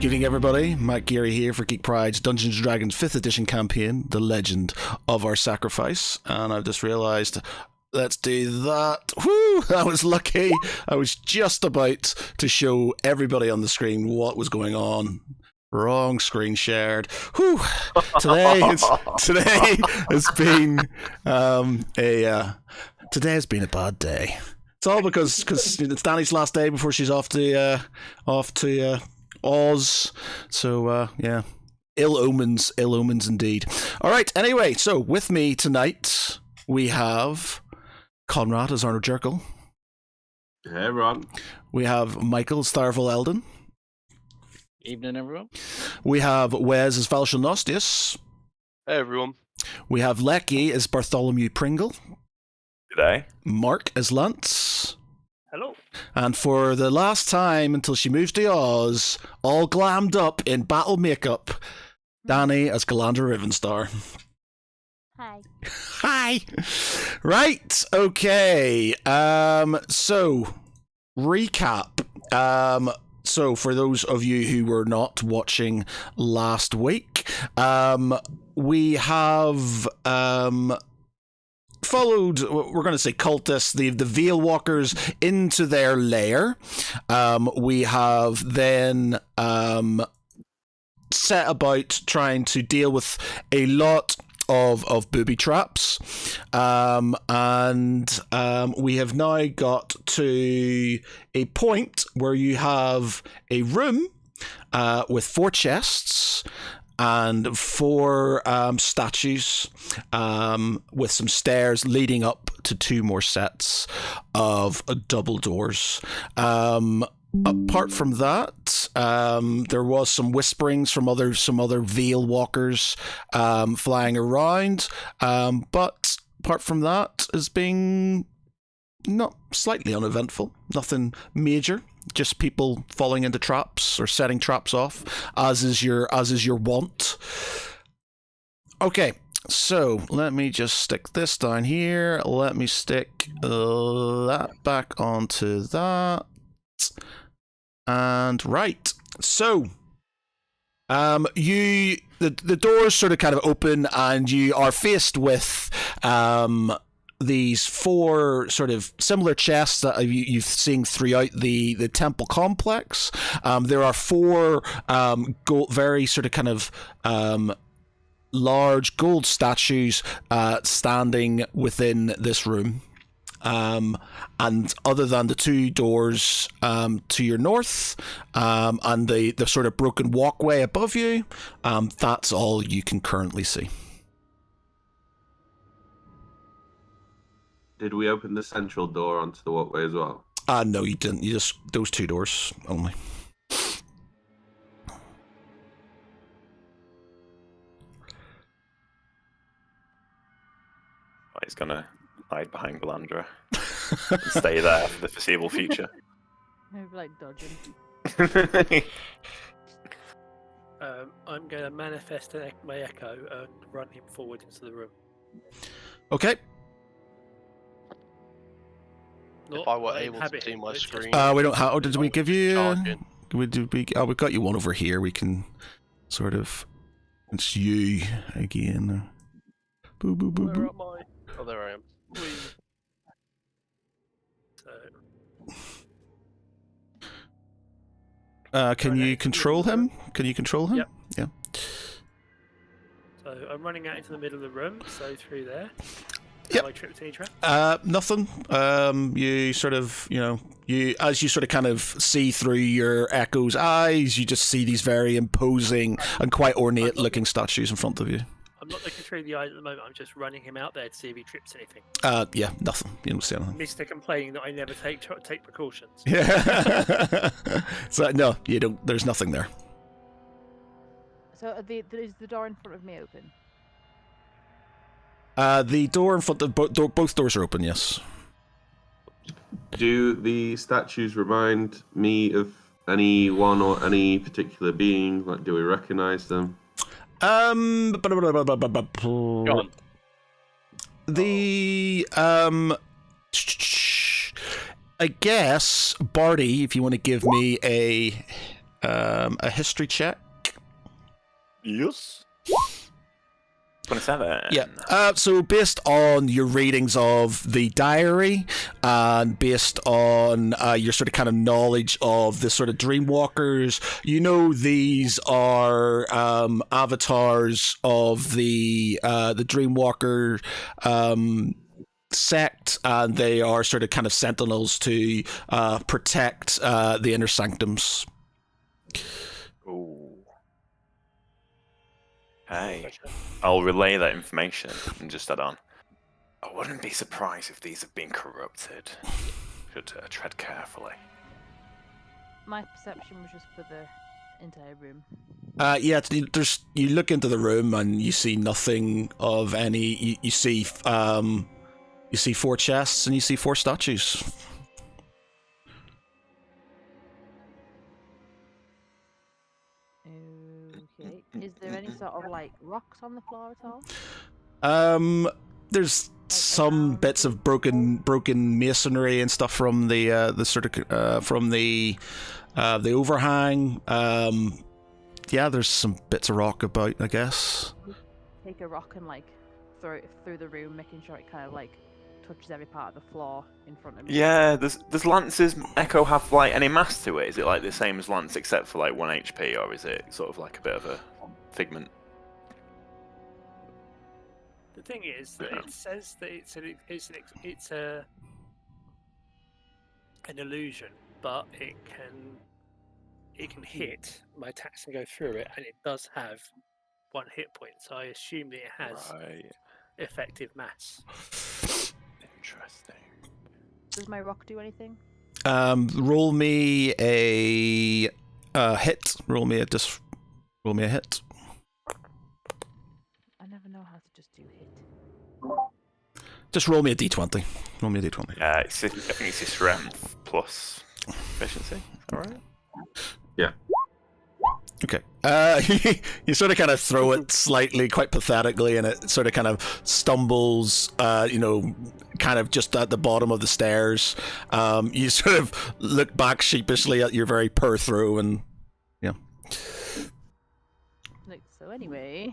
Good evening, everybody. Matt Geary here for Geek Pride's Dungeons & Dragons 5th edition campaign, The Legend of Our Sacrifice. And I've just realised, let's do that. Whew, I was lucky. I was just about to show everybody on the screen what was going on. Wrong screen shared. Whew. Today has been today has been a bad day. It's all because it's Danny's last day before she's off to Oz. So yeah, ill omens indeed. All right. Anyway, so with me tonight we have Conrad as Arnold Jerkel. Hey everyone. We have Michael as Tharvel Eldon. Evening, everyone. We have Wes as Valshal Nostius. Hey everyone. We have Lecky as Bartholomew Pringle. G'day. Mark as Lance. Hello. And for the last time until she moves to Oz, all glammed up in battle makeup, Danny as Galandra Rivenstar. Hi. Hi. Right. Okay. So recap. So for those of you who were not watching last week, we have followed, we're going to say cultists, the Veil Walkers into their lair. We have then set about trying to deal with a lot of booby traps, and we have now got to a point where you have a room with 4 chests and 4 statues, with some stairs leading up to 2 more sets of double doors. Apart from that, there was some whisperings from some other Veil Walkers flying around, but apart from that, has been not slightly uneventful. Nothing major. Just people falling into traps or setting traps off, as is your wont. Okay, so let me just stick this down here. Let me stick that back onto that. And right, so the doors sort of kind of open, and you are faced with these 4 sort of similar chests that you've seen throughout the temple complex. There are 4 very sort of kind of large gold statues standing within this room. And other than the 2 doors to your north and the sort of broken walkway above you, that's all you can currently see. Did we open the central door onto the walkway as well? No, you didn't. You just those 2 doors only. He's gonna hide behind Galandra and stay there for the foreseeable future. Maybe like dodging. I'm going to manifest my echo and run him forward into the room. Okay. Not If I were by able to inhabit see him, my but just- screen. We don't have. Did we give you? Charging. We've got you one over here. We can sort of. It's you again. Boo boo boo Where boo. am I? Oh, there I am. So, Can you control him? Can you control him? Yep. Yeah. so I'm running out into the middle of the room, so through there. Yep. Have I tripped any trap? Nothing. You sort of, as you sort of kind of see through your Echo's eyes, you just see these very imposing and quite ornate looking statues in front of you. I'm not looking through the eyes at the moment. I'm just running him out there to see if he trips anything. Yeah, nothing. You don't see anything. Mr. complaining that I never take precautions. Yeah. So no, you don't. There's nothing there. So is the door in front of me open? The door in front of both doors are open. Yes. Do the statues remind me of anyone or any particular being? Like, do we recognize them? Go on. The I guess Barty, if you want to give me a a history check. Yes. 27. Yeah. So based on your readings of the diary and based on your sort of kind of knowledge of the sort of dreamwalkers, you know these are avatars of the dreamwalker sect, and they are sort of kind of sentinels to protect the inner sanctums. Ooh. Hey, I'll relay that information and just add on. I wouldn't be surprised if these have been corrupted. Should tread carefully. My perception was just for the entire room. Yeah, you look into the room and you see nothing of any. You see 4 chests and you see 4 statues. Okay. Is there any sort of like rocks on the floor at all? There's some bits of broken masonry and stuff from the sort of from the overhang. Yeah, there's some bits of rock about, I guess. Take a rock and like throw it through the room, making sure it kind of like touches every part of the floor in front of me. Yeah, does Lance's Echo have like any mass to it? Is it like the same as Lance except for like 1 HP, or is it sort of like a bit of a figment? The thing is that it says that it's an illusion, but it can hit. My attacks can go through it, and it does have 1 hit point. So I assume that it has effective mass. Interesting. Does my rock do anything? Roll me a hit. Roll me a hit. I never know how to just do hit. Just roll me a d20. Roll me a d20. Yeah, I think it's his strength plus efficiency. Is that right? Yeah. Okay. You sort of kind of throw it slightly, quite pathetically, and it sort of kind of stumbles, kind of just at the bottom of the stairs. You sort of look back sheepishly at your very poor throw, and yeah. Like, so anyway,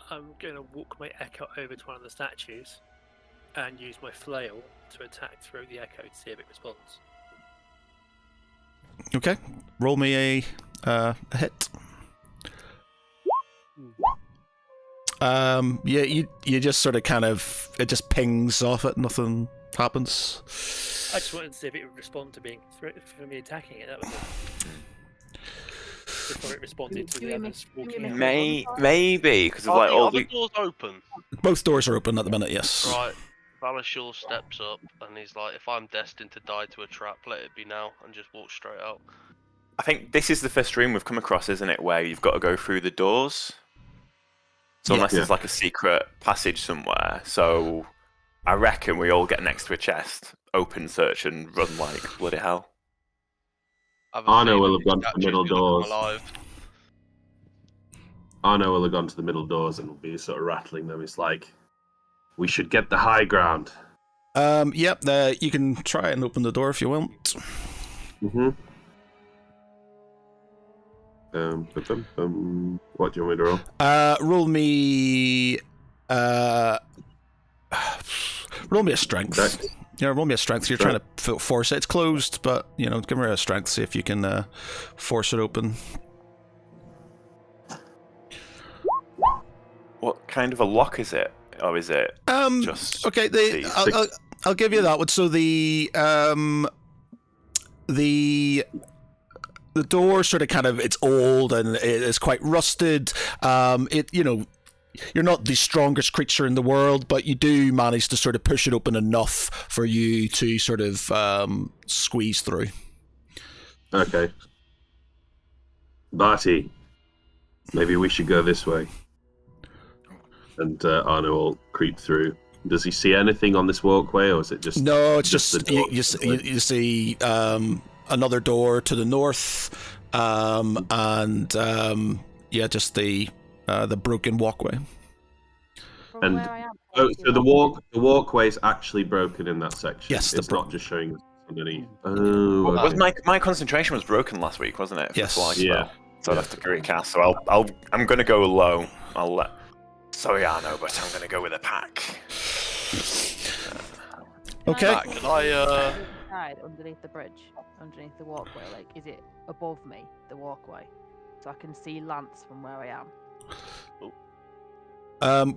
I'm going to walk my echo over to one of the statues and use my flail to attack through the echo to see if it responds. Okay. Roll me a hit. Yeah, you just sort of kind of, it just pings off it, nothing happens. I just wanted to see if it would respond to for me attacking it. That was it. Before it responded to the others walking out. Maybe because of Are like the all other the. doors open? Both doors are open at the minute, yes. Right. Valashul steps up and he's like, if I'm destined to die to a trap, let it be now, and just walk straight out. I think this is the first room we've come across, isn't it, where you've got to go through the doors. So unless there's like a secret passage somewhere, so I reckon we all get next to a chest, open search, and run like bloody hell. Arno will have gone to the middle doors. Alive. Arno will have gone to the middle doors and will be sort of rattling them. It's like, we should get the high ground. Yep, you can try and open the door if you want. Mm-hmm. What do you want me to roll? Roll me a strength. Dex? Yeah, roll me a strength. You're trying to force it. It's closed, but give me a strength. See if you can force it open. What kind of a lock is it? Or is it just okay? I'll give you that one. So the door sort of kind of, it's old and it is quite rusted. You're not the strongest creature in the world, but you do manage to sort of push it open enough for you to sort of squeeze through. Okay. Barty, maybe we should go this way. And Arno will creep through. Does he see anything on this walkway, or is it just... No, it's just the door? you see another door to the north, just the broken walkway. from And- where I am. Oh, so the walkway is actually broken in that section. Yes, it's not just showing us. underneath. Oh, Was my concentration was broken last week, wasn't it? Yes. Yeah. So I'd have to recast. So I'm gonna go low. Sorry, Arno, but I'm gonna go with a pack. Okay. Can I underneath the bridge, underneath the walkway? Like, is it above me, the walkway, so I can see Lance from where I am?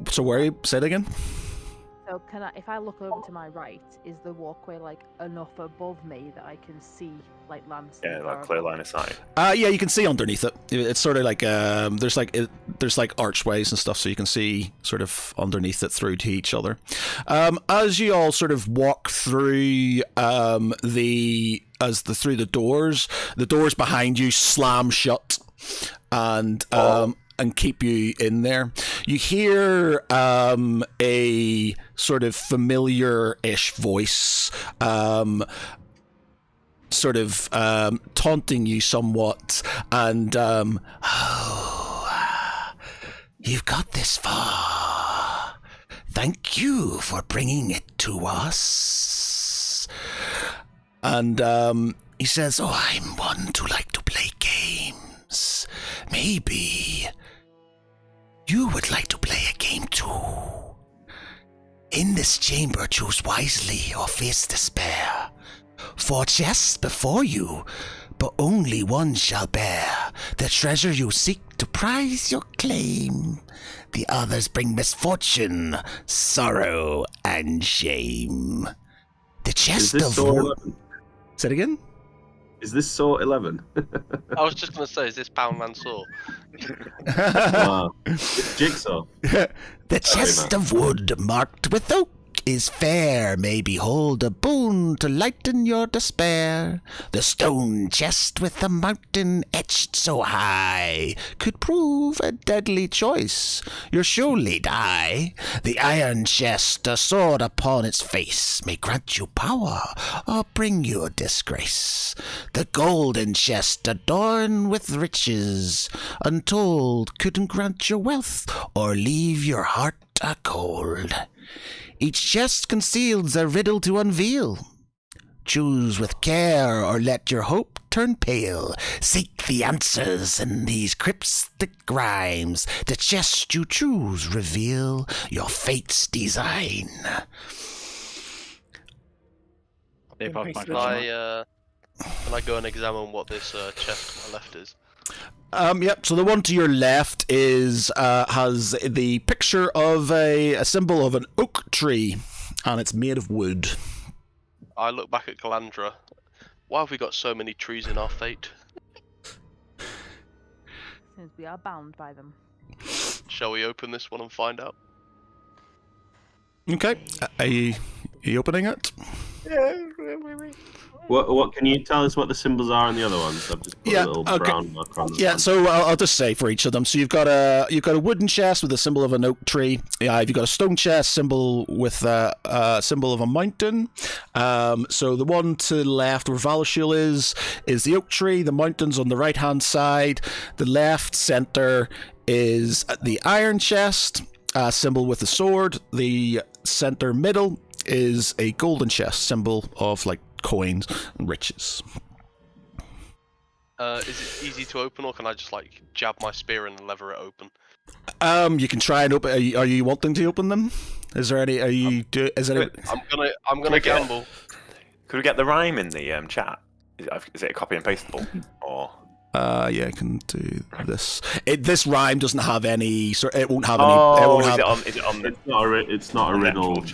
So where you say it again? So can I, if I look over to my right, is the walkway like enough above me that I can see like Lance? Yeah, like clear line of sight. Yeah, you can see underneath it. It's sort of like there's like archways and stuff, so you can see sort of underneath it through to each other. As you all sort of walk through through the doors behind you slam shut, and keep you in there. You hear a sort of familiar-ish voice, sort of taunting you somewhat, and you've got this far. Thank you for bringing it to us. And he says, I'm one to like to play games. Maybe you would like to play a game too. In this chamber, choose wisely or face despair. 4 chests before you, but only one shall bear the treasure you seek to prize your claim. The others bring misfortune, sorrow, and shame. The chest of wood. Say it again? Is this Saw 11? I was just going to say, is this Poundland Saw? It's Jigsaw. The chest of wood marked with oak is fair, may behold a boon to lighten your despair. The stone chest with the mountain etched so high could prove a deadly choice. You'll surely die. The iron chest, a sword upon its face, may grant you power or bring you disgrace. The golden chest adorned with riches, untold, couldn't grant you wealth or leave your heart a cold. Each chest conceals a riddle to unveil. Choose with care or let your hope turn pale. Seek the answers in these cryptic rhymes. The chest you choose reveal your fate's design. Can I go and examine what this chest to my left is? Yep. So the one to your left has the picture of a symbol of an oak tree, and it's made of wood. I look back at Calandra. Why have we got so many trees in our fate? Since we are bound by them. Shall we open this one and find out? Okay. Are you opening it? What can you tell us what the symbols are on the other ones? I've just put a little brown mark on them. Yeah, so I'll just say for each of them. So you've got a wooden chest with a symbol of an oak tree. You've got a stone chest symbol with a symbol of a mountain. So the one to the left where Valashil is the oak tree. The mountain's on the right hand side. The left center is the iron chest symbol with the sword. The center middle is a golden chest symbol of like coins and riches. Is it easy to open, or can I just like jab my spear and lever it open? You can try and open. Are you wanting to open them? Is there any? I'm gonna gamble. Could we get the rhyme in the chat? Is it a copy and pastable or? Yeah, I can do this. This rhyme doesn't have any. It won't have any. Is it on the? It's not a riddle.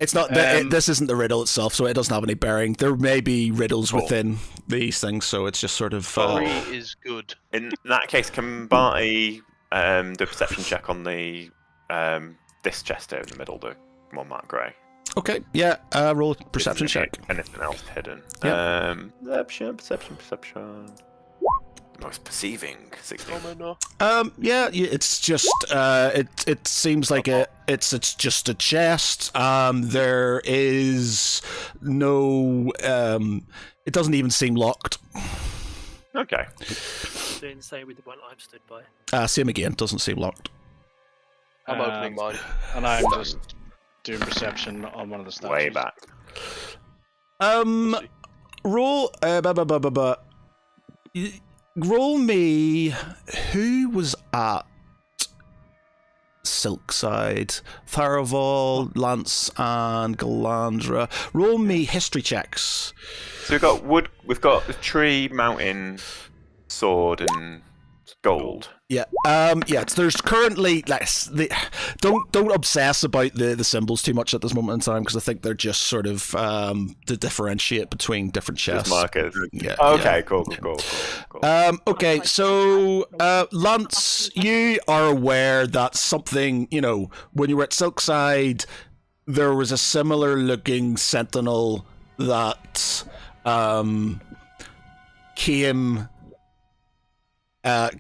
It's not. This isn't the riddle itself, so it doesn't have any bearing. There may be riddles within these things, so it's just sort of. 3 is good. In that case, can Barty do a perception check on the this chest here in the middle? Do one mark grey. Okay. Yeah. Roll a perception check. Anything else hidden? Yeah. Perception. Most perceiving 16. Yeah, it's just it seems like it's just a chest. There is no it doesn't even seem locked. Okay. Doing the same with the one I'm stood by. Same again, doesn't seem locked. I'm opening mine. And I'm just doing perception on one of the statues. Way back. roll. Roll me. Who was at Silkside? Tharaval, Lance, and Galandra. Roll me history checks. So we've got wood. We've got the tree, mountain, sword, and gold. Yeah. Yeah. There's currently don't obsess about the symbols too much at this moment in time because I think they're just sort of to differentiate between different chests. Just markers. Yeah. Okay. Yeah. Cool. Okay. So Lance, you are aware that something when you were at Silkside, there was a similar looking sentinel that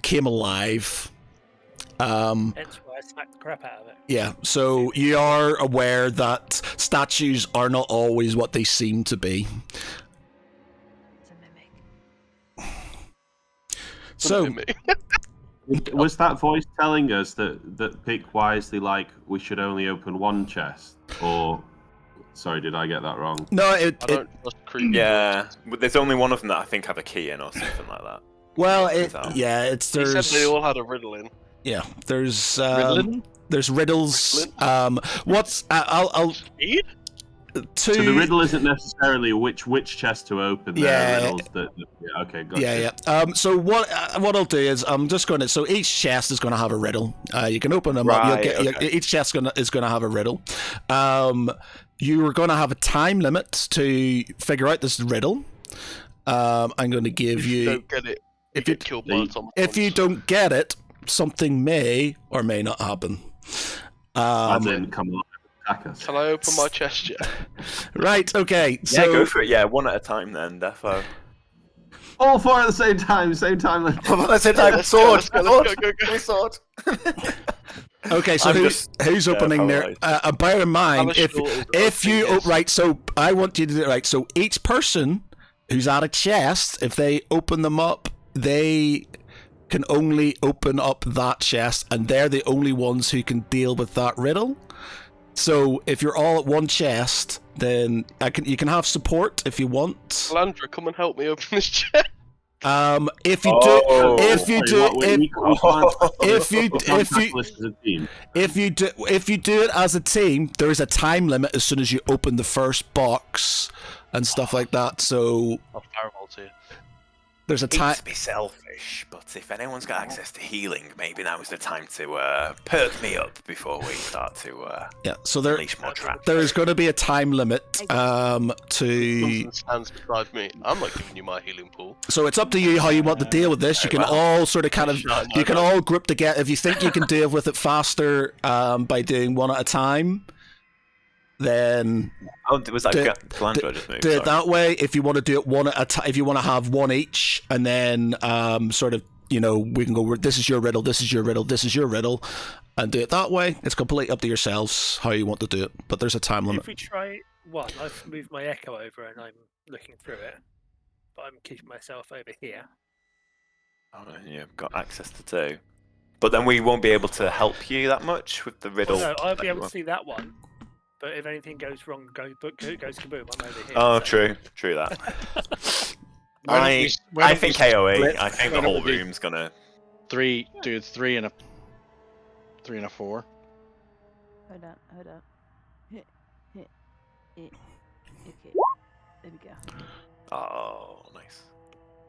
came alive. That's why I smacked the crap out of it. Yeah, so you are aware that statues are not always what they seem to be. It's a mimic. So, Was that voice telling us that pick wisely, like we should only open one chest? Or, sorry, did I get that wrong? no, I don't trust creepy. Yeah, but there's only one of them that I think have a key in or something like that. well, He there's said they all had a riddle in. yeah, there's Riddling? there's riddles. What's I'll Speed? two. So the riddle isn't necessarily which chest to open. There Yeah. are riddles that. Yeah, okay, gotcha. Yeah. So what I'll do is I'm just going to. So each chest is going to have a riddle. You can open them up. Right, Each chest is going to have a riddle. You are going to have a time limit to figure out this riddle. I'm going to give If you you. don't get it, you get killed by automatons. If you don't get it, something may or may not happen. As in, come on, attack us. Can I open my chest yet? Right. Okay. Yeah, So go for it. Yeah, one at a time then, defo. All four at the same time. Let's hit Let's go, let's go. sword. okay. So I'm who's opening there? Bear in mind, if you right. So I want you to do it right. So each person who's at a chest, if they open them up, they can only open up that chest, and they're the only ones who can deal with that riddle. So if you're all at one chest, then you can have support if you want. Landra, come and help me open this chest. If you do it as a team, there is a time limit as soon as you open the first box and stuff like that. So I'll fireball to you. there's a Hate time. to be selfish, but if anyone's got access to healing, maybe now is the time to perk me up before we start to Yeah. So there unleash more traps. there is going to be a time limit to. Something stands beside me. I'm not giving you my healing pool. So it's up to you how you want to deal with this. You can all sort of you can all group together. If you think you can deal with it faster by doing one at a time, then Was that Galandra just moved? do it Sorry. that way. If you want to do it one at a time, if you want to have one each, and then sort of we can go. This is your riddle. This is your riddle. This is your riddle, and do it that way. It's completely up to yourselves how you want to do it. But there's a time limit. If we try one, I've moved my echo over and I'm looking through it, but I'm keeping myself over here. Oh, you've got access to two. But then we won't be able to help you that much with the riddle. Well, no, I'll be able to see that one. But if anything goes wrong, goes kaboom, I'm over here. Oh, so- true that. Why don't I we think KOA. split? I think Why the don't whole we do room's gonna. three and a 4. Hold on. Hit. Okay. There we go. Oh, nice.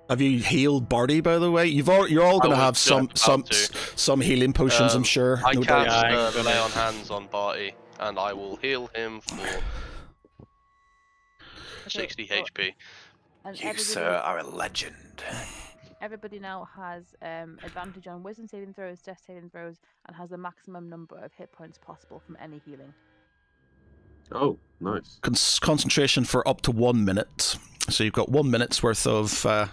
Have you healed Barty, by the way? You're all going to I have would some healing potions, I'm sure. I no doubt. cast Yeah, lay on hands on Barty, and I will heal him for 60 HP. And You, sir, are a legend. everybody now has advantage on wisdom saving throws, death saving throws, and has the maximum number of hit points possible from any healing. Oh, nice. Concentration for up to 1 minute. So you've got 1 minute's worth of. So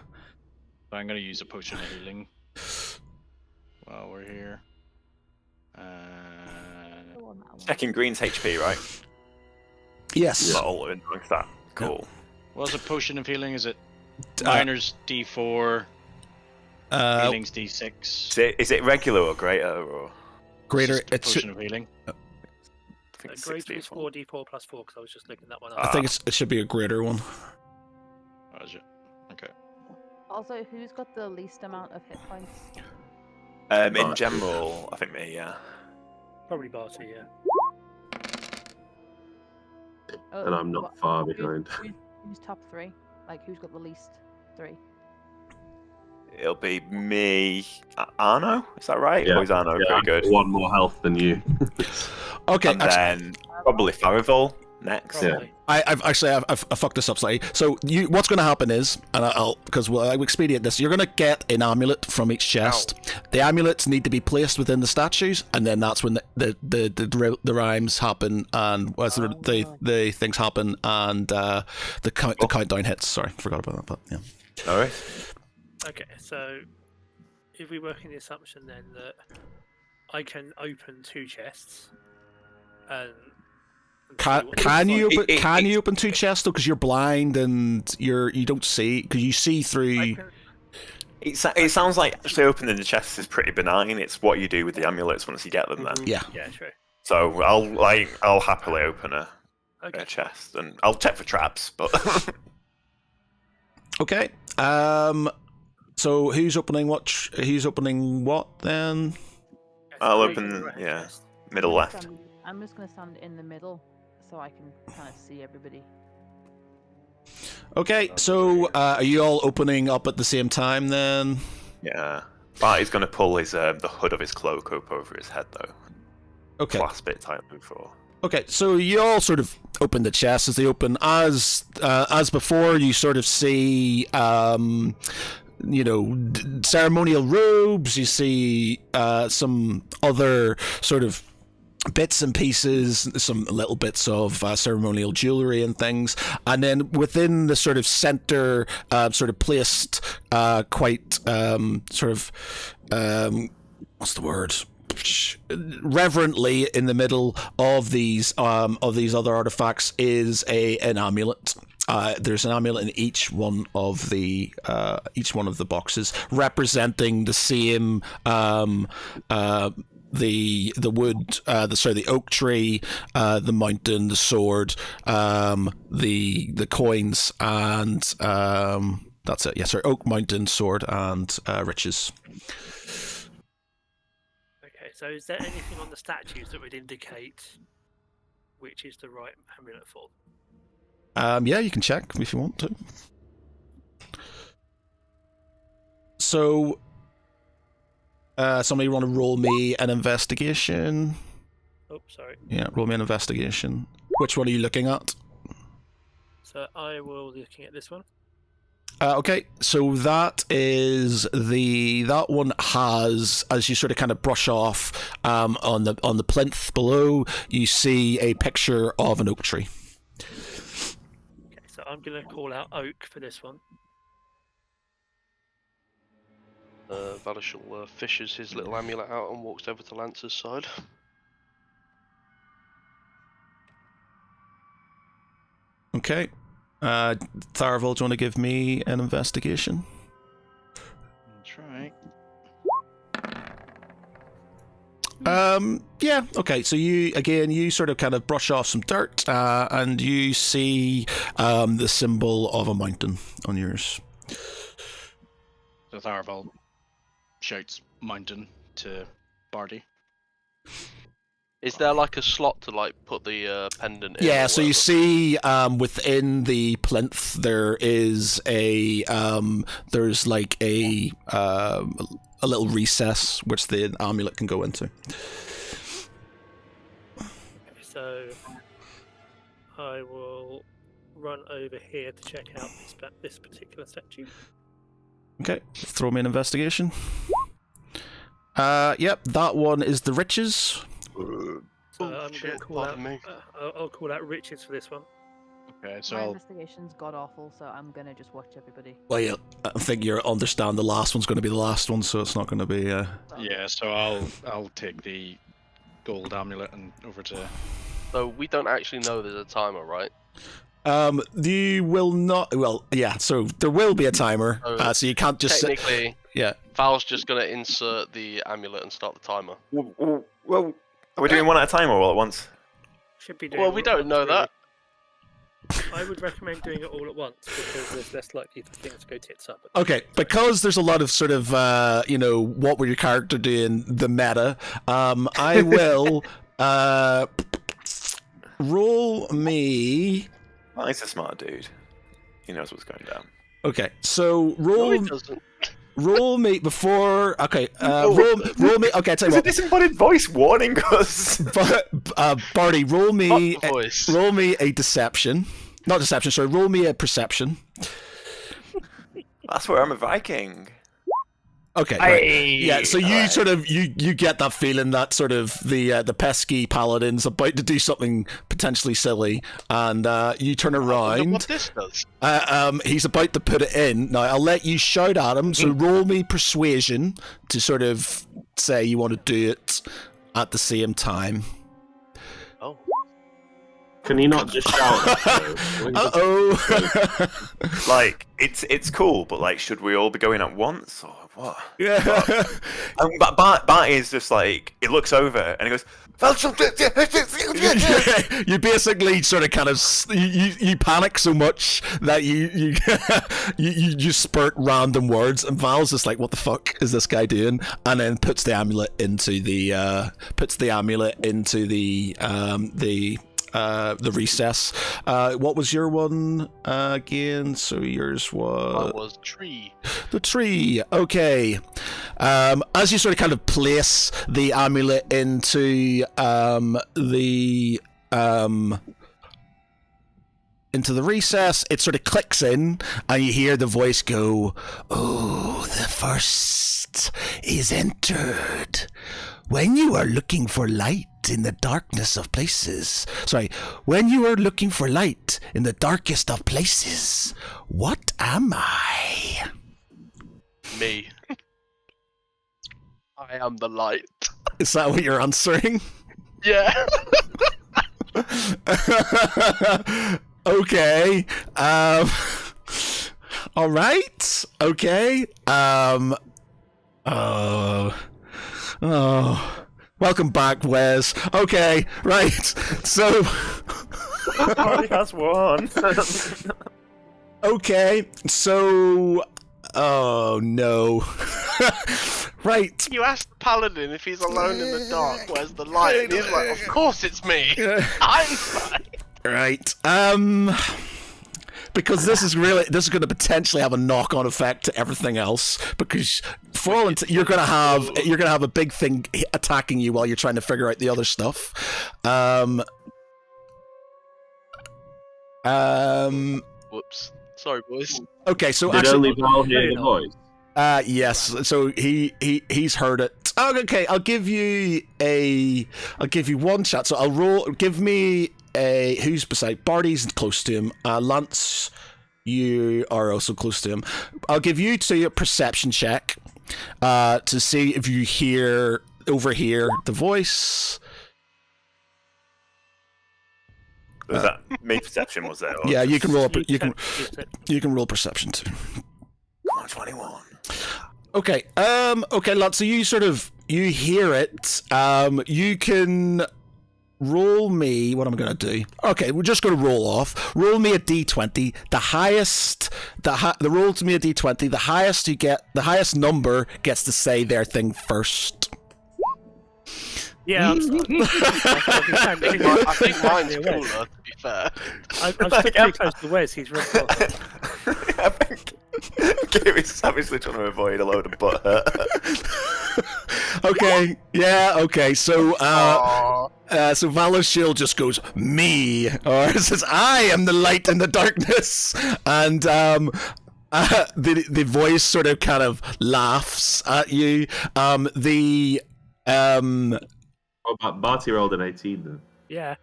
I'm going to use a potion of healing while we're here. Go on, that one. Checking Green's HP, right? Yes. Not all in like that. Cool. What's a potion of healing? Is it Uh, miners D4, healing's D6? Is it regular or greater or? Greater. Just a It's. potion of healing. I think it's Greater 60 is 4d4 plus 4 because I was just looking that one up. I think it should be a greater one. What is Also, who's got the least amount of hit points? In general, I think me, yeah. Probably Barty, yeah. Oh, And I'm not far behind. Who's top 3? Like, who's got the least 3? It'll be me. Arno, is that right? Yeah. Or is Arno pretty good? One more health than you. Okay, And then probably Farival next. Yeah. Probably. I fucked this up slightly. So what's going to happen is, and because we'll expedite this, you're going to get an amulet from each chest. The amulets need to be placed within the statues, and then that's when the rhymes happen and the things happen and the countdown hits. Sorry, forgot about that. But yeah. All right. Okay, so if we work in the assumption then that I can open 2 chests, and Can you open 2 chests though? Because you're blind and you don't see, because you see through. It sounds like actually opening the chests is pretty benign. It's what you do with the amulets once you get them. Then Yeah, true. So I'll happily open a chest and I'll check for traps. But okay. So who's opening what? Who's opening what then? I'll open middle left. I'm just gonna stand in the middle so I can kind of see everybody. Okay, so are you all opening up at the same time then? Yeah. Barty's going to pull his the hood of his cloak up over his head though. Okay. Clasp it tight before. Okay, so you all sort of open the chests as they open. As before, you sort of see, ceremonial robes. You see some other sort of bits and pieces, some little bits of ceremonial jewelry and things, and then within the sort of center, sort of placed quite what's the word? Reverently in the middle of these other artifacts is an amulet. There's an amulet in each one of the boxes, representing the same the wood, the oak tree, the mountain, the sword, the coins, and that's it. Yes, oak, mountain, sword, and riches. Okay, so is there anything on the statues that would indicate which is the right amulet for? Yeah, you can check if you want to. So. Somebody want to roll me an investigation? Oh, sorry. Yeah, roll me an investigation. Which one are you looking at? So I will be looking at this one. Okay, so that one has, as you sort of kind of brush off on the plinth below, you see a picture of an oak tree. Okay, so I'm going to call out oak for this one. Valishal fishes his little amulet out and walks over to Lance's side. Okay. Tharavel, do you want to give me an investigation? That's right. Yeah, okay, so you sort of kind of brush off some dirt, and you see the symbol of a mountain on yours. So Tharavel shouts mountain to Barty. Is there like a slot to like put the pendant in? Yeah, so you see within the plinth there is there's like a little recess which the amulet can go into. Okay, so I will run over here to check out this particular statue. Okay, throw me an investigation. Yep, that one is the riches. So I'm going to call out. I'll call out riches for this one. Okay, so My investigation's god awful, so I'm gonna just watch everybody. Well, yeah, I think you understand the last one's going to be the last one, so it's not going to be. yeah, so I'll take the gold amulet and over to. So we don't actually know there's a timer, right? You will not. Well, yeah. So there will be a timer. So you can't just. Technically, yeah. Val's just gonna insert the amulet and start the timer. Well, are we doing one at a time or all at once? Should be doing. Well, we don't know that. I would recommend doing it all at once because there's less likely for things to go tits up. Okay, because there's a lot of sort of, what were your character doing, the meta, I will roll me... Oh, he's a smart dude. He knows what's going down. Okay, so No, he doesn't. roll me before... Okay, roll me... Okay, I'll tell you Is a what. disembodied voice warning us? Barty, roll me... Fuck the voice. Roll me a deception. Not deception, sorry. Roll me a perception. That's where I'm a Viking. Okay, right. Yeah, so you sort of you get that feeling that sort of the pesky paladin's about to do something potentially silly, and you turn around. What this does? He's about to put it in. Now I'll let you shout at him. So roll me persuasion to sort of say you want to do it at the same time. Oh. Can you not just shout? Uh-oh. Like, it's cool, but like, should we all be going at once or what? Yeah. But Bart is just like, he looks over and he goes, You basically sort of kind of you panic so much that you just spurt random words, and Val's just like, what the fuck is this guy doing? And then puts the amulet into the the recess. What was your one again? So yours was... I was tree. The tree. Okay. As you sort of kind of place the amulet into the recess, it sort of clicks in, and you hear the voice go, "Oh, the first is entered. When you are looking for light in the darkness of places... when you are looking for light in the darkest of places, what am I?" Me. I am the light. Is that what you're answering? Yeah. Okay. All right. Okay. Oh. Welcome back, Wes. Okay. Right. So. Barty has one. Okay. So. Oh no. Right. You ask the paladin if he's alone in the dark, where's the light? And he's like, of course it's me. I'm fine. Right. Because this is going to potentially have a knock-on effect to everything else. Because for all you're going to have a big thing attacking you while you're trying to figure out the other stuff. Whoops. Sorry, boys. Okay, so Did actually, only Val hear the voice? yes. So he's heard it. Oh, okay, I'll give you one shot. So I'll roll. Give me a who's beside Barty's close to him. Lance, you are also close to him. I'll give you a perception check to see if you overhear the voice. Was that me perception? Was there? Yeah, you can roll. You can roll perception too. 21. Okay. Okay, Lance. So you hear it. You can roll me. What am I going to do? Okay, we're just going to roll off. Roll me a d20. The highest. The roll to me a d20. The highest you get. The highest number gets to say their thing first. Yeah, I think mine's cooler, to be fair. I'm still pretty close to Wes, he's real close. I think Gary's savagely trying to avoid a load of butt hurt. Okay, yeah, okay, so so Valor's shield just goes, "Me," or it says, "I am the light in the darkness," and the voice sort of kind of laughs at you. Barty rolled an 18 though. Yeah.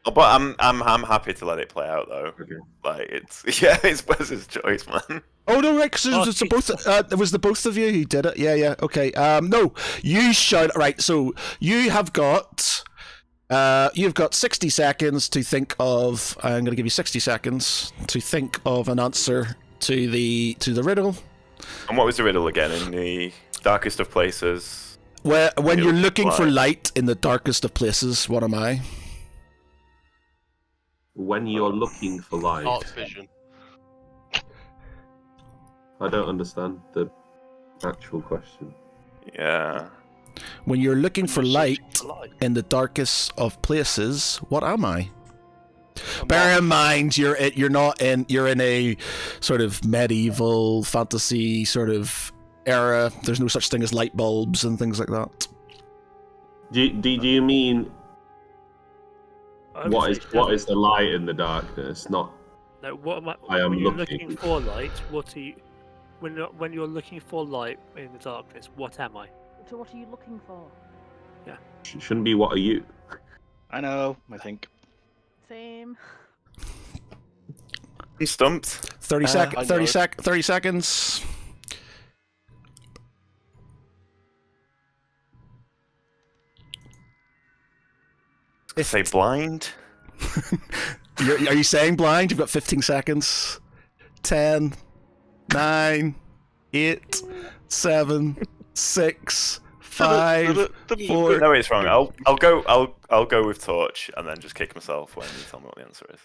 Oh, but I'm happy to let it play out though. Okay. Like it's Wes's choice, man. Oh no, right? Because it was the both of you who did it. Yeah. Okay. No, you shout. Right. So you've got 60 seconds to think of. I'm going to give you 60 seconds to think of an answer to the riddle. And what was the riddle again? In the darkest of places. When you're looking for light in the darkest of places, what am I? when you're looking for light. Dark vision. I don't understand the actual question. Yeah. When you're looking for light For light. in the darkest of places, what am I? A Bear moth. in mind, you're in a sort of medieval fantasy sort of era. There's no such thing as light bulbs and things like that. Do you mean what Obviously, is the light in the darkness? Not No, what am I? I am when you're looking. looking for light, what are you? When you're looking for light in the darkness, what am I? So what are you looking for? shouldn't be what are you? I know, I think. Same. I'm stumped. 30 I know. 30 seconds. Say blind. Are you saying blind? You've got 15 seconds. 10, 9, 8, 7, 6, 5, 4. No, it's wrong. I'll go with torch and then just kick myself when you tell me what the answer is.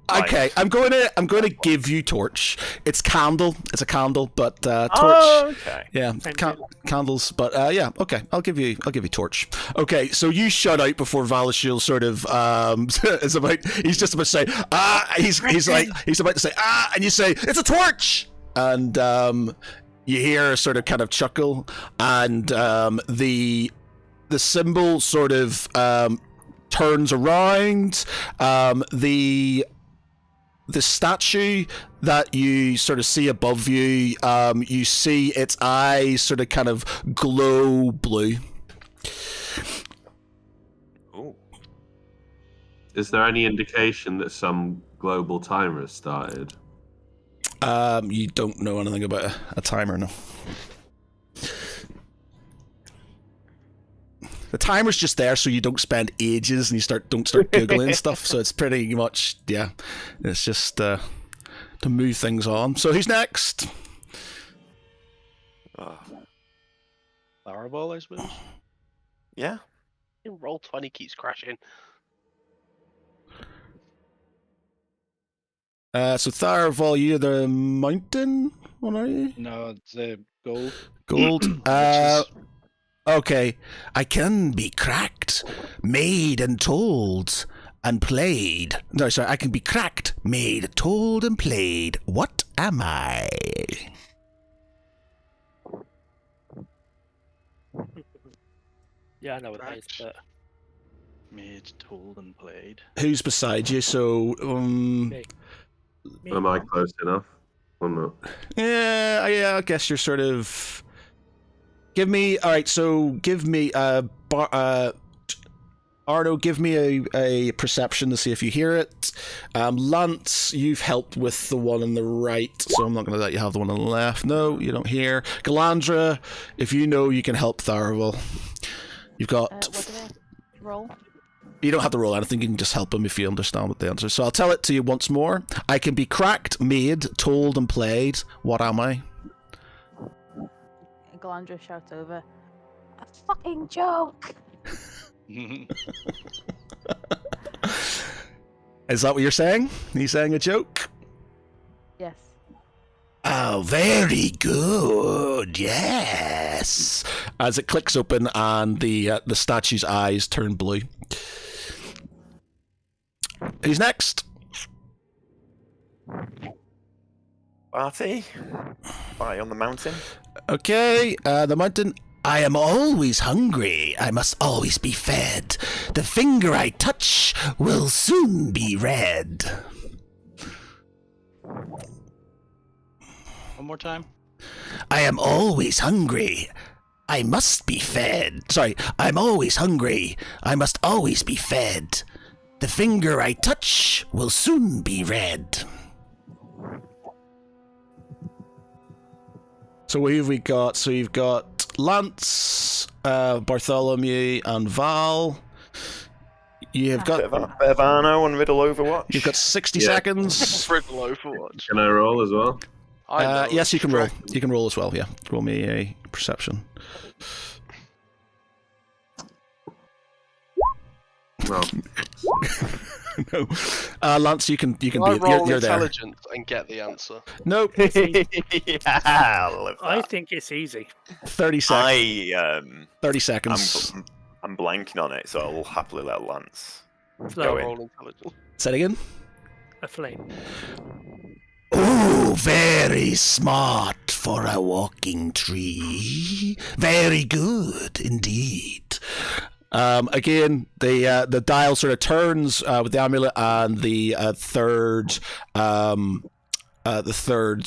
Okay, I'm going to give you torch. It's candle. It's a candle, but torch. Oh, okay. Yeah, candles, but yeah, okay. I'll give you torch. Okay, so you shut out before Valashil sort of he's just about to say he's about to say and you say it's a torch, and you hear a sort of kind of chuckle, and the symbol sort of turns around. The statue that you sort of see above you, you see its eyes sort of kind of glow blue. Ooh. Is there any indication that some global timer has started? You don't know anything about a timer, no. The timer's just there so you don't spend ages and you don't start googling stuff. So it's pretty much, yeah. It's just to move things on. So who's next? Fireball, I suppose. Yeah. Roll 20 keeps crashing. So Tharaval, you're the mountain one, are you? No, it's a gold. Gold. Okay. I can be cracked, made and told and played. No, sorry, I can be cracked, made, told and played. What am I? Yeah, I know what that is, but Made, told, and played. Who's beside you? So, me. Am I close enough? Or not? yeah, I guess you're sort of. Give me. All right, so give me. Arno, give me a perception to see if you hear it. Lance, you've helped with the one on the right, so I'm not going to let you have the one on the left. No, you don't hear. Galandra, if you know, you can help Tharaval. You've got. What do I roll? You don't have to roll anything, you can just help him if you understand what the answer is. So I'll tell it to you once more. I can be cracked, made, told, and played. What am I? Galandra shouts over, "A fucking joke!" Is that what you're saying? Are you saying a joke? Yes. Oh, very good. Yes. As it clicks open and the statue's eyes turn blue. Who's next? Barty? Bye on the mountain. Okay, the mountain. I am always hungry. I must always be fed. The finger I touch will soon be red. One more time. I am always hungry. I must be fed. Sorry, I'm always hungry. I must always be fed. The finger I touch will soon be red. So who have we got? So you've got Lance, Bartholomew, and Val. You have got Bit of Arno on Riddle Overwatch. You've got 60 Yeah. seconds. Riddle Overwatch. Can I roll as well? I know, Yes, you can roll. distracting. You can roll as well. Yeah, roll me a perception. Well, No. Lance, you can I be. roll You're there. intelligence and get the answer. Nope. Yeah, I love I that. think it's easy. 30 seconds. 30 I'm seconds. I'm blanking on it, so I'll happily let Lance Flow. go in. Roll intelligence. Say it again. A flame. Oh, very smart for a walking tree. Very good indeed. Again, the dial sort of turns with the amulet, and the third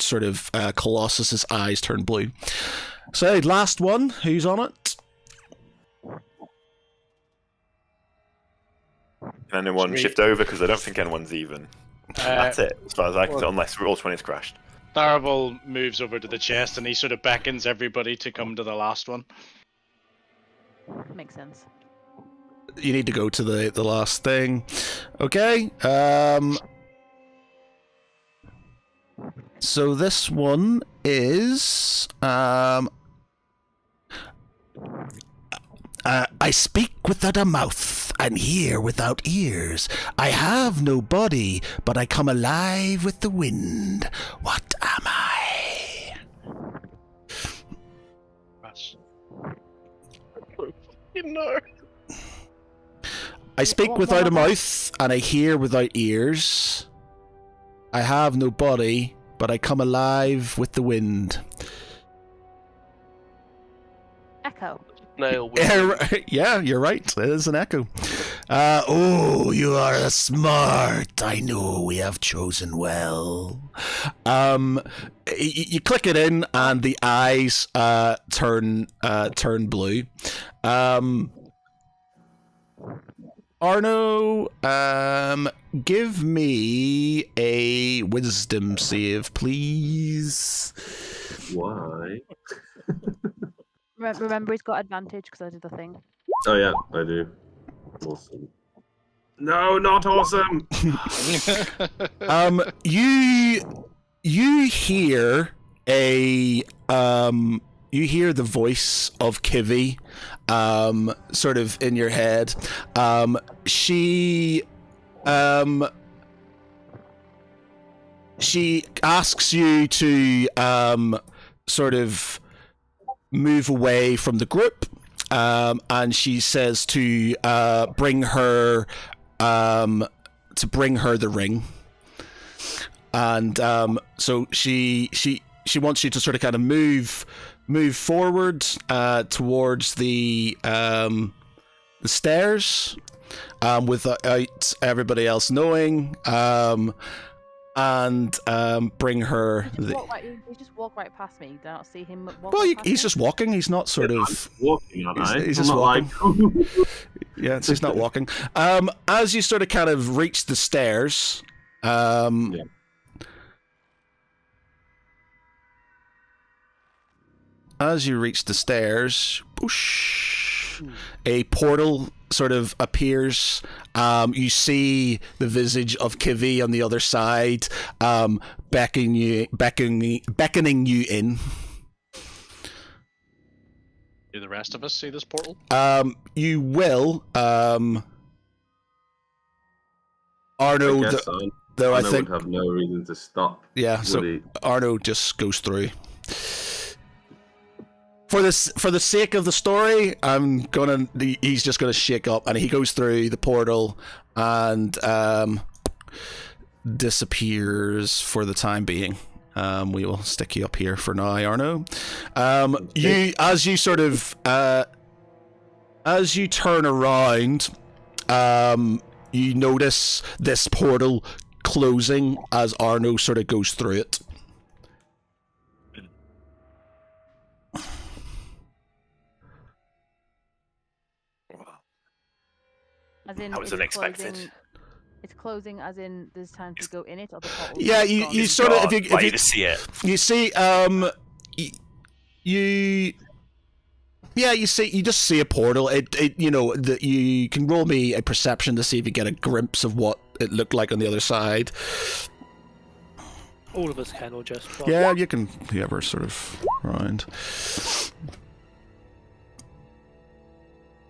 sort of Colossus's eyes turn blue. So, last one. Who's on it? Can anyone shift over? Because I don't think anyone's even. That's it, as far as I can tell, unless Roll20's crashed. Tharival moves over to the chest and he sort of beckons everybody to come to the last one. Makes sense. You need to go to the last thing. Okay. So this one is I speak without a mouth and hear without ears. I have no body, but I come alive with the wind. What am I? No. I speak without a mouth and I hear without ears. I have no body, but I come alive with the wind. Echo. Nail. Yeah, you're right. It is an echo. Oh, you are smart. I know we have chosen well. You click it in, and the eyes turn blue. Arno, give me a wisdom save, please. why? Remember, he's got advantage because I did the thing. Oh yeah, I do. Awesome. No, not awesome. You hear the voice of Kivi, sort of in your head. She asks you to sort of move away from the group, and she says to bring her the ring, and so she wants you to sort of kind of move forward towards the stairs, without everybody else knowing, and bring her. You just walk right past me. Do I not see him walk Well, past he's me? just walking. He's not sort of Walking, aren't I? He's I'm just not walking. like- Yeah, so he's not walking. As you sort of kind of reach the stairs, as you reach the stairs, whoosh, a portal sort of appears. You see the visage of Kivi on the other side, beckoning you in. Do the rest of us see this portal? You will. Arno, I guess so. though I Arno think would have no reason to stop. yeah. So would he? Arno just goes through. For the sake of the story, he's just gonna shake up, and he goes through the portal and disappears for the time being. We will stick you up here for now, Arno. As you turn around, you notice this portal closing as Arno sort of goes through it. As in, That was it's unexpected. It's closing, as in there's time to go in it, or the portal. Yeah, you sort of if you to see it. You see, you just see a portal. You can roll me a perception to see if you get a glimpse of what it looked like on the other side. All of us can, or just one? Yeah, you can. Whoever sort of around.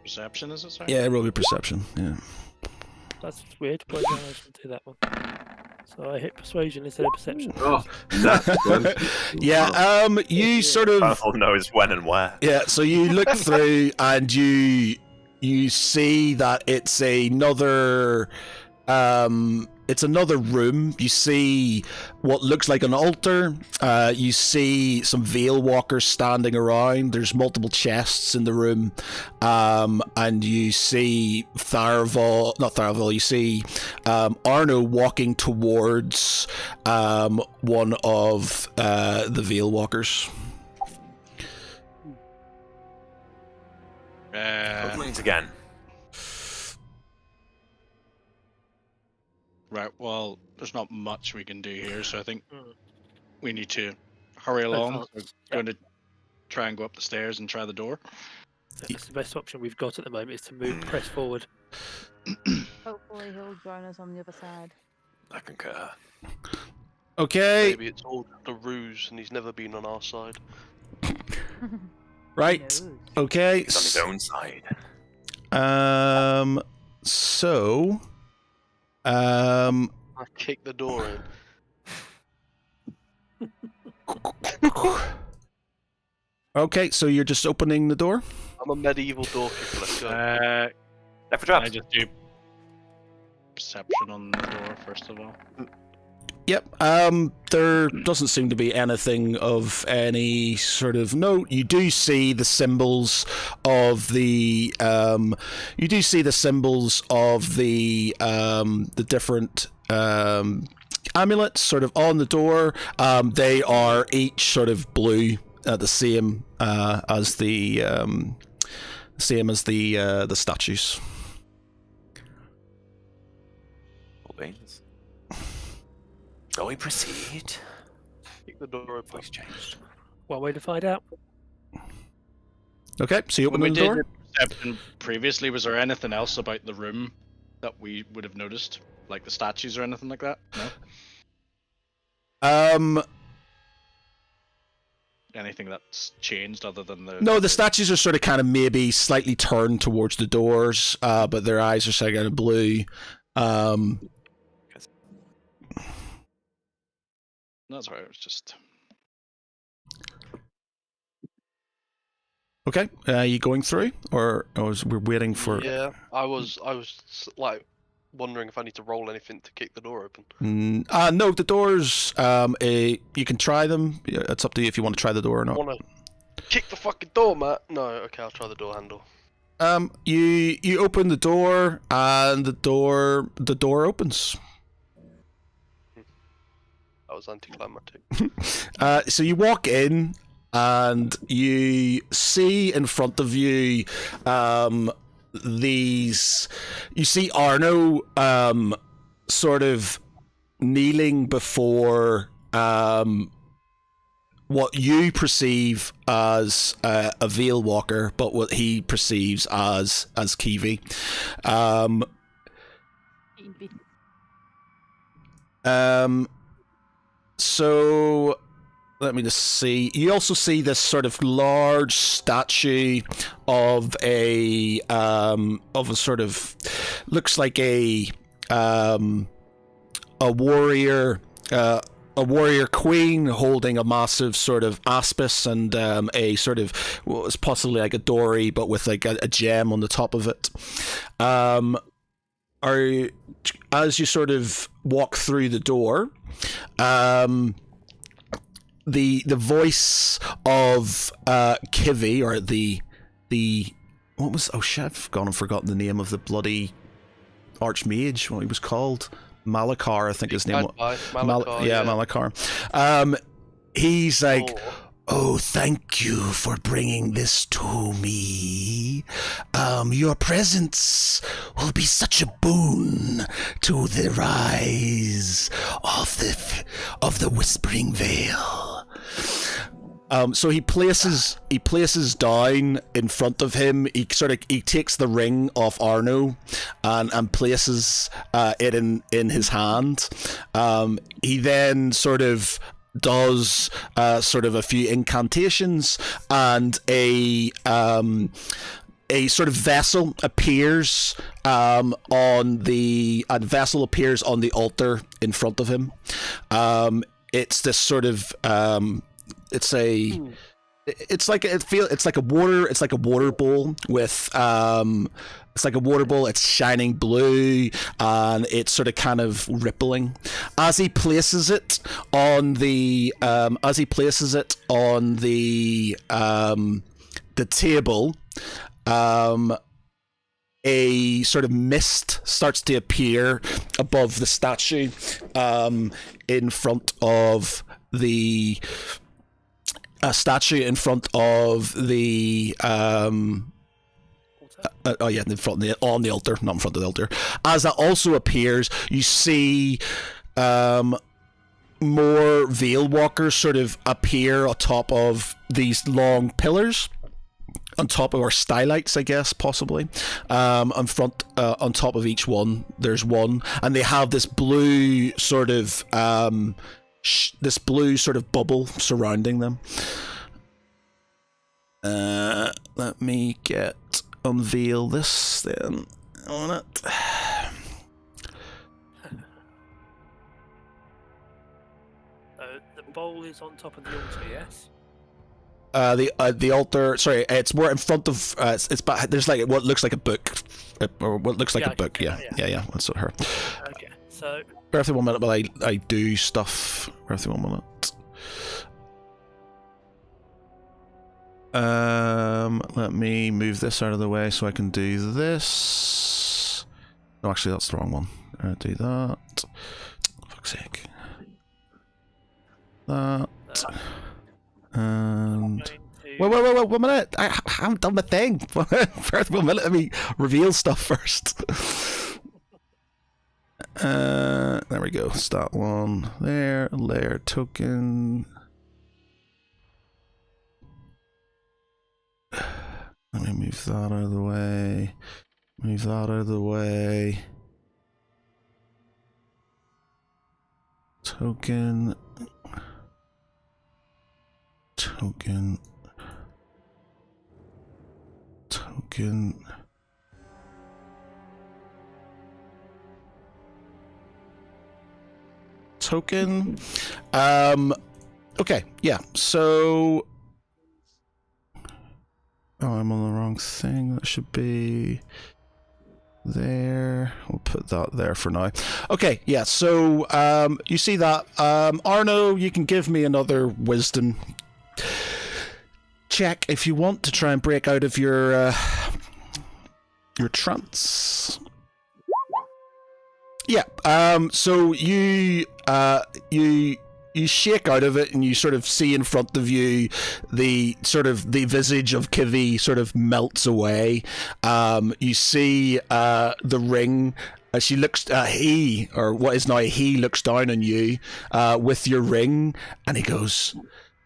Perception, is it? Sorry? Yeah, roll your perception. Yeah. That's weird. Why did I not do that one? So I hit persuasion instead of perception. Oh, that's good. Yeah, you sort of Purple knows when and where. Yeah, so you look through and you see that it's another room. You see what looks like an altar. You see some Veil Walkers standing around. There's multiple chests in the room. And you see you see Arno walking towards one of the Veil Walkers. Openings again. Right, well, there's not much we can do here, so I think we need to hurry along. We're going to try and go up the stairs and try the door. That's the best option we've got at the moment is to press forward. Hopefully he'll join us on the other side. I concur. Okay. Maybe it's all a ruse and he's never been on our side. Right. Okay. He's on his own side. So. I kick the door in. Okay, so you're just opening the door? I'm a medieval doorkeeper. Let's go. Left for Can I traps. just do perception on the door first of all? Yep. There doesn't seem to be anything of any sort of note. You do see the symbols of the different amulets sort of on the door. They are each sort of blue, the same as the statues. Beans. Shall we proceed? Kick the door open. Voice changed. One way to find out. Okay, so you open When we the door? did perception previously, was there anything else about the room that we would have noticed? Like the statues or anything like that? No? Anything that's changed other than the... No, the statues are sort of kind of maybe slightly turned towards the doors, but their eyes are sort of kind of blue. That's right, it was just... Okay, you going through, or we're waiting for? Yeah, I was like wondering if I need to roll anything to kick the door open. No, the doors. You can try them. It's up to you if you want to try the door or not. I want to kick the fucking door, Matt. No, okay, I'll try the door handle. You open the door, and the door opens. That was anticlimactic. So you walk in, and you see in front of you you see Arno sort of kneeling before what you perceive as a Veil Walker, but what he perceives as Kiwi. So let me just see. You also see this sort of large statue of a sort of looks like a warrior queen holding a massive sort of aspis and a sort of what was possibly like a dory, but with like a gem on the top of it. As you sort of walk through the door, the voice of Kivi, or the what was, oh shit, I've gone and forgotten the name of the bloody archmage, what he was called. Malachar, I think his name was. Malachar. He's like, oh, thank you for bringing this to me. Your presence will be such a boon to the rise of the Whispering Veil. So he places down in front of him. He takes the ring off Arno and places it in his hand. He then sort of does sort of a few incantations, and a a sort of vessel appears on the altar in front of him. It's this sort of it's like a water bowl with it's shining blue and it's sort of kind of rippling as he places it on the table. A sort of mist starts to appear above the statue in front of the statue in front of the on the altar, not in front of the altar. As that also appears, you see more Veil Walkers sort of appear on top of these long pillars, on top of our stylites, I guess, possibly. On top of each one, there's one, and they have this blue sort of bubble surrounding them. Let me unveil this then on it. The bowl is on top of the altar, yes? The altar. Sorry, it's more in front of. There's like what looks like a book, or what looks like a book. Yeah. That's what her. Okay, so. Bear with me 1 minute while I do stuff. Bear with me 1 minute. Let me move this out of the way so I can do this. No, actually, that's the wrong one. Do that. For fuck's sake. That. And wait, 1 minute. I haven't done the thing. First 1 minute, let me reveal stuff first. There we go. Start one there. Layer token. Let me move that out of the way. Move that out of the way. Token. Token. Token. Token. Okay, yeah, so... Oh, I'm on the wrong thing. That should be... there. We'll put that there for now. Okay, yeah, so you see that. Arno, you can give me another wisdom check if you want to try and break out of your trance. Yeah, so you shake out of it and you sort of see in front of you the visage of Kivi sort of melts away. You see the ring as she looks, he looks down on you with your ring, and he goes,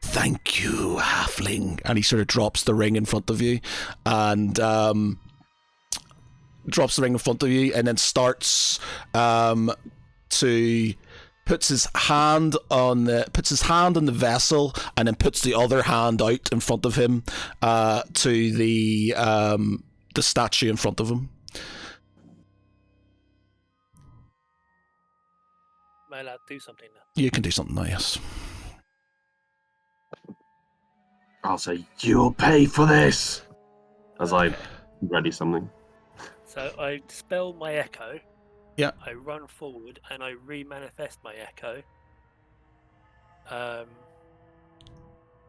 "Thank you, halfling," and he sort of drops the ring in front of you, and then starts to puts his hand on the vessel, and then puts the other hand out in front of him to the statue in front of him. Am I allowed to do something now? You can do something now, yes. I'll say, "You'll pay for this," as I ready something. So I dispel my echo. Yeah. I run forward and I re-manifest my echo,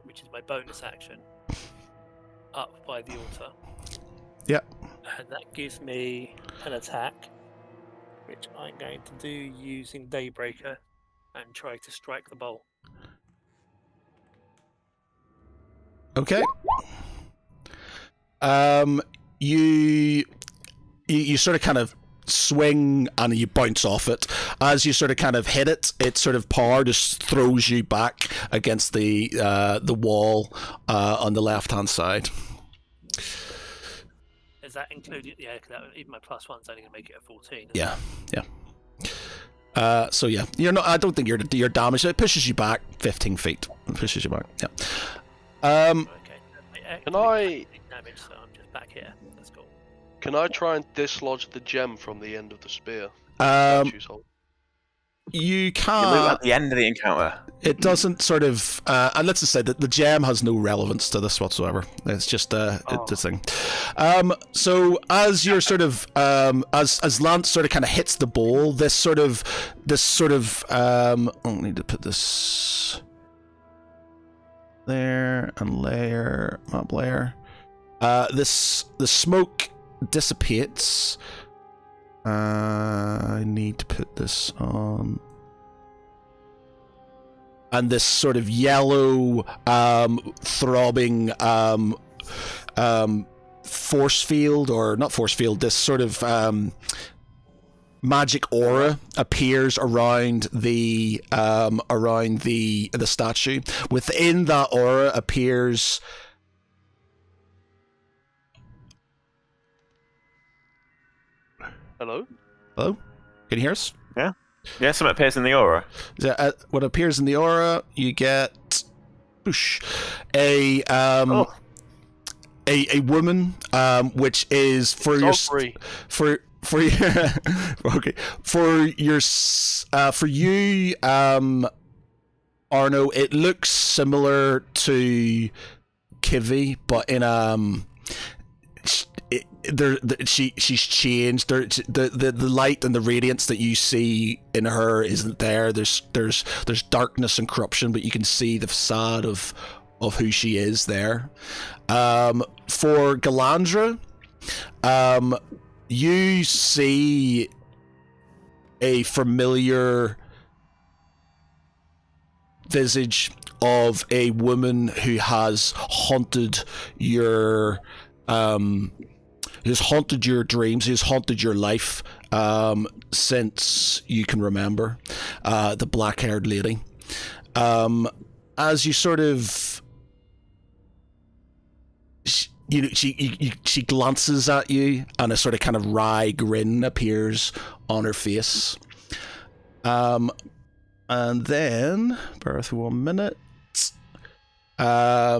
which is my bonus action, up by the altar. Yeah. And that gives me an attack, which I'm going to do using Daybreaker and try to strike the bowl. Okay. You sort of kind of swing and you bounce off it. As you sort of kind of hit it, it sort of power just throws you back against the wall on the left hand side. Is that included? Yeah, because even my +1's only going to make it a 14. Yeah. So yeah, you're not. I don't think you're damaged. It pushes you back 15 feet. It pushes you back. Yeah. Okay. Can I? Damage, so I'm just back here. That's Can I try and dislodge the gem from the end of the spear? You You can't. loot at the end of the encounter. It doesn't sort of, and let's just say that the gem has no relevance to this whatsoever. It's just it's a thing. So as you're sort of, as Lance sort of kind of hits the bowl, this sort of, I need to put this there and layer, map layer. The smoke dissipates. I need to put this on. And this sort of yellow, throbbing force field, or not force field, this sort of magic aura appears around the statue. Within that aura appears. Hello? Hello? Can you hear us? Yeah. Yeah, something appears in the aura. What appears in the aura, you get a woman, which is for your okay, for you, Arno. It looks similar to Kivi, but in she's changed. The light and the radiance that you see in her isn't there. There's darkness and corruption, but you can see the facade of who she is there. For Galandra, you see a familiar visage of a woman who has haunted your dreams, who's haunted your life since you can remember. The black-haired lady. As you sort of, she glances at you, and a sort of kind of wry grin appears on her face. And then, bear with me 1 minute. Let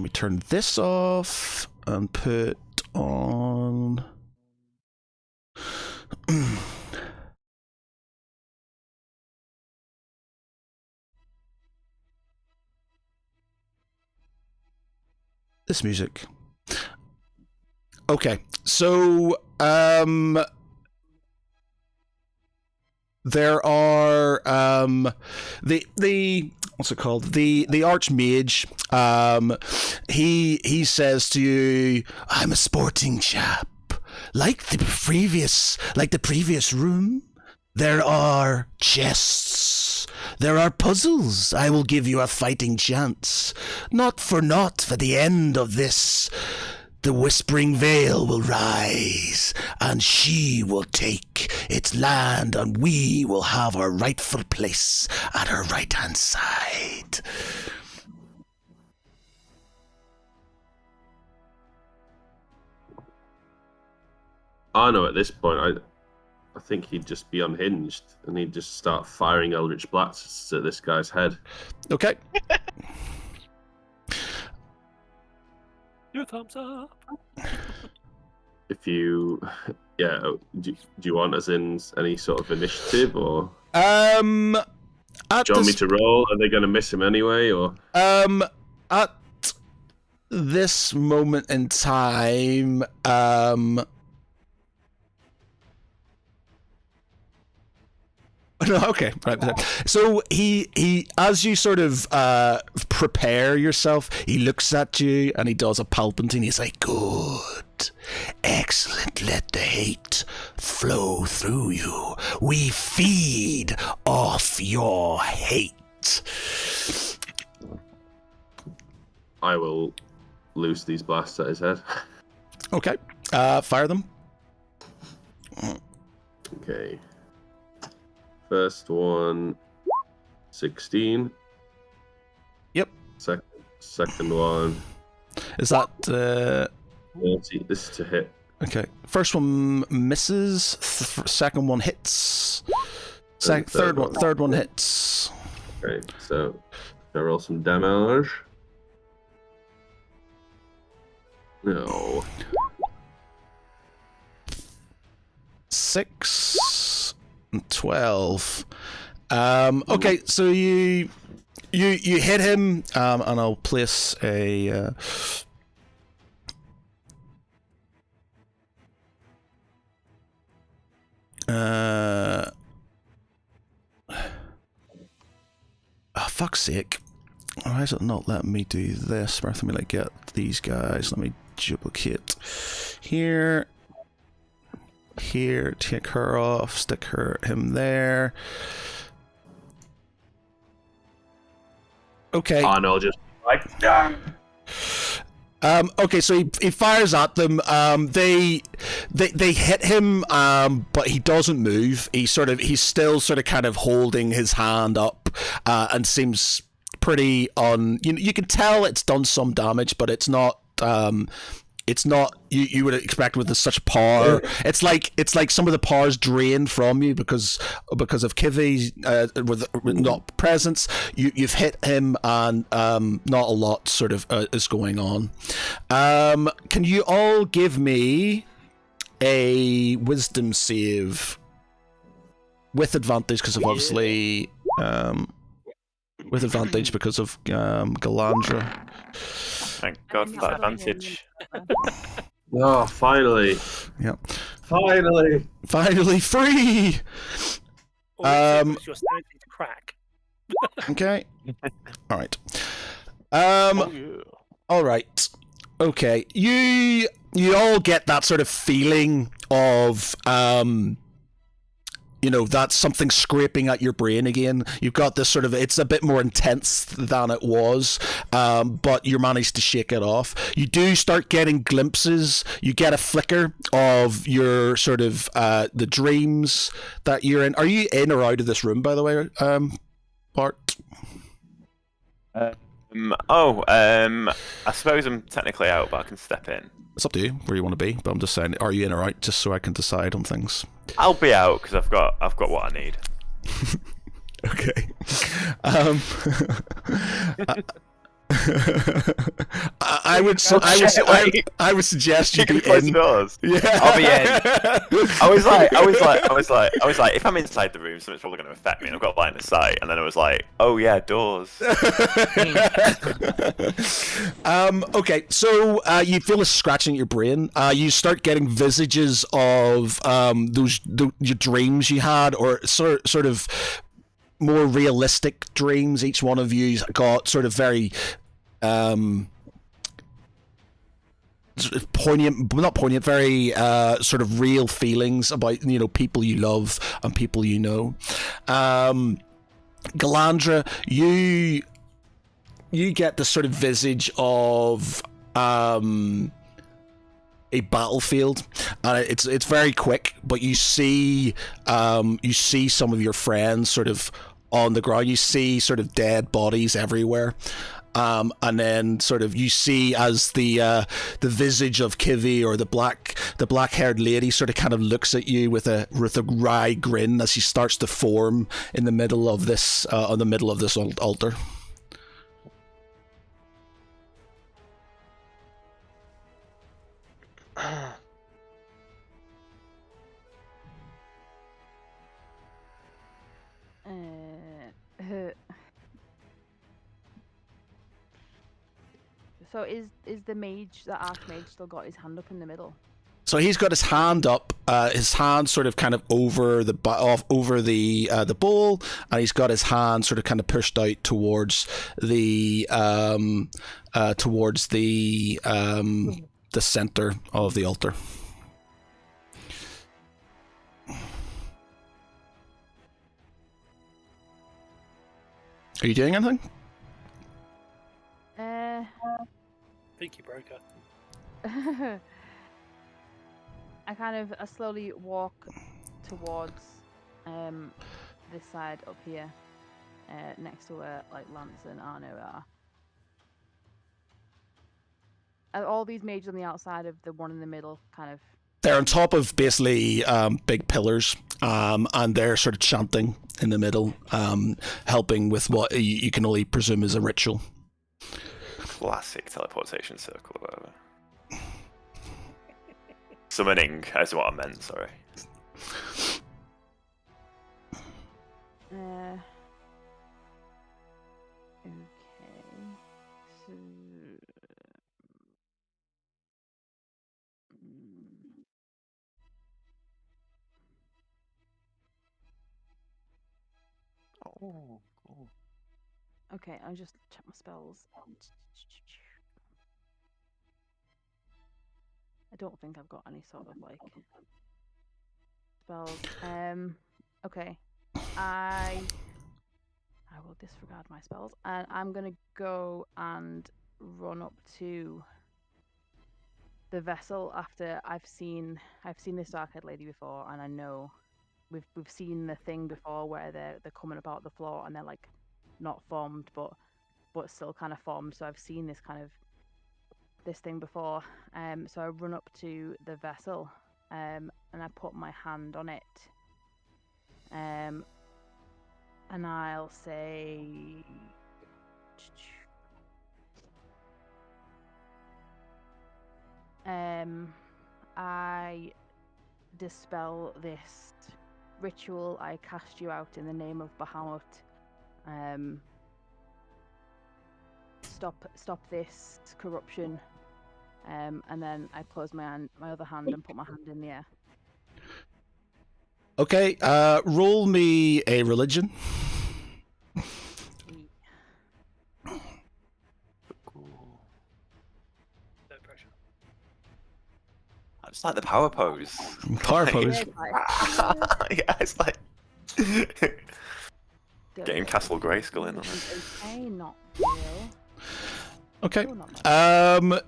me turn this off and put on. This music. Okay, so there are the what's it called? The Archmage. He says to you, "I'm a sporting chap. Like the previous room, there are chests. There are puzzles. I will give you a fighting chance. Not for naught, for the end of this, the Whispering Vale will rise, and she will take its land, and we will have our rightful place at her right-hand side." I know at this point, I think he'd just be unhinged, and he'd just start firing Eldritch Blasts at this guy's head. Okay. Your thumbs up. If you, do you want us in any sort of initiative, or do you want me to roll? Are they going to miss him anyway, or? At this moment in time, no, okay, right. So he, as you sort of prepare yourself, he looks at you and he does a Palpatine. He's like, "Good, excellent. Let the hate flow through you. We feed off your hate." I will loose these blasts at his head. Okay, fire them. Okay. First one, 16. Yep. Second one. Is that 40. This is to hit. okay? First one misses. Second one hits. Third one hits. Okay, so I roll some damage. No. 6 and 12. Okay, so you hit him, and I'll place a. Fuck's sake. Why is it not letting me do this? Let me get these guys. Let me duplicate here. Here, take her off, stick him there. Okay. Oh no, just like okay, so he fires at them. They hit him, but he doesn't move. He's still sort of kind of holding his hand up, and seems pretty you can tell it's done some damage, but it's not you would expect with such power. It's like some of the power's drained from you because of Kivi's with not presence. You've hit him, and not a lot sort of is going on. Can you all give me a wisdom save with advantage because of obviously with advantage because of Galandra. Thank God for that advantage. Oh, finally. Yep. Finally free! Or your sanity to crack. Okay. Alright. Alright. Okay. You all get that sort of feeling of that's something scraping at your brain again. You've got this sort of, it's a bit more intense than it was, but you managed to shake it off. You do start getting glimpses. You get a flicker of your sort of, the dreams that you're in. Are you in or out of this room, by the way, Bart? I suppose I'm technically out, but I can step in. It's up to you where you want to be, but I'm just saying, are you in or out, just so I can decide on things. I'll be out because I've got what I need. Okay. I would suggest you be in. Yeah. I'll be in. I was like, if I'm inside the room, something's probably going to affect me. And I've got line of sight, and then I was like, oh yeah, doors. Okay, so you feel a scratching at your brain. You start getting visages of your dreams you had, or sort of more realistic dreams. Each one of you got sort of very poignant, very sort of real feelings about people you love and people you know. Galandra, you get this sort of visage of a battlefield, and it's very quick, but you see some of your friends sort of on the ground. You see sort of dead bodies everywhere, and then sort of you see as the visage of Kivi, or the black-haired lady, sort of kind of looks at you with a wry grin as she starts to form in the middle of this altar. So is the archmage still got his hand up in the middle? So he's got his hand up, his hand sort of kind of over the bowl, and he's got his hand sort of kind of pushed out towards the center of the altar. Are you doing anything? I think you broke her. I slowly walk towards this side up here, next to where like Lance and Arno are. Are all these mages on the outside of the one in the middle kind of? They're on top of basically big pillars, and they're sort of chanting in the middle, helping with what you can only presume is a ritual. Classic teleportation circle or whatever. Summoning is what I meant, sorry. So... Oh, cool. Okay, I'll just check my spells. I don't think I've got any sort of like spells. Okay. I will disregard my spells, and I'm gonna go and run up to the vessel after I've seen this dark-haired lady before, and I know we've seen the thing before where they're coming about the floor and they're like not formed but still kind of formed. So I've seen this thing before. So I run up to the vessel, and I put my hand on it, and I'll say, I dispel this ritual. I cast you out in the name of Bahamut. Stop this corruption. And then I close my other hand and put my hand in the air. Okay, roll me a religion. No pressure. I just like the power pose. Power pose. Yeah, it's like getting Castle Grayskull in on it. Okay, not real. Okay. Oh, not bad.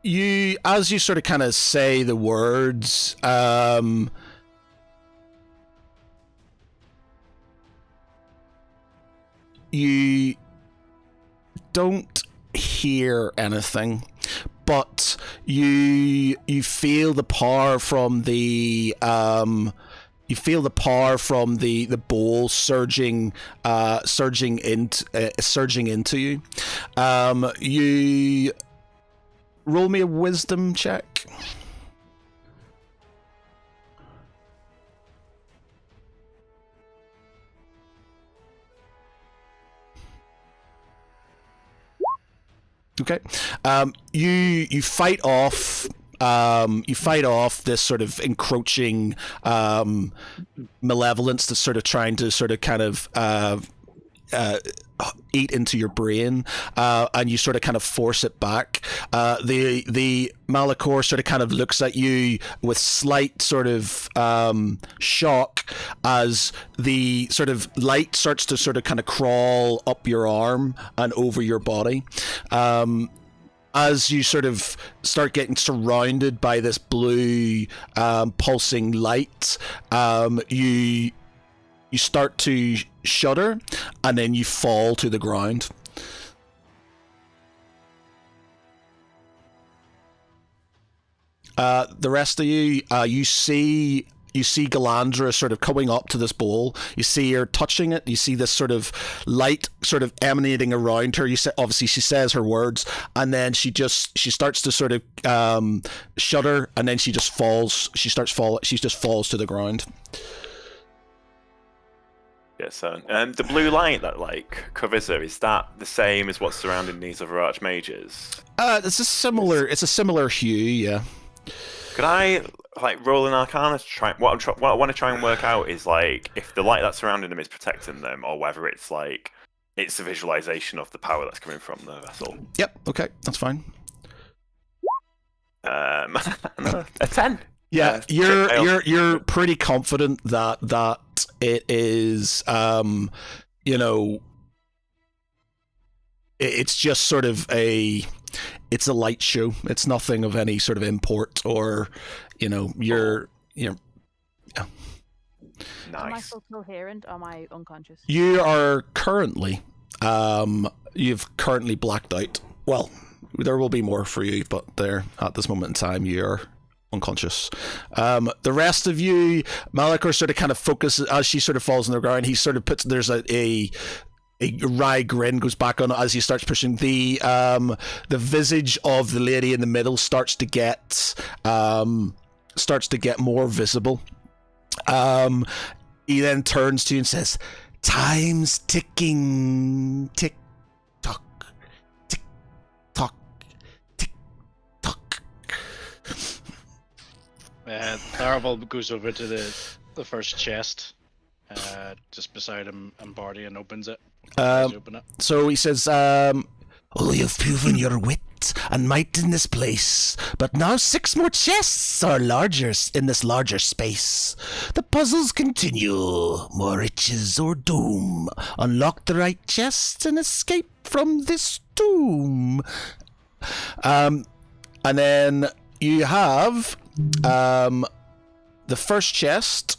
You, as you sort of kind of say the words, you don't hear anything, but you feel the power from the bowl surging into you. You roll me a wisdom check. Okay. You fight off this sort of encroaching malevolence that's sort of trying to sort of kind of eat into your brain, and you sort of kind of force it back. The Malachor sort of kind of looks at you with slight sort of shock as the sort of light starts to sort of kind of crawl up your arm and over your body. As you sort of start getting surrounded by this blue pulsing light, you start to shudder, and then you fall to the ground. The rest of you, you see Galandra sort of coming up to this bowl. You see her touching it. You see this sort of light sort of emanating around her. Obviously she says her words, and then she starts to sort of shudder, and then she just falls. She just falls to the ground. Yeah, so the blue light that like covers her, is that the same as what's surrounding these other archmages? It's a similar hue, yeah. Could I like roll an Arcana to try? What I want to try and work out is like if the light that's surrounding them is protecting them, or whether it's like it's a visualization of the power that's coming from the vessel. Yep. Okay, that's fine. A 10. Yeah, you're pretty confident that it is, it's just sort of it's a light show. It's nothing of any sort of import, or yeah. Nice. Am I still coherent or am I unconscious? You are currently, you've currently blacked out. Well, there will be more for you, but there at this moment in time you're unconscious. The rest of you, Malachor sort of kind of focuses as she sort of falls on the ground. He sort of puts, there's a wry grin goes back on as he starts pushing. The visage of the lady in the middle starts to get more visible. He then turns to you and says, "Time's ticking. Tick tock. Tick tock. Tick tock." Tharaval goes over to the first chest, just beside him and Barty, and opens it. Open it. So he says, "Oh, you've proven your wit and might in this place, but now 6 more chests are larger in this larger space. The puzzles continue. More riches or doom. Unlock the right chest and escape from this doom." And then you have the first chest,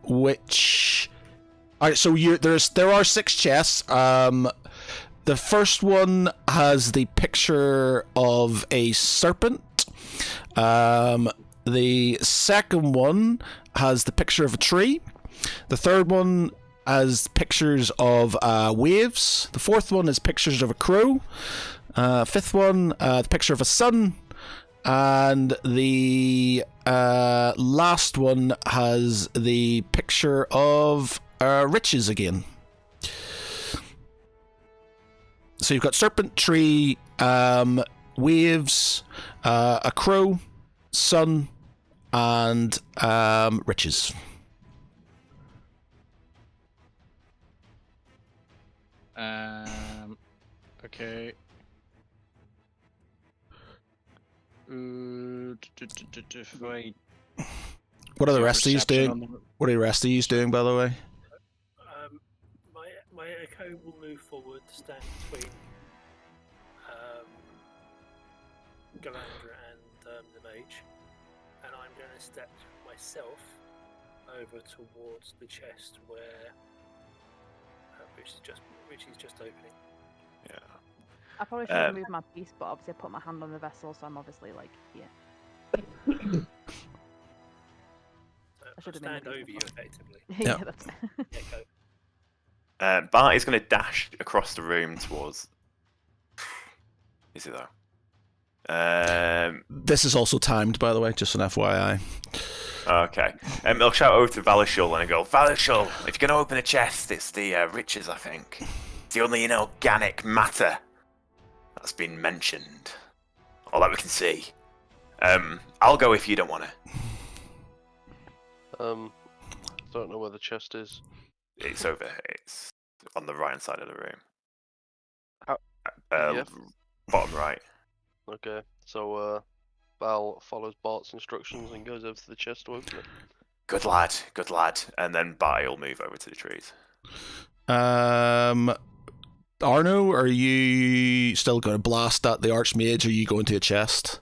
which. All right, so there are 6 chests. The first one has the picture of a serpent. The second one has the picture of a tree. The third one has pictures of waves. The fourth one is pictures of a crow. Fifth one, the picture of a sun. And the last one has the picture of riches again. So you've got serpent, tree, waves, a crow, sun, and riches. Okay. Right. What are the rest of you doing? What are the rest of you doing, by the way? My echo will move forward to stand between Galandra and the mage, and I'm going to step myself over towards the chest where which is just opening. Yeah. I probably should have moved my piece, but obviously I put my hand on the vessel, so I'm obviously like, yeah. I should have stand over you effectively. Yeah, that's Echo. Bart is going to dash across the room towards. Is it though? This is also timed, by the way, just an FYI. Okay. I'll shout over to Valishul and I go, "Valishul, if you're going to open a chest, it's the riches, I think. It's the only inorganic matter that's been mentioned, or that we can see. I'll go if you don't want to." Don't know where the chest is. It's over. It's on the right hand side of the room. Yeah. Bottom right. Okay, so Val follows Bart's instructions and goes over to the chest to open it. Good lad, good lad. And then Barty will move over to the trees. Arno, are you still going to blast at the Archmage, or are you going to a chest?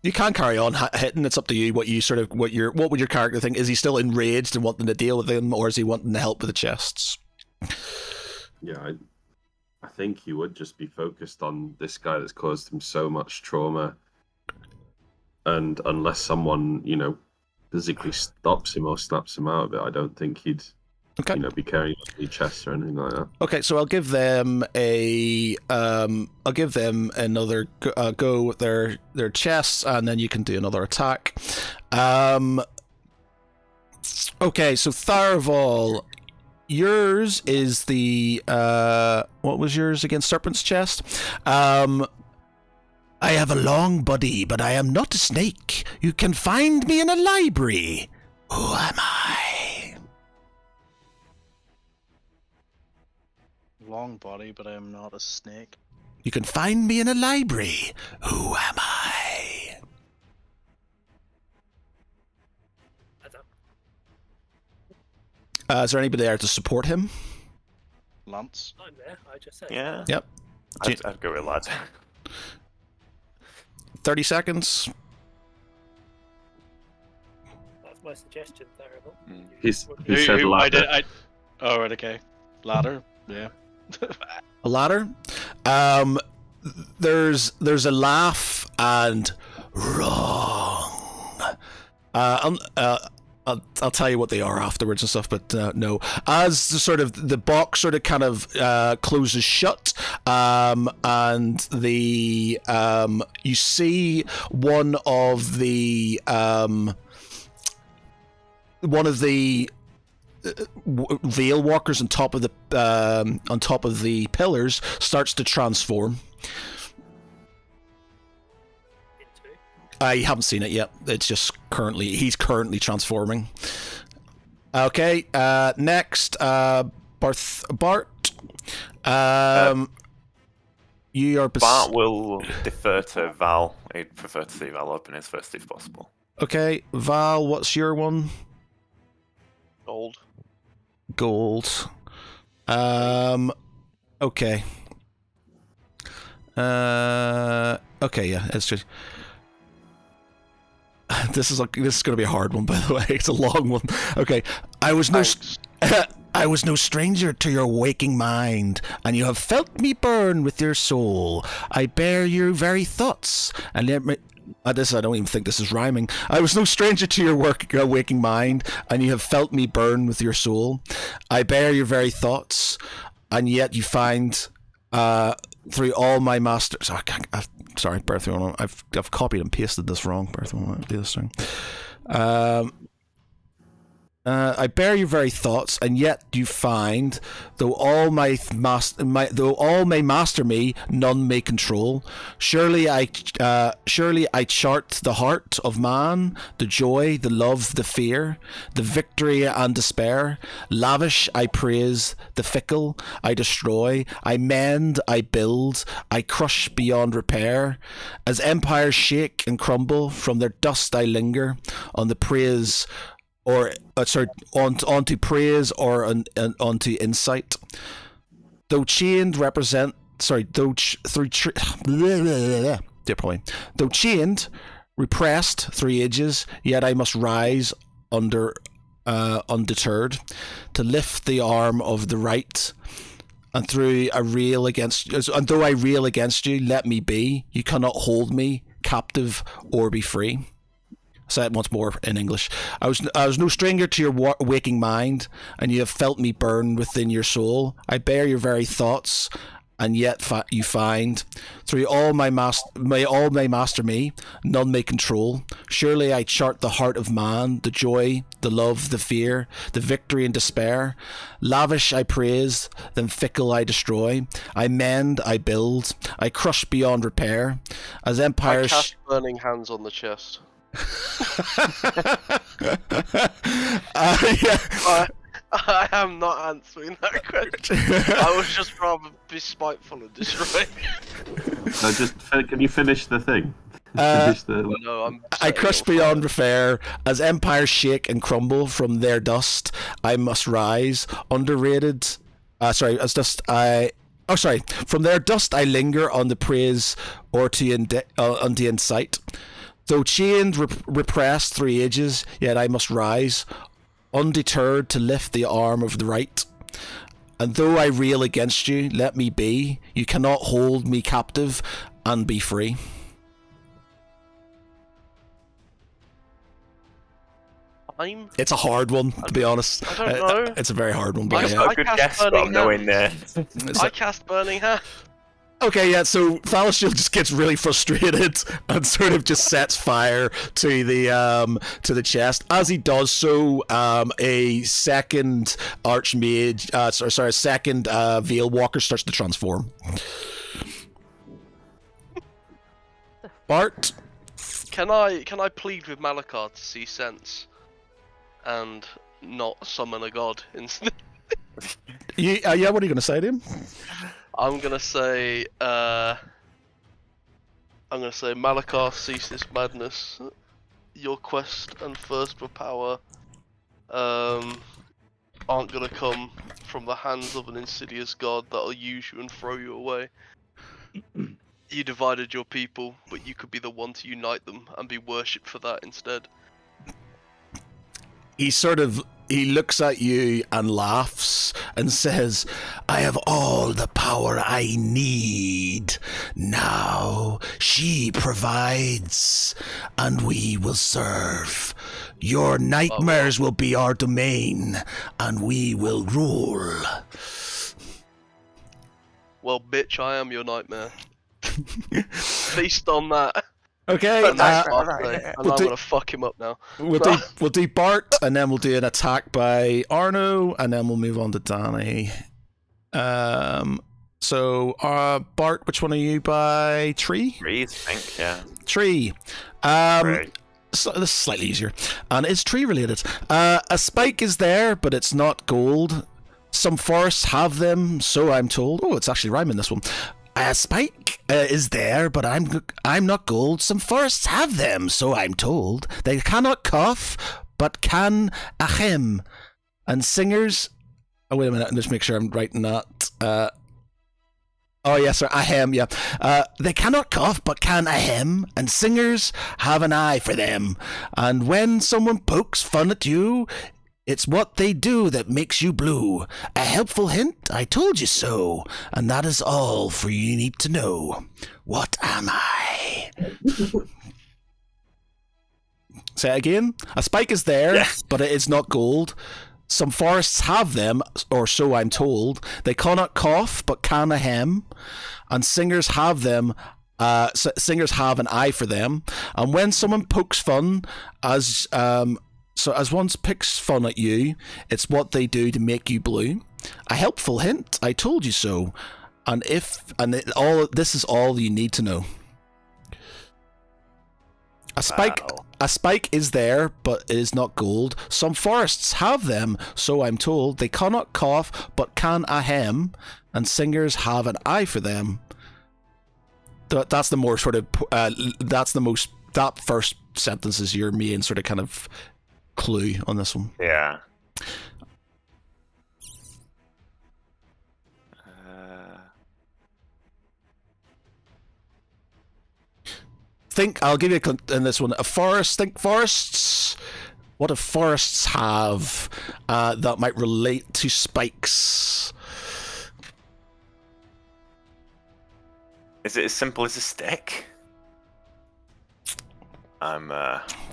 You can carry on hitting. It's up to you. What would your character think? Is he still enraged and wanting to deal with him, or is he wanting to help with the chests? Yeah, I think he would just be focused on this guy that's caused him so much trauma, and unless someone, physically stops him or snaps him out of it, I don't think he'd, be carrying any chests or anything like that. Okay, so I'll give them another go with their chests, and then you can do another attack. Okay, so Tharaval, yours is the what was yours against Serpent's chest? "I have a long body, but I am not a snake. You can find me in a library. Who am I?" Long body, but I am not a snake. "You can find me in a library. Who am I?" Is there anybody there to support him? Lance. I'm there. I just said. Yeah. Yep. I'd go with lad. 30 seconds. That's my suggestion, Tharaval. He said ladder. Oh, right, okay. Ladder. Yeah. A ladder. There's a laugh and wrong. I'll tell you what they are afterwards and stuff, but no. As the box kind of closes shut, and you see one of the veil walkers on top of the pillars starts to transform. I haven't seen it yet. It's just he's currently transforming. Okay, next, Bart. You are... Bart will defer to Val. He'd prefer to see Val open his first if possible. Okay, Val, what's your one? Gold. Okay. Okay, yeah, it's just... This is going to be a hard one, by the way. It's a long one. Okay, I was no stranger to your waking mind, and you have felt me burn with your soul. I bear your very thoughts, and let me... I don't even think this is rhyming. I was no stranger to your waking mind, and you have felt me burn with your soul. I bear your very thoughts, and yet you find through all my masters. Sorry, Bertha. I've copied and pasted this wrong. Bertha, I want to do this thing. I bear your very thoughts, and yet you find, though all may master me, none may control. Surely I chart the heart of man, the joy, the love, the fear, the victory and despair. Lavish I praise, the fickle I destroy. I mend, I build, I crush beyond repair. As empires shake and crumble, from their dust I linger on the praise. Onto praise or onto insight. Though chained, repressed through ages, yet I must rise undeterred, to lift the arm of the right. And though I rail against you, let me be. You cannot hold me captive or be free. Say it once more in English. I was no stranger to your waking mind, and you have felt me burn within your soul. I bear your very thoughts, and yet you find through all may master me, none may control. Surely I chart the heart of man, the joy, the love, the fear, the victory and despair. Lavish I praise, then fickle I destroy. I mend, I build, I crush beyond repair. As empires... I cast burning hands on the chest. Yeah. I am not answering that question. I was just rather be spiteful and destroy. No, can you finish the thing? No, I crush beyond repair. As empires shake and crumble from their dust, I must rise. Underrated. From their dust I linger on the praise or on the insight. Though chained, repressed through ages, yet I must rise, undeterred to lift the arm of the right. And though I rail against you, let me be. You cannot hold me captive and be free. It's a hard one, to be honest. I don't know. It's a very hard one. But I good guess, but I'm knowing there. I cast Burning Hand. Okay, yeah, so Thalashil just gets really frustrated and sort of just sets fire to the chest. As he does so, a second Archmage, a second Veil Walker starts to transform. Bart? Can I plead with Malakar to see sense and not summon a god instead? Yeah, what are you going to say to him? I'm gonna say Malakar, cease this madness. Your quest and thirst for power aren't gonna come from the hands of an insidious god that'll use you and throw you away. You divided your people, but you could be the one to unite them and be worshipped for that instead. He looks at you and laughs, and says, I have all the power I need. Now she provides, and we will serve. Your nightmares will be our domain, and we will rule. Well, bitch, I am your nightmare. Feast on that. Okay, And that's my play. And I'm gonna fuck him up now. We'll do Bart, and then we'll do an attack by Arno, and then we'll move on to Danny. So Bart, which one are you by? Tree? Tree, I think, yeah. Tree. So this is slightly easier, and it's tree related. A spike is there, but it's not gold. Some forests have them, so I'm told. Oh, it's actually rhyming, this one. A spike is there, but I'm not gold. Some forests have them, so I'm told. They cannot cough, but can ahem. And singers... Oh, wait a minute, just make sure I'm writing that. Oh, yes, sir, ahem, yeah. They cannot cough, but can ahem, and singers have an eye for them. And when someone pokes fun at you, it's what they do that makes you blue. A helpful hint, I told you so. And that is all for you need to know. What am I? Say it again. A spike is there, yes, but it is not gold. Some forests have them, or so I'm told. They cannot cough, but can ahem. And singers have them. Singers have an eye for them. And when someone pokes fun, so as one picks fun at you, it's what they do to make you blue. A helpful hint, I told you so. This is all you need to know. A spike is there, but it is not gold. Some forests have them, so I'm told. They cannot cough, but can ahem, and singers have an eye for them. That's the more sort of that first sentence is your main sort of kind of clue on this one. Yeah. I'll give you a clue in this one. Think forests. What do forests have that might relate to spikes? Is it as simple as a stick? I'm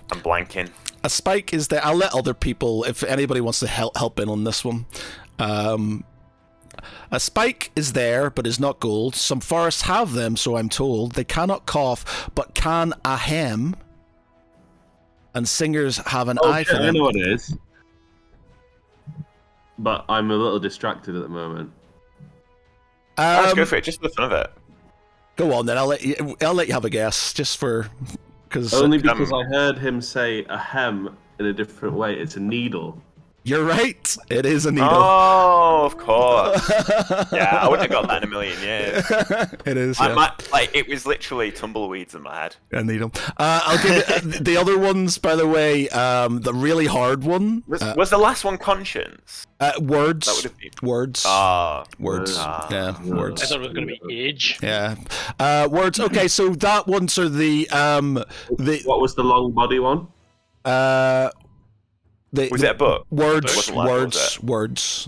blanking. A spike is there. I'll let other people, if anybody wants to help in on this one. A spike is there, but is not gold. Some forests have them, so I'm told. They cannot cough, but can ahem. And singers have an eye for them. I know what it is. But I'm a little distracted at the moment. Let's go for it, just for the fun of it. Go on then. I'll let you have a guess, just for because only because I heard him say ahem in a different way. It's a needle. You're right. It is a needle. Oh, of course. Yeah, I wouldn't have got that in a million years. It is. Yeah. It was literally tumbleweeds in my head. A needle. I'll give it the other ones, by the way. The really hard one was the last one conscience. Words. That would have been words. Words. Yeah, words. I thought it was going to be age. Yeah. Words. Okay, so that one. So the what was the long body one? Was it a book? Words.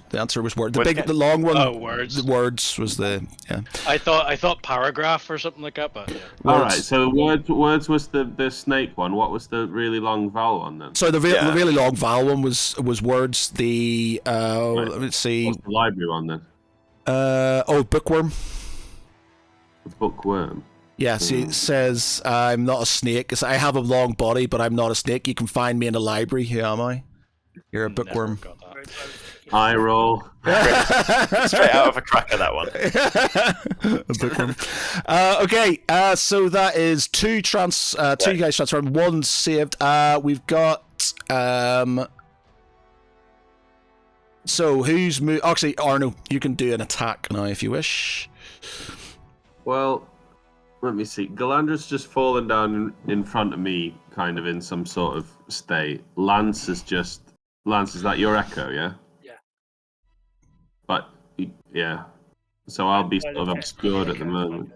The answer was word. The long one. Oh, words. Words was the I thought paragraph or something like that, but yeah. All right. So words was the snake one. What was the really long vowel one then? So the really long vowel one was words. The let me see. What's the library one then? Bookworm. The bookworm. Yeah, see, it says, I'm not a snake. I have a long body, but I'm not a snake. You can find me in a library. Who am I? You're a bookworm. Eye roll. Straight out of a cracker, that one. A bookworm. Okay, so that is two guys transformed, one saved. We've got... So, who's... Actually, Arno, you can do an attack now if you wish. Well... Let me see. Galandra's just fallen down in front of me, kind of in some sort of state. Lance, is that your echo, yeah? Yeah. But, yeah. So I'll be sort of obscured at the moment.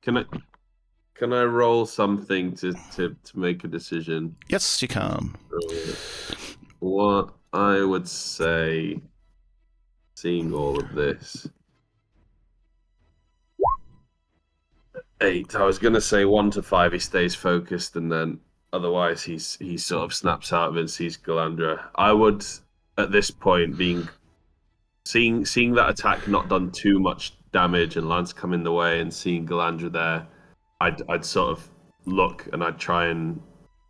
Can Can I roll something to make a decision? Yes, you can. What I would say, seeing all of this, 8. I was going to say 1 to 5. He stays focused, and then otherwise he sort of snaps out of it and sees Galandra. I would, at this point, seeing that attack not done too much damage and Lance come in the way, and seeing Galandra there, I'd sort of look and I'd try and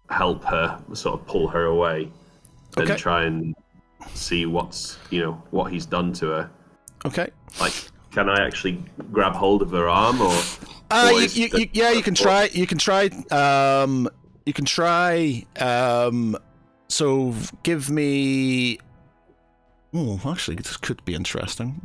help her, sort of pull her away, and try and see what he's done to her. Okay. Like, can I actually grab hold of her arm, or? You can try. You can try. You can try. So give me. Oh, actually, this could be interesting.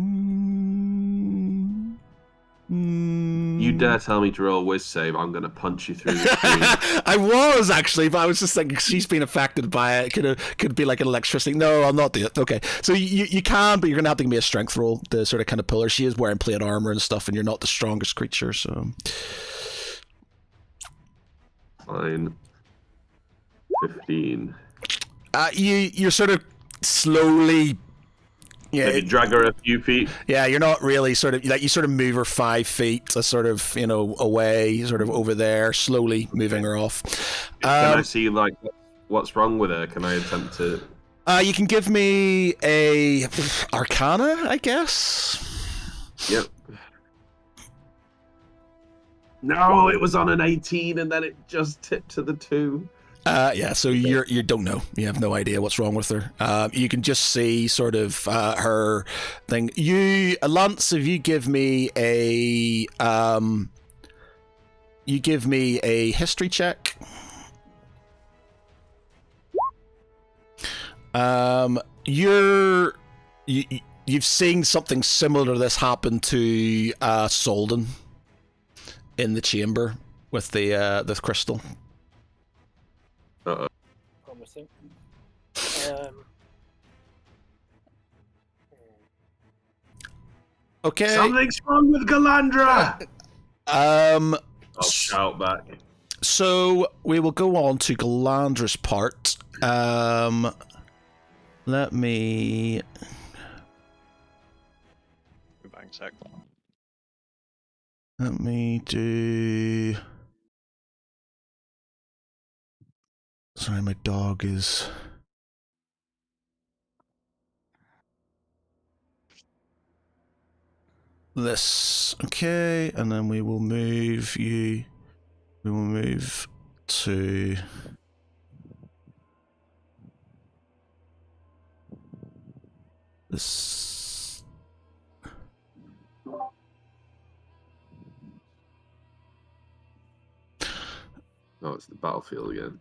You dare tell me to roll a whiz save? I'm going to punch you through the screen. I was actually, but I was just thinking she's been affected by it. Could be like an electricity. No, I'll not do it. Okay, so you can, but you're gonna have to give me a strength roll to sort of kind of pull her. She is wearing plate armor and stuff, and you're not the strongest creature, so. Fine. 15. You're sort of slowly. Yeah, maybe drag her a few feet. Yeah, you're not really sort of like, you sort of move her 5 feet, sort of away, sort of over there, slowly moving her off. Can I see like what's wrong with her? Can I attempt to? You can give me a Arcana, I guess. Yep. No, it was on an 18, and then it just tipped to the 2. Yeah, so you don't know. You have no idea what's wrong with her. You can just see sort of her thing. Lance, if you give me a history check. You've seen something similar to this happen to Solden in the chamber with the crystal. Promising. Okay. Something's wrong with Galandra. I'll shout back. So we will go on to Galandra's part. Let me. Bang sec. Let me do. Sorry, my dog is. This. Okay, and then we will move you. We will move to. This. Oh, it's the battlefield again.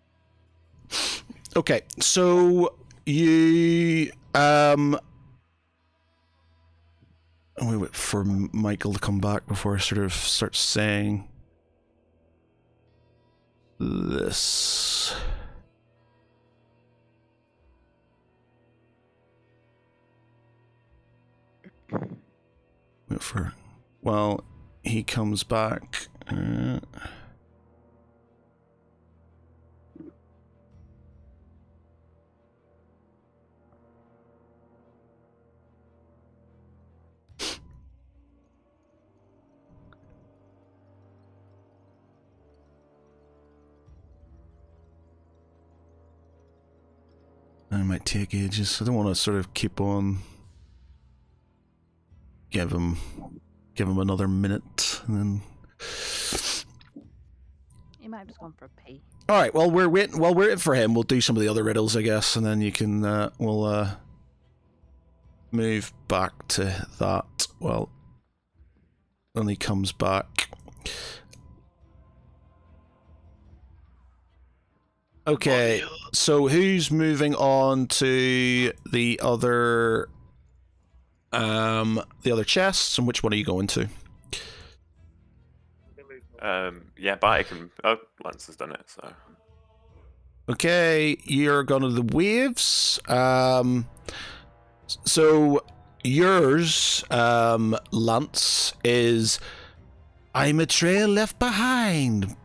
Okay, so you we wait for Michael to come back before I sort of start saying this. Wait for while he comes back. It might take ages. I don't want to sort of keep on. Give him another minute, and then. He might have just gone for a pee. All right. Well, we're waiting. While we're waiting for him, we'll do some of the other riddles, I guess, and then you can. We'll move back to that. Well, when he comes back. Okay, so who's moving on to the other chests, and which one are you going to? Yeah, Barty can. Oh, Lance has done it. So. Okay, you're going to the waves. So yours, Lance, is I'm a trail left behind,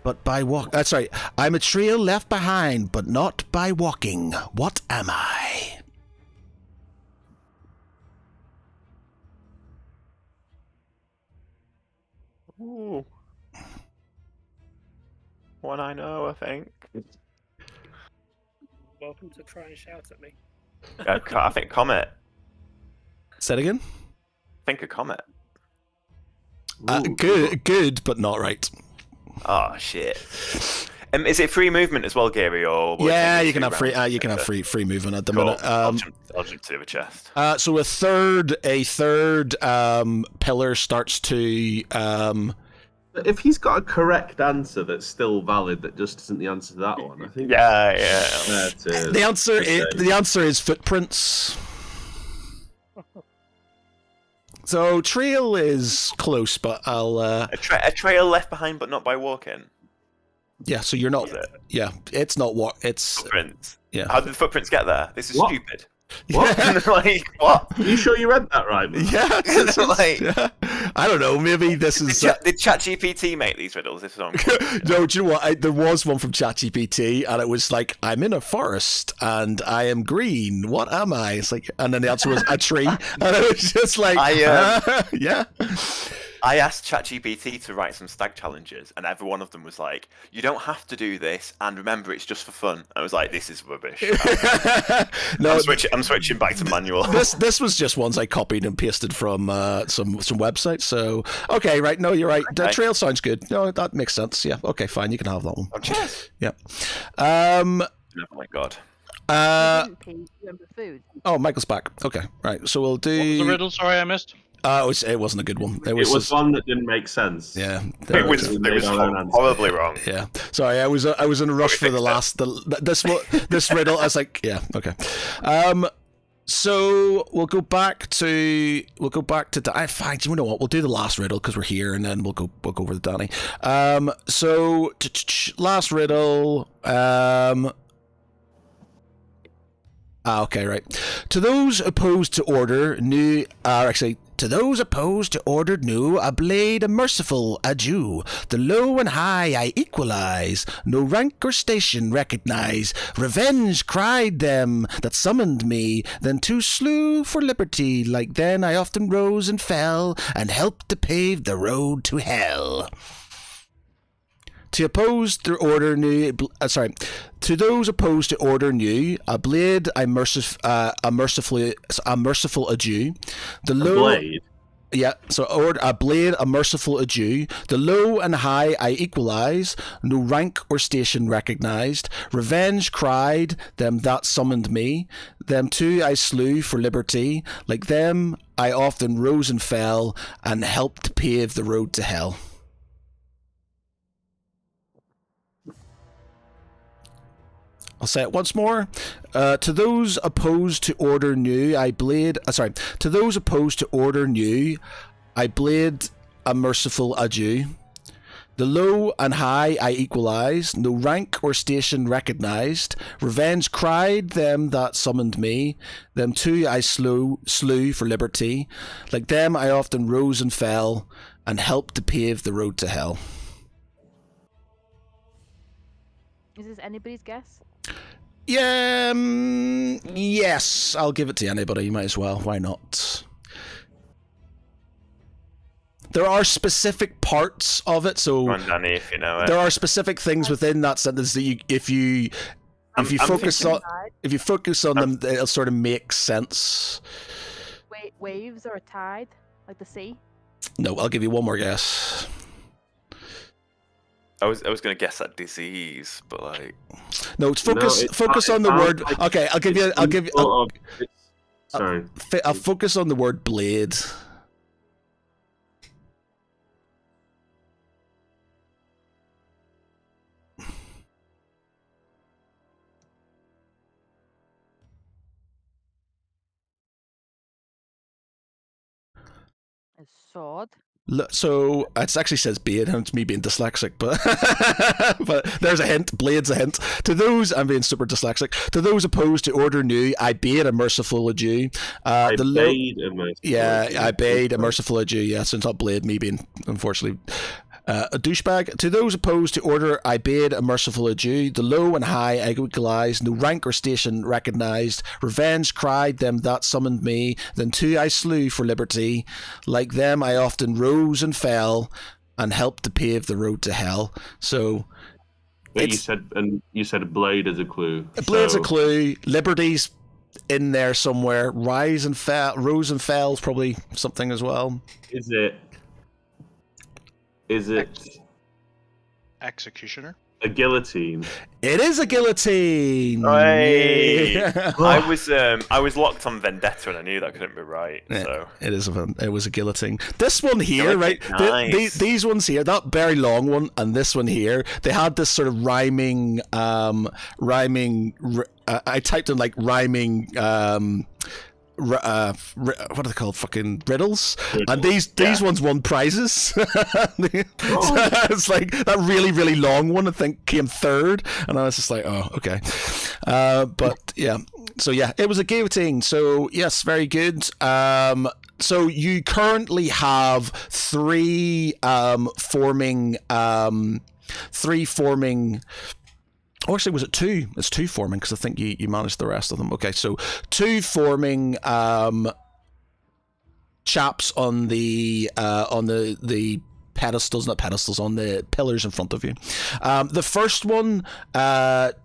but by walk. Sorry, I'm a trail left behind, but not by walking. What am I? Ooh. One I know, I think. Welcome to try and shout at me. I think Comet. Say it again. I think a Comet. Good, but not right. Oh shit. Is it free movement as well, Gary? Or yeah, you can have free. You can have free movement at the minute. I'll jump to the chest. So a third pillar starts to. If he's got a correct answer that's still valid, that just isn't the answer to that one, I think. Yeah. The answer is footprints. So trail is close, but I'll. A trail left behind, but not by walking. Yeah, so you're not. Yeah, it's not what it's. Footprints. Yeah. How did the footprints get there? This is What? stupid. What? Like what? Are you sure you read that right, man? Yeah, yeah. I don't know. Maybe this is. Did ChatGPT make these riddles? This song. No, do you know what? There was one from ChatGPT, and it was like, "I'm in a forest and I am green. What am I?" It's like, and then the answer was a tree, and it was just like, yeah. I asked ChatGPT to write some stag challenges, and every one of them was like, "You don't have to do this, and remember, it's just for fun." I was like, "This is rubbish." No, I'm switching back to manual. This was just ones I copied and pasted from some websites. So okay, right? No, you're right. Okay. The trail sounds good. No, that makes sense. Yeah. Okay, fine. You can have that one. Oh, cheers. Yeah. Oh my god. Food. Oh, Michael's back. Okay, right. So we'll do. What was the riddle? Sorry, I missed. It wasn't a good one. It was one that didn't make sense. Yeah, It was horribly wrong. Yeah, sorry, I was in a rush for the last this riddle. I was like, yeah, okay. So we'll go back to fine. You know what? We'll do the last riddle because we're here, and then we'll go over to Danny. So last riddle. Okay, right. To those opposed to order, to those opposed to order new, a blade, a merciful adieu. The low and high I equalize, no rank or station recognize. Revenge cried them that summoned me, then to slew for liberty. Like then I often rose and fell, and helped to pave the road to hell. To oppose their order new, to those opposed to order new, a blade, a merciful adieu. The low, a blade. Yeah, so a blade, a merciful adieu. The low and high I equalize, no rank or station recognized. Revenge cried them that summoned me, them too I slew for liberty. Like them I often rose and fell, and helped to pave the road to hell. I'll say it once more. To those opposed to order new, To those opposed to order new, I blade a merciful adieu. The low and high I equalize, no rank or station recognized. Revenge cried them that summoned me, them too I slew for liberty. Like them I often rose and fell, and helped to pave the road to hell. Is this anybody's guess? Yeah, yes, I'll give it to anybody. You might as well. Why not? There are specific parts of it, so Come on, Danny, if you know it. there are specific things within that sentence that if you focus on them, it'll sort of make sense. Waves or a tide, like the sea. No, I'll give you one more guess. I was going to guess that disease, but like No, it's focus on the word. Like, okay, I'll give you. Sorry. I'll focus on the word blade. A sword. So it actually says beard, and it's me being dyslexic, but but there's a hint. Blade's a hint. To those, I'm being super dyslexic. To those opposed to order new, I bade a merciful adieu. I bade a merciful adieu. I bade a merciful adieu. Yeah, so it's not blade, me being unfortunately. A douchebag. To those opposed to order, I bid a merciful adieu. The low and high I equalize, no rank or station recognized. Revenge cried them that summoned me. Then two I slew for liberty. Like them, I often rose and fell, and helped to pave the road to hell. So, but you said a blade is a clue. A blade's a clue. Liberty's in there somewhere. Rose and fell's probably something as well. Is it Executioner? a guillotine? It is a guillotine. Hey. Yeah. I was locked on Vendetta, and I knew that couldn't be right. So It was a guillotine. This one here, right? Nice. These ones here, that very long one, and this one here, they had this sort of rhyming. I typed in like rhyming. What are they called? Fucking riddles. And these ones won prizes. It's like that really, really long one, I think, came third. And I was just like, oh, okay. But yeah. So yeah, it was a guillotine. So yes, very good. So you currently have three forming. Oh, actually, was it two? It's two forming because I think you managed the rest of them. Okay, so two forming chaps on the pedestals, not pedestals, on the pillars in front of you. The first one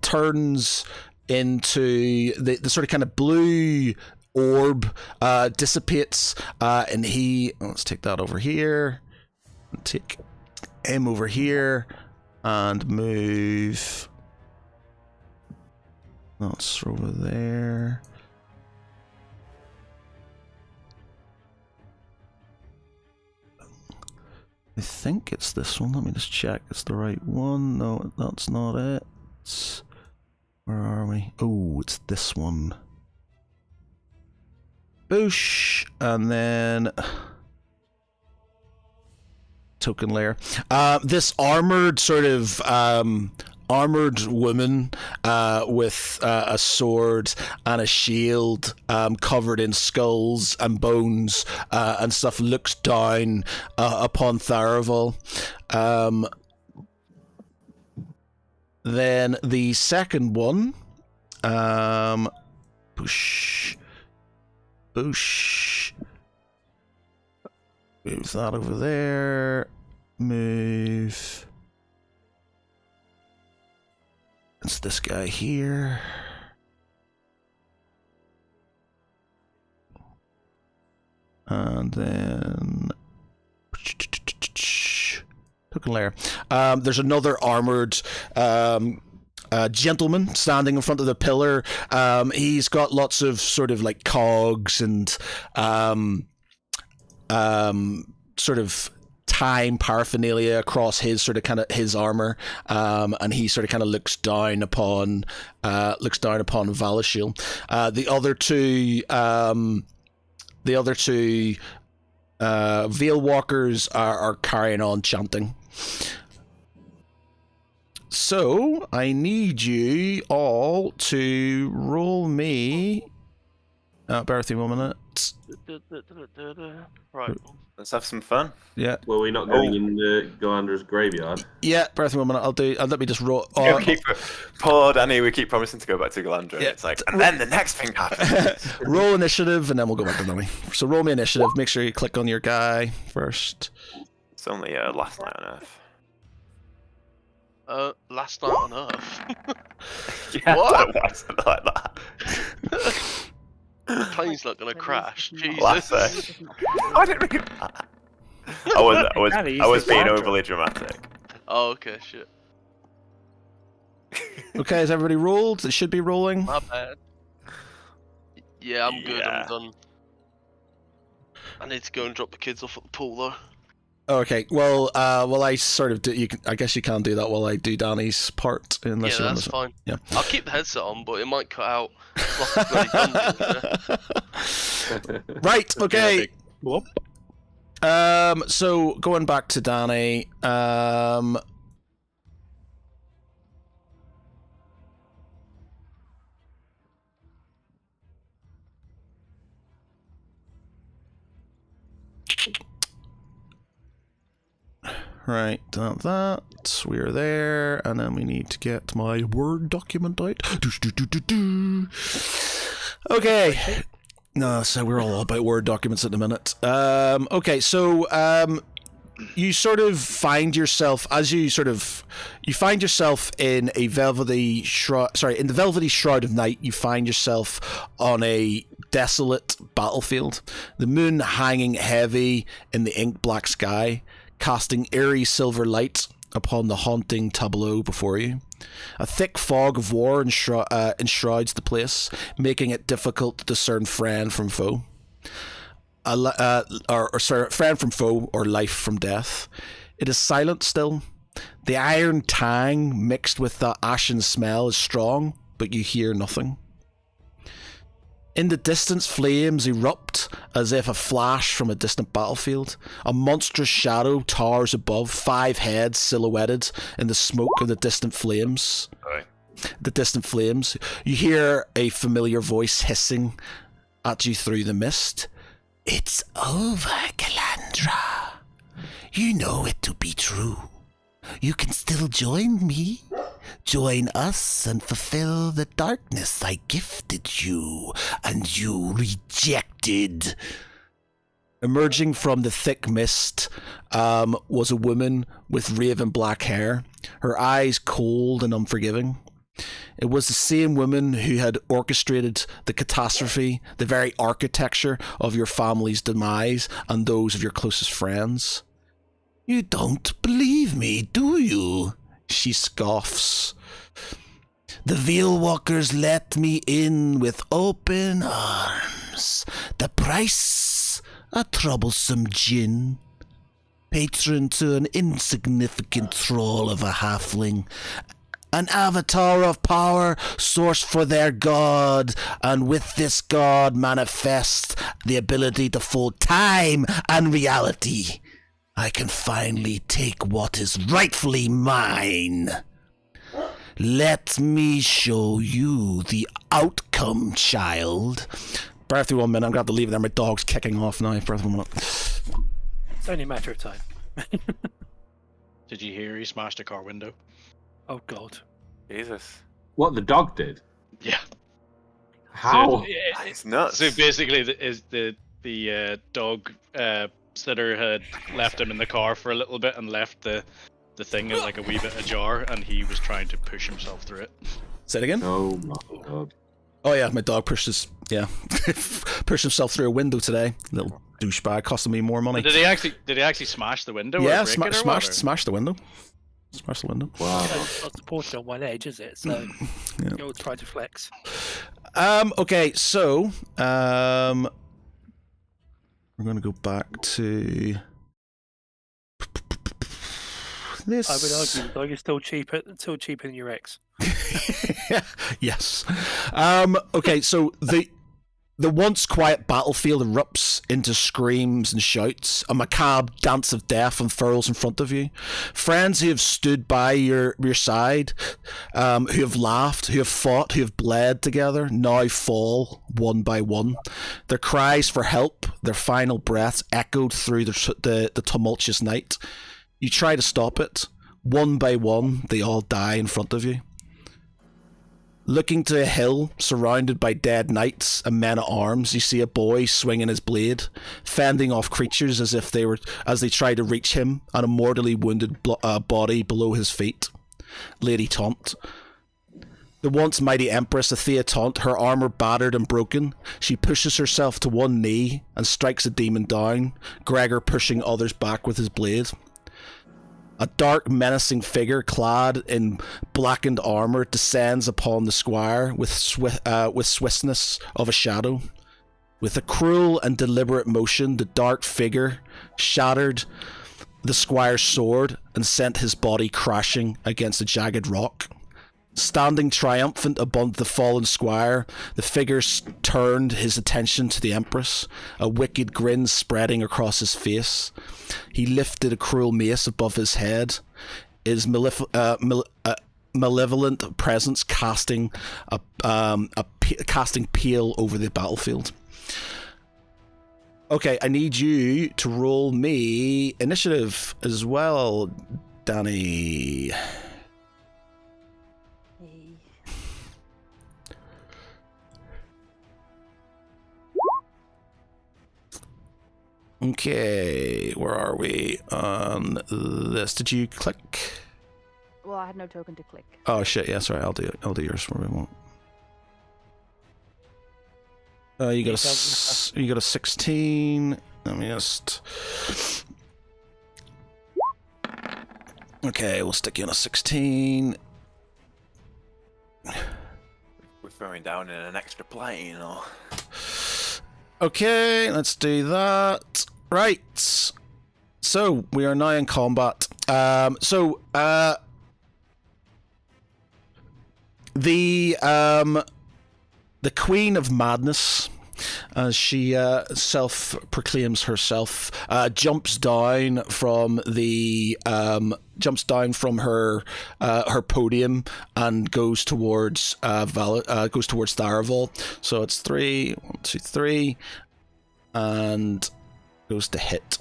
turns into the sort of kind of blue orb dissipates, and let's take that over here. Take him over here and move. That's over there. I think it's this one. Let me just check. It's the right one. No, that's not it. Where are we? Oh, it's this one. Boosh. And then token layer. This armored sort of armored woman with a sword and a shield covered in skulls and bones and stuff looks down upon Tharavel. Then the second one, boosh. Move that over there. Move. It's this guy here. And then token layer. There's another armored gentleman standing in front of the pillar. He's got lots of sort of like cogs and sort of time paraphernalia across his sort of kind of his armor, and he sort of kind of looks down upon Valashil. The other two Veil Walkers are carrying on chanting. So I need you all to roll me. Bear with me 1 minute. Right. Let's have some fun. Yeah. Were we not going in the Galandra's graveyard? Yeah, bear with me 1 minute. Let me just roll. Poor Danny, we keep promising to go back to Galandra. Yeah. It's like, and then the next thing happens. Roll initiative, and then we'll go back to Danny. So roll me initiative. Make sure you click on your guy first. It's only last night on Earth. Last night on Earth. Yeah, What? why is it like that? The plane's not gonna crash. Last Jesus. I didn't read that. I was being overly dramatic. Oh, okay, shit. Okay, has everybody rolled? It should be rolling. My bad. Yeah, I'm good. Yeah. I'm done. I need to go and drop the kids off at the pool though. Okay, well, I sort of do. I guess you can do that while I do Danny's part. Unless Yeah, you that's fine. Yeah. I'll keep the headset on, but it might cut out. Like a bloody dungeon, you know? Right. Okay. Whoop. So going back to Danny. Right, that. We're there, and then we need to get my Word document out. Okay. No, so we're all about Word documents at the minute. Okay, so you sort of find yourself in a velvety in the velvety shroud of night. You find yourself on a desolate battlefield, the moon hanging heavy in the ink black sky, casting eerie silver light upon the haunting tableau before you. A thick fog of war enshrouds the place, making it difficult to discern friend from foe. Friend from foe or life from death. It is silent still. The iron tang mixed with the ashen smell is strong, but you hear nothing. In the distance, flames erupt as if a flash from a distant battlefield. A monstrous shadow towers above, 5 heads silhouetted in the smoke of the distant flames. The distant flames. You hear a familiar voice hissing at you through the mist. It's over, Calandra. You know it to be true. You can still join me. Join us and fulfill the darkness I gifted you, and you rejected. Emerging from the thick mist was a woman with raven black hair, her eyes cold and unforgiving. It was the same woman who had orchestrated the catastrophe, the very architecture of your family's demise and those of your closest friends. You don't believe me, do you? She scoffs. The Veilwalkers let me in with open arms. The price? A troublesome djinn. Patron to an insignificant thrall of a halfling. An avatar of power, source for their god, and with this god manifests the ability to fold time and reality. I can finally take what is rightfully mine. Let me show you the outcome, child. Bear through 1 minute, I'm going to have to leave it there. My dog's kicking off now. Bear through 1 minute. It's only a matter of time. Did you hear he smashed a car window? Oh, God. Jesus. What, the dog did? Yeah. How? So, It's nuts. So basically, the dog sitter had left him in the car for a little bit and left the thing in like a wee bit ajar, and he was trying to push himself through it. Say it again? Oh my god. Oh yeah, my dog pushed himself through a window today. Little douchebag, costing me more money. Did he actually smash the window? Yeah, or break it or what, or? smashed the window. Smash the window. Wow. It's not supported on one edge, is it? So Yeah. you'll try to flex. Okay, so we're going to go back to this. I would argue the dog is still cheaper than your ex. Yes. Okay, so the once quiet battlefield erupts into screams and shouts. A macabre dance of death unfurls in front of you. Friends who have stood by your side, who have laughed, who have fought, who have bled together, now fall one by one. Their cries for help, their final breaths echoed through the tumultuous night. You try to stop it. One by one, they all die in front of you. Looking to a hill, surrounded by dead knights and men-at-arms, you see a boy swinging his blade, fending off creatures as they try to reach him, an immortally wounded body below his feet. Lady Taunt. The once mighty Empress Athea Taunt, her armour battered and broken, she pushes herself to one knee and strikes a demon down, Gregor pushing others back with his blade. A dark, menacing figure clad in blackened armour descends upon the squire with swiftness of a shadow. With a cruel and deliberate motion, the dark figure shattered the squire's sword and sent his body crashing against a jagged rock. Standing triumphant above the fallen squire, the figure turned his attention to the Empress, a wicked grin spreading across his face. He lifted a cruel mace above his head, his malevolent presence casting pale over the battlefield. Okay, I need you to roll me initiative as well, Danny. Hey. Okay, where are we on this? Did you click? Well, I had no token to click. Oh shit! Yeah, sorry. I'll do it. I'll do yours for a moment. You got a 16. Let me just. Okay, we'll stick you on a 16. We're throwing down in an extra plane, or. Okay, let's do that. Right. So we are now in combat. The Queen of Madness, as she self-proclaims herself, jumps down from her podium and goes towards Tharaval. So it's 3, 1, 2, 3, and goes to hit.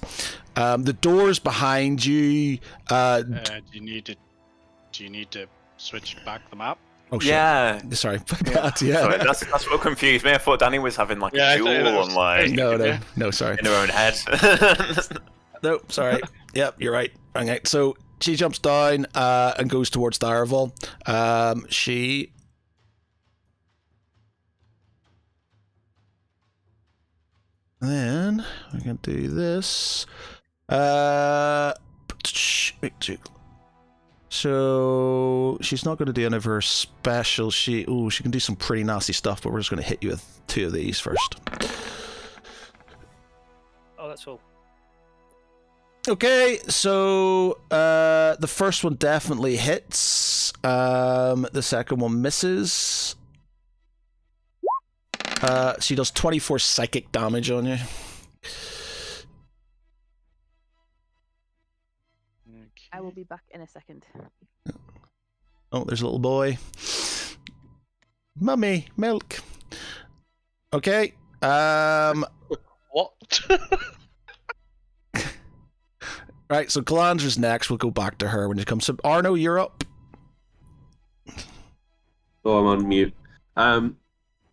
The doors behind you. Do you need to switch back the map? Oh shit! Yeah. Sorry, Yeah. yeah. Sorry, that's what confused me. I thought Danny was having like a duel on like No, sorry. in her own head. No, sorry. Yep, you're right. Okay, so she jumps down and goes towards Tharaval. Then we can do this. So she's not going to do any of her special. She can do some pretty nasty stuff, but we're just going to hit you with 2 of these first. Oh, that's all. Okay, so the first one definitely hits. The second one misses. She does 24 psychic damage on you. I will be back in a second. Oh, there's a little boy. Mummy, milk. Okay. What? Right, so Galandra's next. We'll go back to her when it comes. So Arno, you're up. Oh, I'm on mute.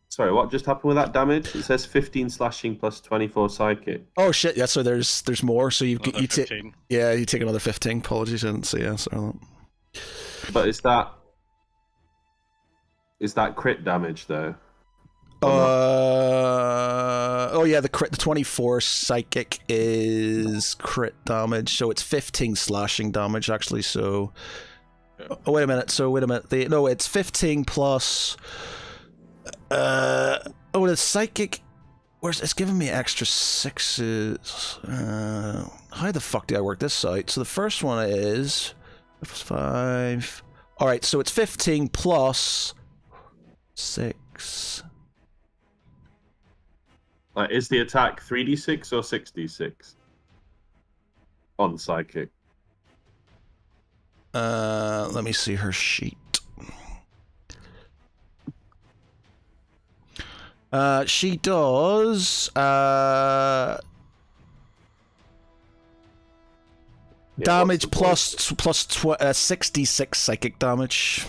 Sorry, what just happened with that damage? It says 15 slashing plus 24 psychic. Oh shit! Yeah, so there's more. So you take 15. you take another 15. Apologies, I didn't see. Yeah, sorry. But is that crit damage though? Oh yeah, the 24 psychic is crit damage, so it's 15 slashing damage actually. So, oh, wait a minute. No, it's 15 plus. The psychic. It's giving me extra 6s. How the fuck do I work this out? So the first one is 5. All right, so it's 15 plus 6. Is the attack 3d6 or 6d6 on psychic? Let me see her sheet. She does damage plus 66 psychic damage.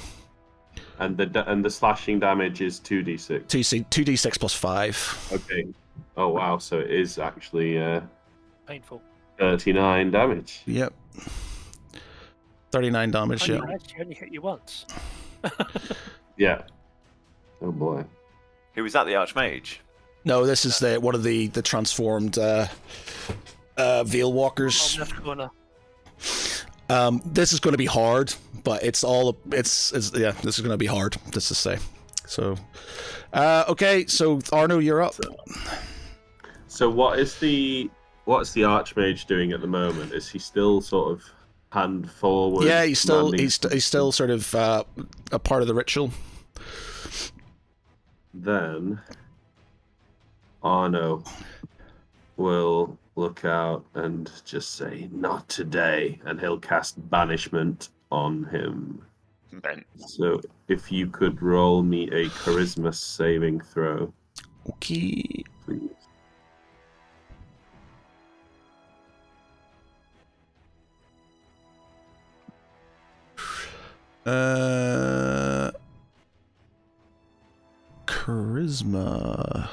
And the slashing damage is 2d6. 2d6 plus 5. Okay. Oh wow, so it is actually Painful. 39 damage. Yep. 39 damage, yeah. She only hit you once. Yeah. Oh boy. Who was that? The Archmage? No, this is one of the transformed Veil Walkers. Left corner. This is going to be hard, but this is going to be hard, just to say. So, okay, so Arno, you're up. So what's the Archmage doing at the moment? Is he still sort of hand forward? Yeah, he's still sort of a part of the ritual. Then Arno will look out and just say, "Not today," and he'll cast banishment on him. Ben. So if you could roll me a charisma saving throw. Okay. Please. Charisma.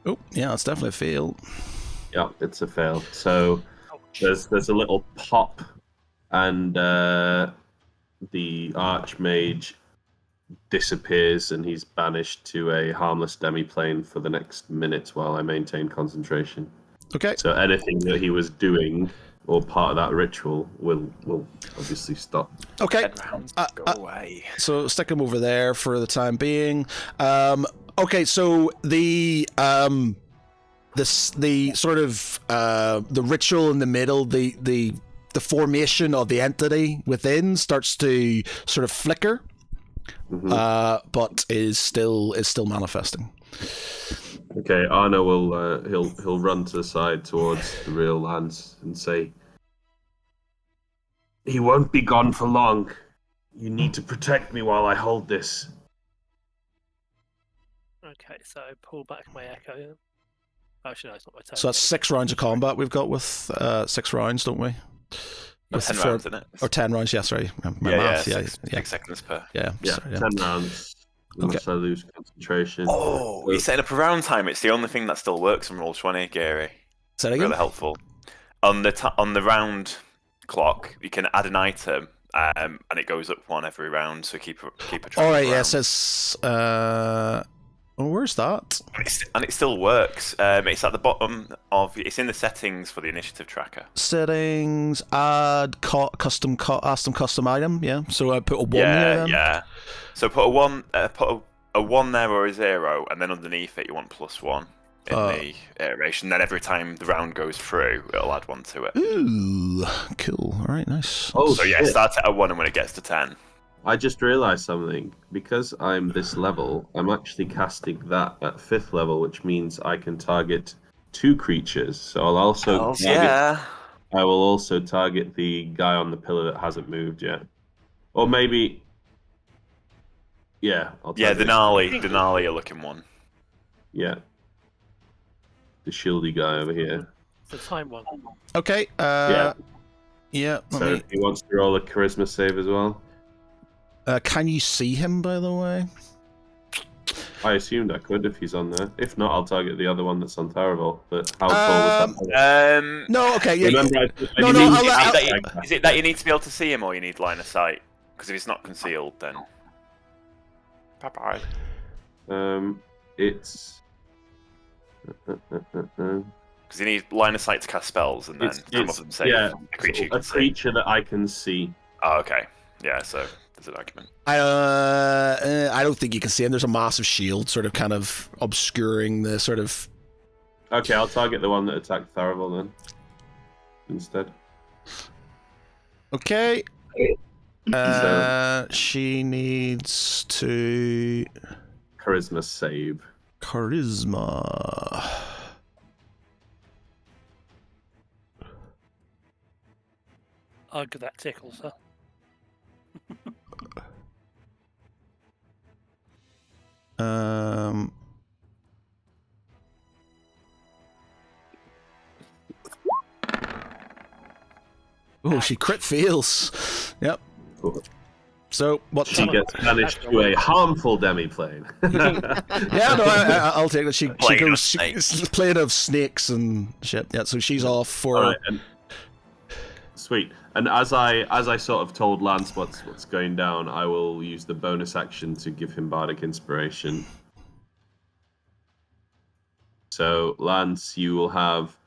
Oh, yeah, it's definitely a fail. Yeah, it's a fail. So there's a little pop, and the Archmage disappears, and he's banished to a harmless demiplane for the next minute while I maintain concentration. Okay. So anything that he was doing or part of that ritual will obviously stop. Okay. 10 rounds, go away. So stick him over there for the time being. Okay, so the sort of the ritual in the middle, the formation of the entity within starts to sort of flicker, but is still manifesting. Okay, Arno will he'll run to the side towards the real Lance and say, "He won't be gone for long. You need to protect me while I hold this." Okay, so pull back my echo. Actually, no, it's not my turn. So that's 6 rounds of combat we've got with 6 rounds, don't we? With 10 rounds, isn't it? Or 10 rounds, yeah, sorry. My Yeah, math, yeah, yeah. 6 seconds per. Yeah, Yeah, sorry, yeah. 10 rounds. Unless I lose concentration. Oh, you're setting up a round time. It's the only thing that still works on Roll20, Gary. Say that again? Really helpful. On the round clock, you can add an item, and it goes up 1 every round. So keep a track. All right, of yeah, it rounds. says. Where's that? And it still works. It's at the bottom of. It's in the settings for the initiative tracker. Settings, add custom item. Yeah, so I put a 1 here then. Yeah. So put a 1, put a 1 there or a 0, and then underneath it you want +1 in the iteration. Then every time the round goes through, it'll add 1 to it. Ooh, cool. All right, nice. Oh, So yeah, shit. start at a 1, and when it gets to 10. I just realised something. Because I'm this level, I'm actually casting that at 5th level, which means I can target 2 creatures. So I'll also Yeah. I will also target the guy on the pillar that hasn't moved yet. Or maybe... Yeah, I'll Yeah, target Denali are looking 1. Yeah. The shieldy guy over here. It's a time one. Okay. Yeah. Yeah. So he wants to roll a charisma save as well. Can you see him, by the way? I assumed I could if he's on there. If not, I'll target the other one that's on Tharavel. But how tall is that? No. Okay. Yeah. Remember, Is it that you need to be able to see him, or you need line of sight? Because if it's not concealed, then. Bye-bye. It's. Because you need line of sight to cast spells, and then some of them say yeah, a creature you a can see. creature that I can see. Oh, okay. Yeah, so there's an argument. I don't think you can see him. There's a massive shield, sort of, kind of obscuring the sort of. Okay, I'll target the one that attacked Tharavel then. Instead. Okay. She needs to. Charisma save. Charisma. Ugh, that tickles her. Oh, she crit fails. Yep. Cool. So what? She gets banished to a harmful demiplane. Yeah, no, I'll take that. She Plane of goes snakes. plane of snakes and shit. Yeah, so she's off for. All right, sweet. And as I sort of told Lance what's going down, I will use the bonus action to give him bardic inspiration. So Lance, you will have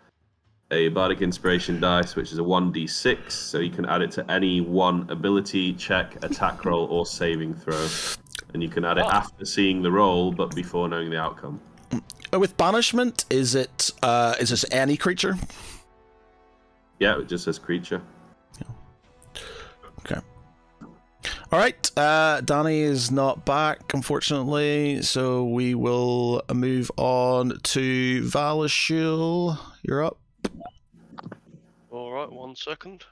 a bardic inspiration dice, which is a 1d6. So you can add it to any one ability, check, attack roll, or saving throw, and you can add it after seeing the roll, but before knowing the outcome. With banishment, is this any creature? Yeah, it just says creature. Okay. All right. Danny is not back, unfortunately, so we will move on to Valashul. You're up. Alright, 1 second.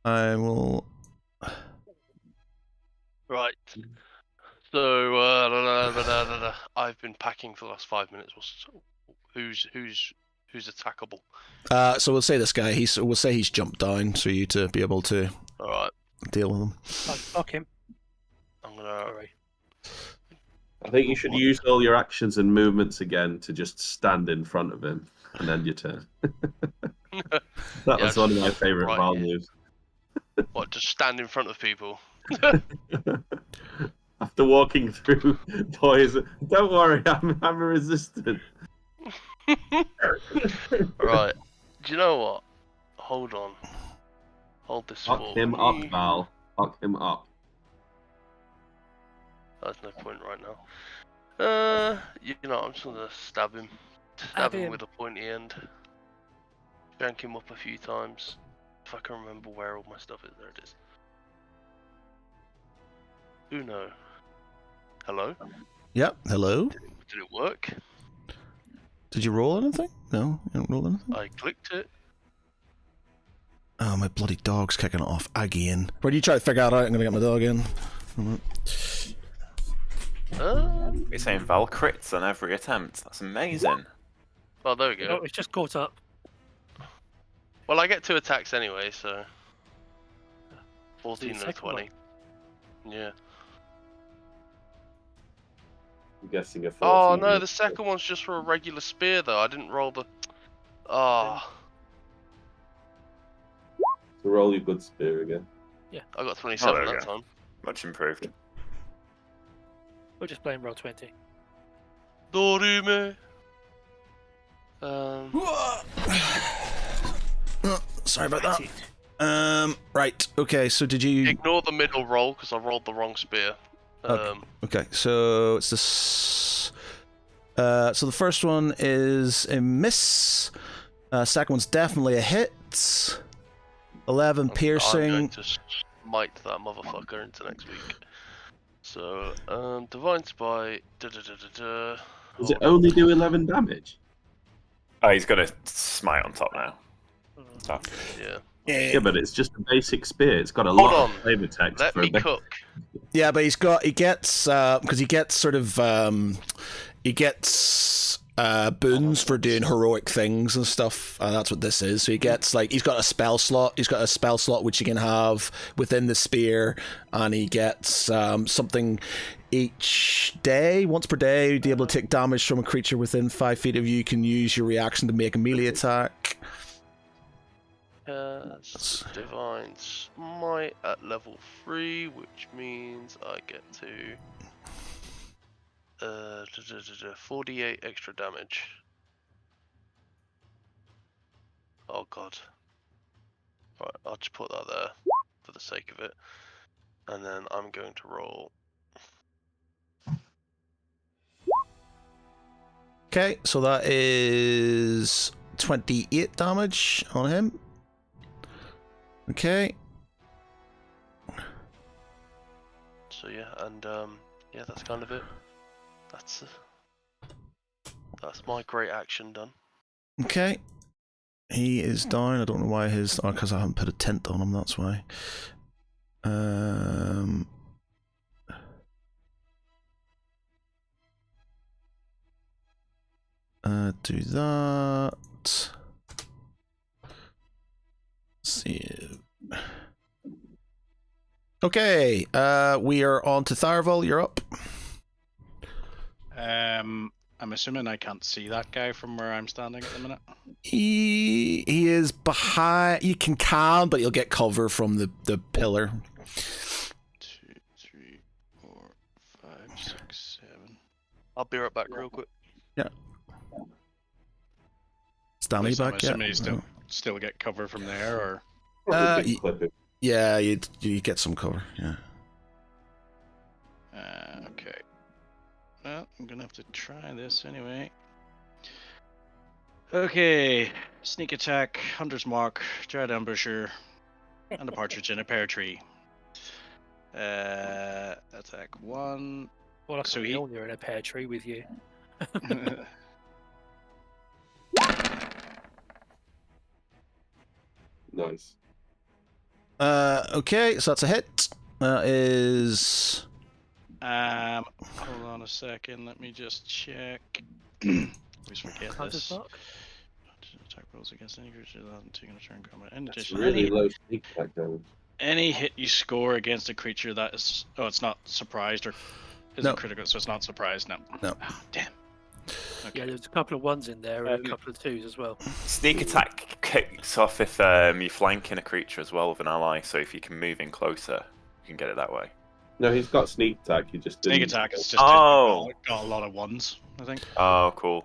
I will. Right. So, I've been packing for the last 5 minutes. Who's Who's attackable? So we'll say this guy. We'll say he's jumped down, so you to be able to All right. deal with him. Fuck him. I'm gonna. Sorry. I think you should use all your actions and movements again to just stand in front of him and end your turn. That was one of my favourite Val moves. What? Just stand in front of people? After walking through boys, don't worry, I'm resistant. Right. Do you know what? Hold on. Hold this Fuck for him me. up, Val. Fuck him up. There's no point right now. You know, I'm just gonna stab him. Stab him with a pointy end. Shank him up a few times. If I can remember where all my stuff is, there it is. Uno. Hello? Yep. Hello. Did it work? Did you roll anything? No, you didn't roll anything. I clicked it. Oh, my bloody dog's kicking it off again. Where do you try to figure that out? I'm gonna get my dog in. You're saying Val crits on every attempt. That's amazing. Oh, there we go. Oh, it's just caught up. Well, I get 2 attacks anyway, so 14 and second 20. Yeah. I'm guessing a 14. Oh no, the second one's just for a regular spear though. I didn't roll the. Ah. So roll your good spear again. Yeah. I got 27 there we that go. time. Much improved. We're just playing roll 20. Dorime. Sorry about that. Right. Okay. So did you? Ignore the middle roll because I rolled the wrong spear. Okay. So it's this. So the first one is a miss. Second one's definitely a hit. 11 piercing. I'm going to smite that motherfucker into next week. So, Divine Spy. Does it only do 11 damage? Oh, he's got a smite on top now. So. Yeah. Yeah, but it's just a basic spear. It's got a Hold lot on. of flavor text. Let for me a basic... cook. Yeah, but he gets because he gets sort of he gets boons for doing heroic things and stuff, and that's what this is. So he gets he's got a spell slot. He's got a spell slot which he can have within the spear, and he gets something each day, once per day, to be able to take damage from a creature within 5 feet of you. You can use your reaction to make a melee attack. Divine Smite at level 3, which means I get to 48 extra damage. Oh god. Right, I'll just put that there for the sake of it. And then I'm going to roll. Okay, so that is 28 damage on him. Okay. So yeah, and yeah, that's kind of it. That's my great action done. Okay. He is down. I don't know why his... Oh, because I haven't put a tent on him, that's why. Do that. Let's see. Okay, we are on to Tharval. You're up. I'm assuming I can't see that guy from where I'm standing at the minute. He is behind. You can, but you'll get cover from the pillar. 2, 3, 4, 5, 6, 7. I'll be right back real quick. Yeah. Stanley I'm back yet? assuming you still get cover from there, or yeah, you get some cover. Yeah. okay. Well, I'm gonna have to try this anyway. Okay, sneak attack, hunter's mark, dread ambusher, and a partridge in a pear tree. Attack 1. Well, I So can he- be on you in a pear tree with you. Nice. Okay, so that's a hit. That is... Hold on a second. Let me just check. Always forget Hunter's this. mark? attack rolls against any creature that hasn't taken a turn combat. In That's addition, really low sneak attack damage. any hit you score against a creature that is it's not surprised or isn't critical, so it's not surprised. No. Oh, damn. Okay. Yeah, there's a couple of ones in there and a couple of twos as well. Sneak attack kicks off if you're flanking a creature as well with an ally, so if you can move in closer, you can get it that way. No, he's got sneak attack. He just didn't. Sneak attack is just Oh. got a lot of ones, I think. Oh, cool.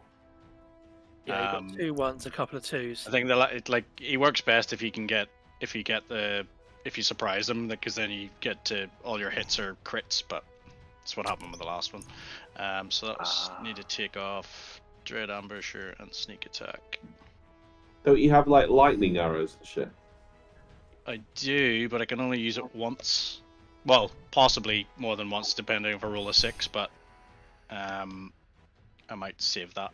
Yeah, you've got 2 1s, a couple of 2s. I think that he works best if you surprise him, because then you get to all your hits are crits, but that's what happened with the last one. So that was need to take off Dread Ambusher and Sneak Attack. Don't you have like lightning arrows and shit? I do, but I can only use it once. Well, possibly more than once, depending if I roll a 6, but I might save that.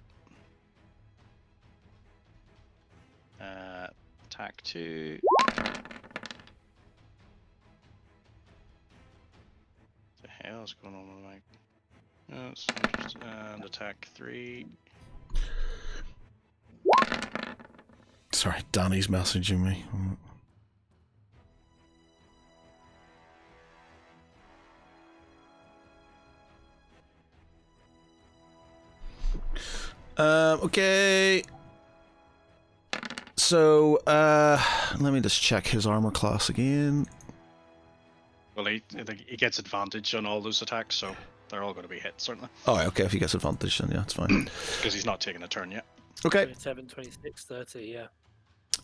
Attack 2. What the hell is going on with my... and attack 3. Sorry, Danny's messaging me. Okay. So, let me just check his armor class again. Well, he gets advantage on all those attacks, so they're all going to be hits, certainly. Oh, okay, if he gets advantage, then yeah, it's fine. Because he's not taking a turn yet. Okay. 27, 26, 30, yeah.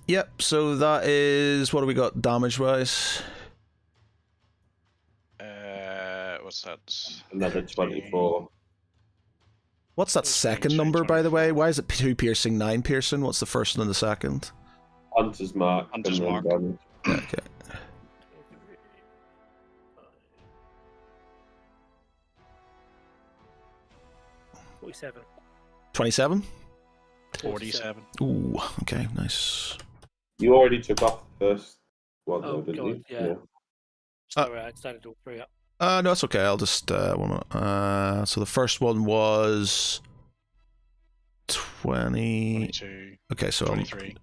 Yep, so that is... What do we got damage-wise? What's that? Another 24. What's that second number, by the way? Why is it 2 piercing, 9 piercing? What's the first one and the second? Hunter's Mark. Hunter's Mark. Damage. Okay. 47. 27? 47. Ooh, okay, nice. You already took off the first one, Oh, though, didn't God, you? yeah. Sorry, I started all 3 up. No, that's okay. I'll just... 1 minute. So the first one was... 20... 22. Okay, so... 23.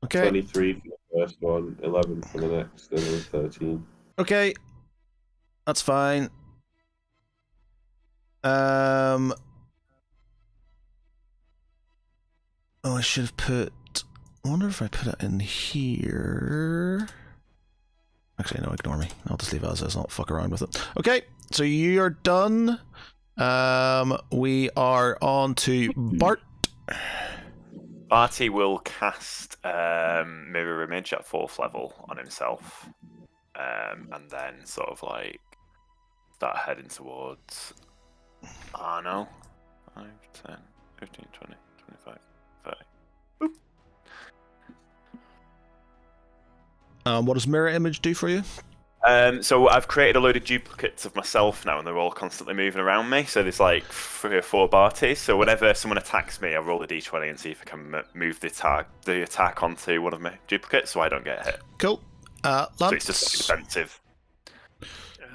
Okay. 23 for the first one, 11 for the next, and then 13. Okay. That's fine. Oh, I should have put... I wonder if I put it in here... Actually, no, ignore me. I'll just leave it as is. I'll fuck around with it. Okay, so you're done. We are on to Bart. Barty will cast Mirror Image at 4th level on himself. And then sort of like start heading towards... I don't know. 5, 10, 15, 20, 25, 30. What does Mirror Image do for you? So I've created a load of duplicates of myself now, and they're all constantly moving around me. So there's like 3 or 4 Barties. So whenever someone attacks me, I roll a d20 and see if I can move the attack onto one of my duplicates, so I don't get hit. Cool. So Lance. it's just defensive.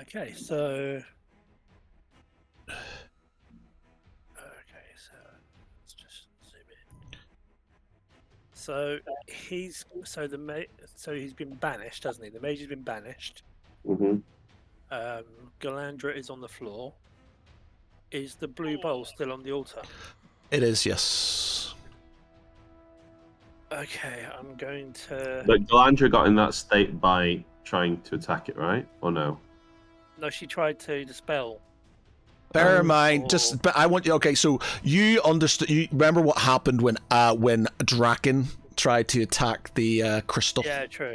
Okay, so... let's just zoom in. So he's been banished, hasn't he? The mage has been banished. Mm-hmm. Galandra is on the floor. Is the blue bowl still on the altar? It is, yes. Okay, I'm going to... But Galandra got in that state by trying to attack it, right? Or no? No, she tried to dispel. Bear in mind, but I want you. Okay, so you understood. You remember what happened when Draken tried to attack the crystal? Yeah, true.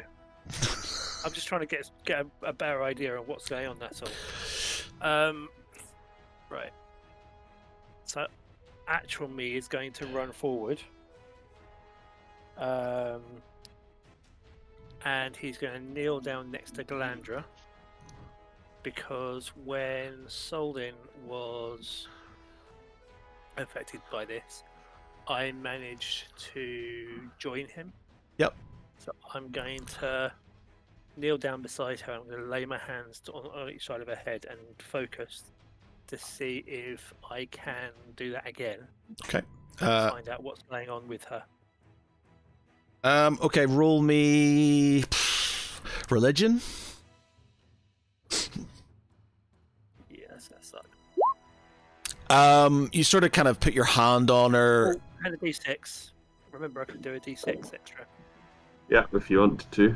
I'm just trying to get a better idea of what's going on. That's all. Right. So, actual me is going to run forward. And he's going to kneel down next to Galandra. Because when Soldin was affected by this, I managed to join him. Yep. So I'm going to kneel down beside her. I'm going to lay my hands on each side of her head and focus to see if I can do that again. Okay. And find out what's going on with her. Okay, roll me religion. Yeah, that's gonna suck. You sort of kind of put your hand on her. And a D6. Remember, I can do a D6 extra. Yeah, if you want to.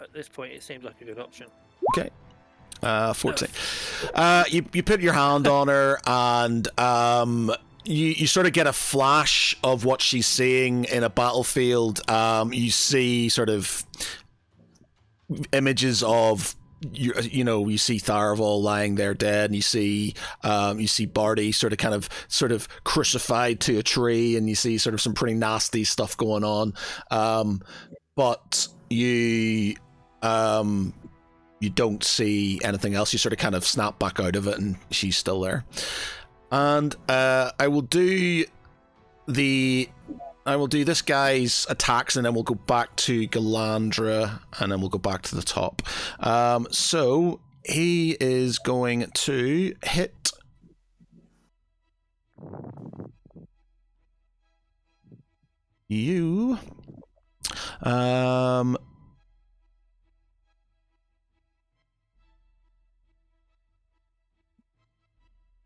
At this point, it seems like a good option. Okay. 14. You put your hand on her, and you sort of get a flash of what she's seeing in a battlefield. You see sort of images of you see Tharaval lying there dead, and you see Barty sort of crucified to a tree, and you see sort of some pretty nasty stuff going on. But you don't see anything else. You sort of kind of snap back out of it, and she's still there. And I will do this guy's attacks, and then we'll go back to Galandra, and then we'll go back to the top. So he is going to hit you.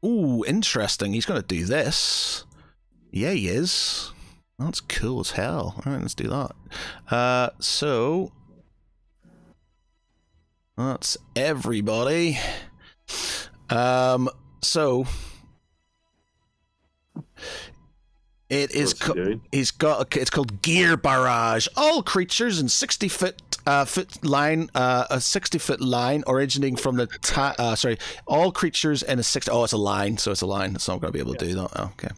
Ooh, interesting. He's going to do this. Yeah, he is. That's cool as hell. All right, let's do that. So that's everybody. So it is. It's called Gear Barrage. All creatures in 60-foot line, a 60-foot line originating from the all creatures in a 60. Oh, it's a line, so it's a line. It's not going to be able to do that. Oh, okay.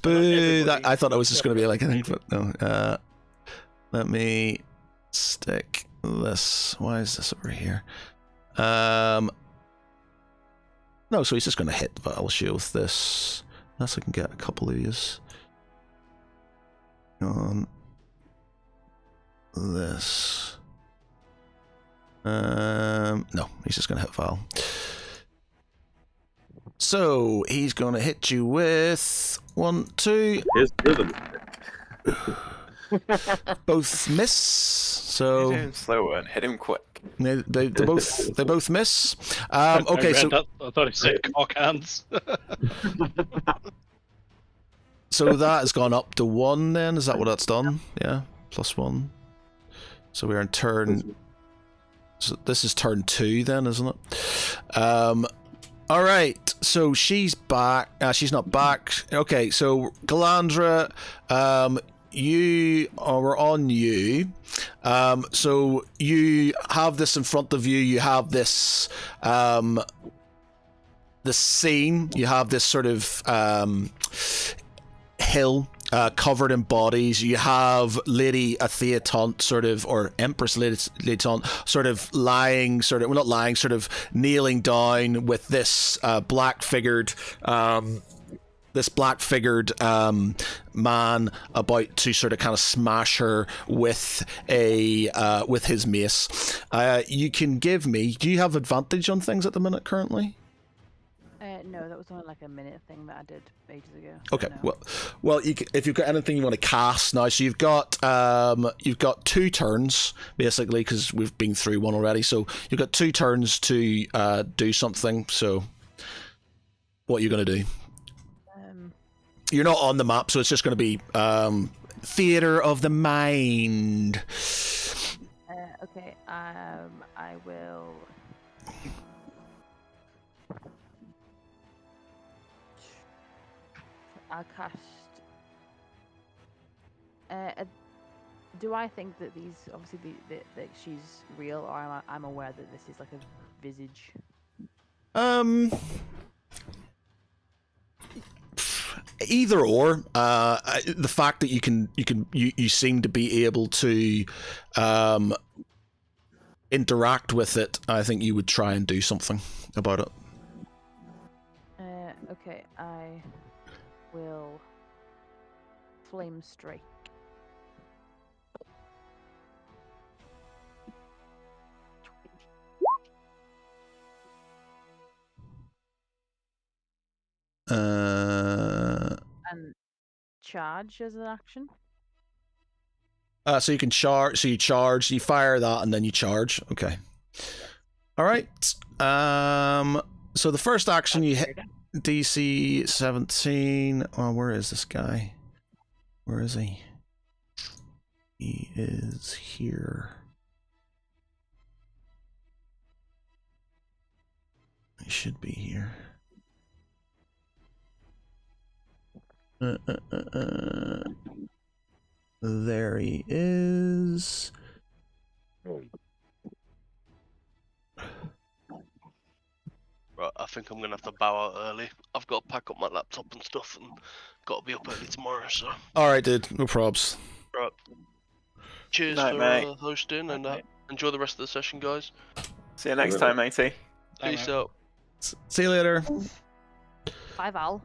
Boo! I thought it was just going to be like a thing, but no. Let me stick this. Why is this over here? No, so he's just going to hit the battle shield with this. Unless I can get a couple of these. On this. No, he's just going to hit Val. So he's going to hit you with 1, 2. Here's rhythm. Both miss. So hit him slower and hit him quick. They both miss. Okay, so I thought he said cock hands. So that has gone up to 1 then? Is that what that's done? Yeah, +1. So we're in turn... So this is turn 2 then, isn't it? Alright, so she's back. She's not back. Okay, so Galandra, we're on you. So you have this in front of you. You have this... the scene. You have this sort of... hill covered in bodies. You have Lady Atheaton sort of, or Empress Lady Atheaton sort of lying, sort of, well, not lying, sort of kneeling down with this black figured man about to sort of kind of smash her with with his mace. You can give me, do you have advantage on things at the minute currently? No, that was only like a minute thing that I did ages ago. Okay, no. well, if you've got anything you want to cast now, so you've got 2 turns basically, because we've been through one already. So you've got 2 turns to do something. So what are you going to do? You're not on the map, so it's just going to be theater of the mind. Okay, I will. I'll cast. Do I think that these, obviously, that she's real, or I'm aware that this is like a visage? Either or. The fact that you seem to be able to interact with it, I think you would try and do something about it. Okay, I will flame strike. And charge as an action. So you can charge. So you charge. You fire that, and then you charge. Okay. All right. So the first action you hit DC 17. Oh, where is this guy? Where is he? He is here. He should be here. There he is. Right, I think I'm gonna have to bow out early. I've got to pack up my laptop and stuff, and got to be up early tomorrow. So. All right, dude. No probs. Right. Cheers Night, for mate. hosting, and enjoy the rest of the session, guys. See you next time, matey. Peace out. See you later. Bye, Val.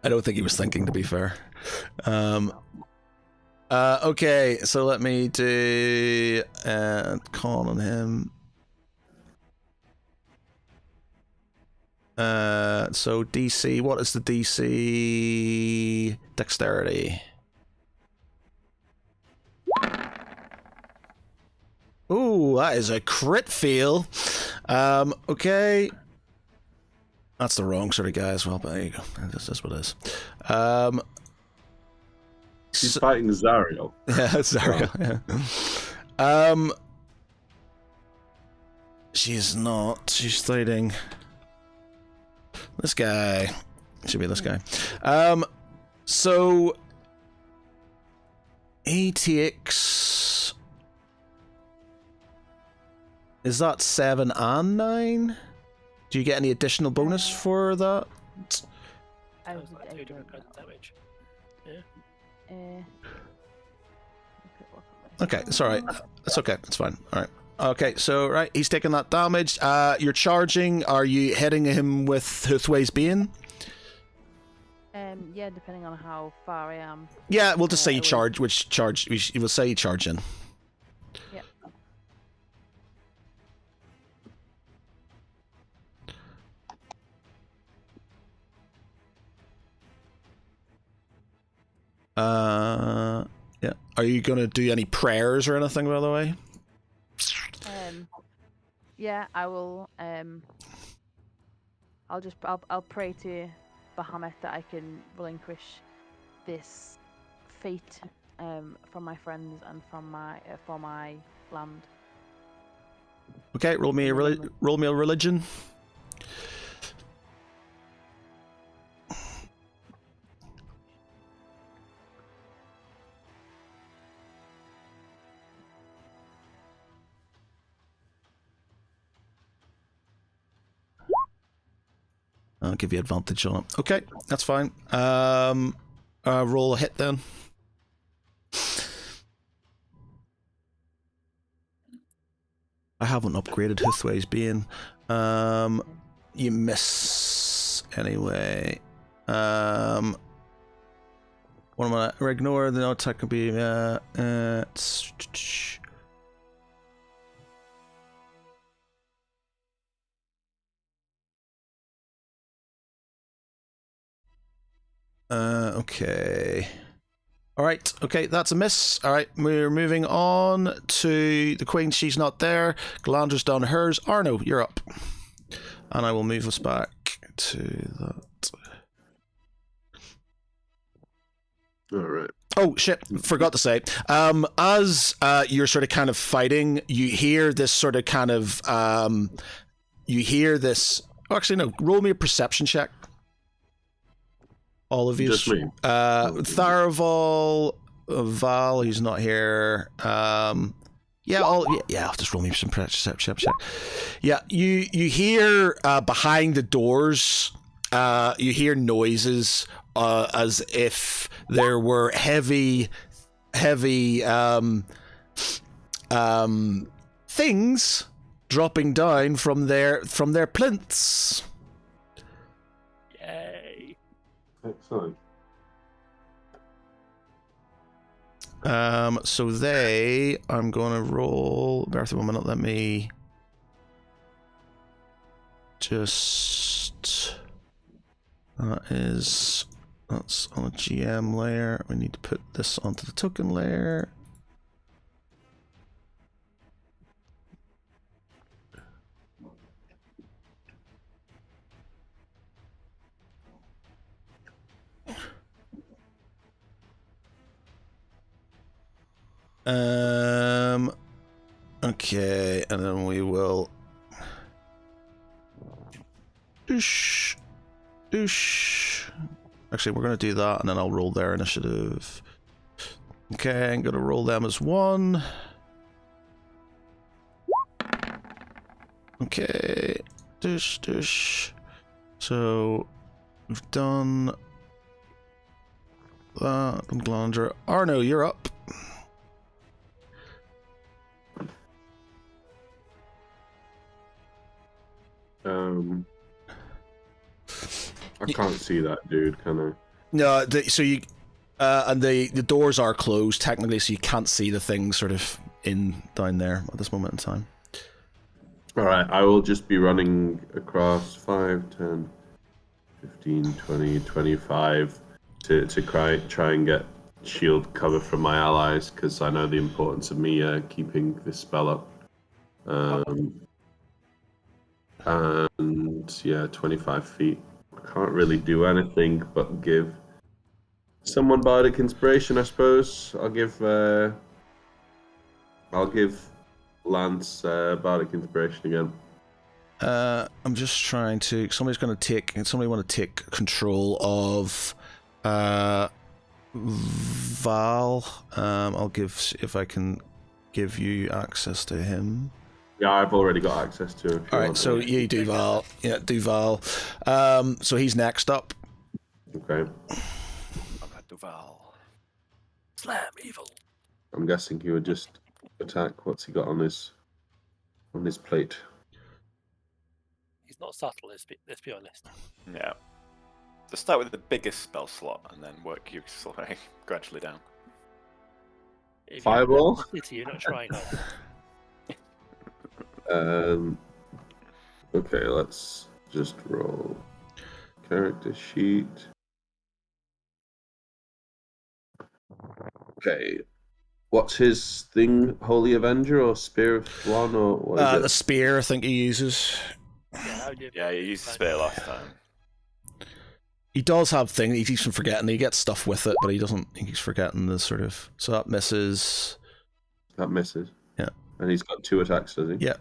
I don't think he was thinking, to be fair. Okay, so let me do call on him. So DC, what is the DC dexterity? Ooh, that is a crit fail. Okay. That's the wrong sort of guy as well, but there you go. That's what it is. He's fighting Zariel. Yeah, Zariel, yeah. She's not. She's fighting this guy. Should be this guy. So he takes... Is that 7 and 9? Do you get any additional bonus for that? That was like 2 different kinds of damage. Yeah. Okay, it's alright. It's okay, it's fine. Alright. Okay, so, right, he's taking that damage. You're charging. Are you hitting him with Huthway's Bane? Yeah, depending on how far I am. Yeah, we'll just say you charge, which charge, we'll say you charge in. Yeah. Yeah. Are you gonna do any prayers or anything, by the way? Yeah, I will. I'll pray to Bahamut that I can relinquish this fate from my friends and from my for my land. Okay, roll me a religion. I'll give you advantage on it. Okay, that's fine. Roll a hit then. I haven't upgraded Huthway's Bane. You miss anyway. 1 minute. Ignore the attack can be. Okay. Alright, okay, that's a miss. Alright, we're moving on to the Queen. She's not there. Galandra's done hers. Arno, you're up. And I will move us back to that. Alright. Oh, shit, forgot to say. As you're sort of kind of fighting, you hear this sort of kind of... you hear this... Oh, actually, no. Roll me a perception check. All of you. Just me. Tharaval, Val, he's not here. I'll just roll me some perception check. Yeah, you hear behind the doors, you hear noises as if there were heavy things dropping down from their plinths. Yay. Excellent. So I'm going to roll. Bear with me 1 minute. Let me just. That's on a GM layer. We need to put this onto the token layer. Okay, and then we will Doosh. Actually, we're going to do that, and then I'll roll their initiative. Okay, I'm going to roll them as 1. Okay. Doosh. So, we've done that. Glandra. Arno, you're up. I can't see that dude, can I? No, so you, and the doors are closed technically, so you can't see the thing sort of down there at this moment in time. Alright, I will just be running across 5, 10, 15, 20, 25 to try and get shield cover from my allies, because I know the importance of me keeping this spell up. And yeah, 25 feet. I can't really do anything but give someone bardic inspiration, I suppose. I'll give Lance bardic inspiration again. I'm just trying to. Somebody want to take control of Val. I'll give, if I can give you access to him. Yeah, I've already got access to him. All right, so you do Val. Yeah, do Val. So he's next up. Okay. Val. Slam evil. I'm guessing he would just attack. What's he got on his plate? He's not subtle. Let's be honest. Yeah. So start with the biggest spell slot and then work your way gradually down. If Fireball? You're not trying hard. Okay, let's just roll character sheet. Okay, what's his thing? Holy Avenger or Spear of One or what is it? The spear, I think he uses. Yeah, you used the spear last time. He does have things. He keeps from forgetting. He gets stuff with it, but he doesn't. He keeps forgetting the sort of. So that misses. That misses. Yeah. And he's got 2 attacks, does he? Yeah.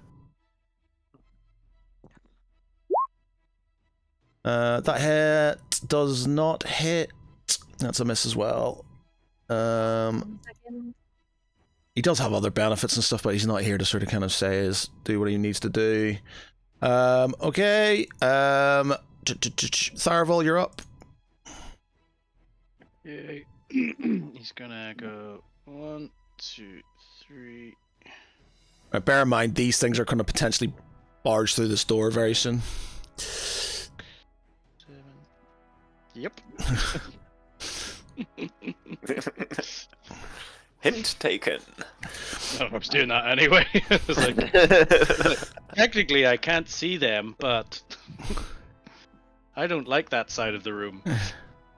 That hit does not hit. That's a miss as well. He does have other benefits and stuff, but he's not here to sort of kind of do what he needs to do. Okay. Tharval, you're up. Yeah. He's gonna go 1, 2, 3. Right, bear in mind, these things are going to potentially barge through this door very soon. 7. Yep. Hint taken. No, I was doing that anyway. It's like, technically, I can't see them, but I don't like that side of the room.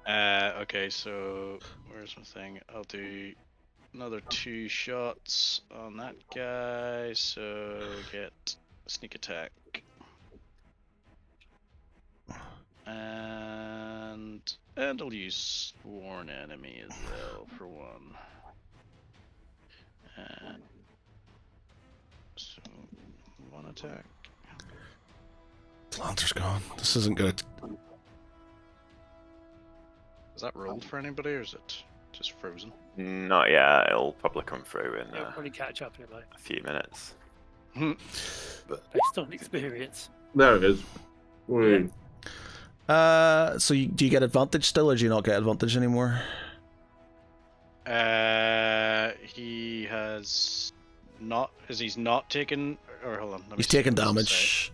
Okay, so where's my thing? I'll do another 2 shots on that guy, so get sneak attack. And I'll use Sworn Enemy as well for 1. So 1 attack. Lanter's gone. This isn't good. Is that rolled for anybody, or is it just frozen? Not yet. It'll probably come through in It'll probably catch up in like a few minutes. based on experience. There it is. Wait. So do you get advantage still, or do you not get advantage anymore? He has not. He's not taken. Or hold on. He's taken damage.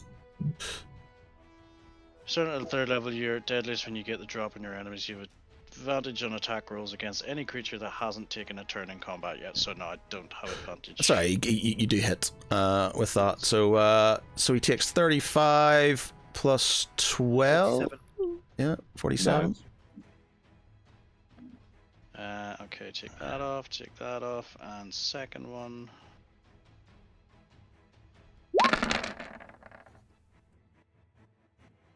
Starting at the 3rd level, you're deadliest when you get the drop on your enemies. You have advantage on attack rolls against any creature that hasn't taken a turn in combat yet. So no, I don't have advantage. Sorry, you do hit with that. So he takes 35 plus 12. Yeah, 47. Okay, check that off, and second one.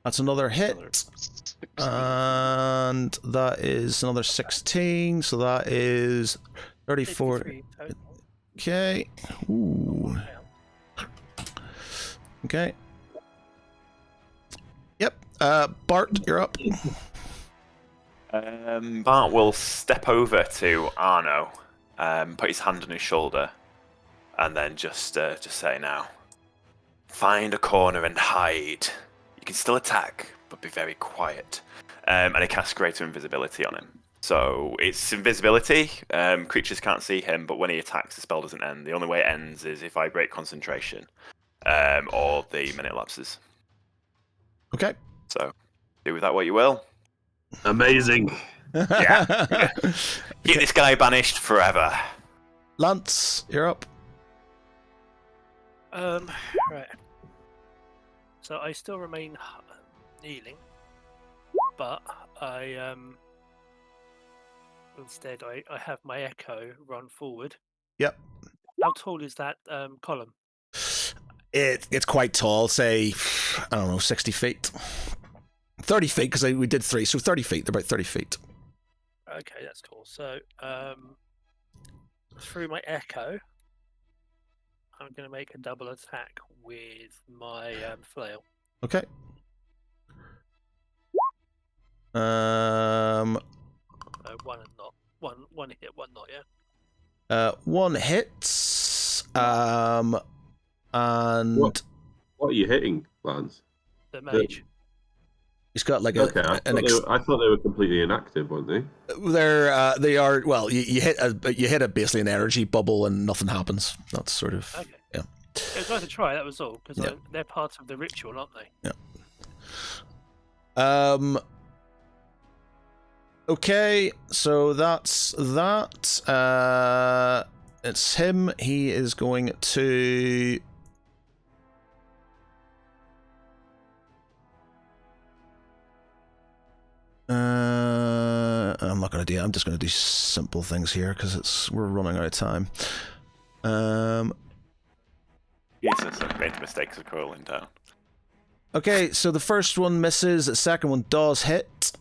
That's another hit. Another 16. And that is another 16, so that is 34. 53 total. Okay. Ooh. Okay. Yep. Bart, you're up. Bart will step over to Arno, put his hand on his shoulder, and then just say now, find a corner and hide. You can still attack, but be very quiet. And he casts greater invisibility on him. So it's invisibility. Creatures can't see him, but when he attacks, the spell doesn't end. The only way it ends is if I break concentration, or the minute lapses. Okay. So do with that what you will. Amazing. Yeah. Keep this guy banished forever. Lance, you're up. Right. So I still remain kneeling, but I instead I have my echo run forward. Yep. How tall is that column? It's quite tall, say, I don't know, 60 feet. 30 feet, because we did 3, so 30 feet. They're about 30 feet. Okay, that's cool. So through my echo, I'm going to make a double attack with my flail. Okay. One and not one hit, one not. Yeah. One hits. And What are you hitting, Lance? The mage. he's got like a. Okay, I thought they were completely inactive, weren't they? They are. Well, you hit basically an energy bubble and nothing happens. That's sort of. Okay. Yeah. It was worth a try. That was all because Yeah. they're part of the ritual, aren't they? Yeah. Okay, so that's that. It's him. He is going to. I'm not going to do. I'm just going to do simple things here because we're running out of time. Jesus, I've made mistakes of crawling down. Okay, so the first one misses. The second one does hit.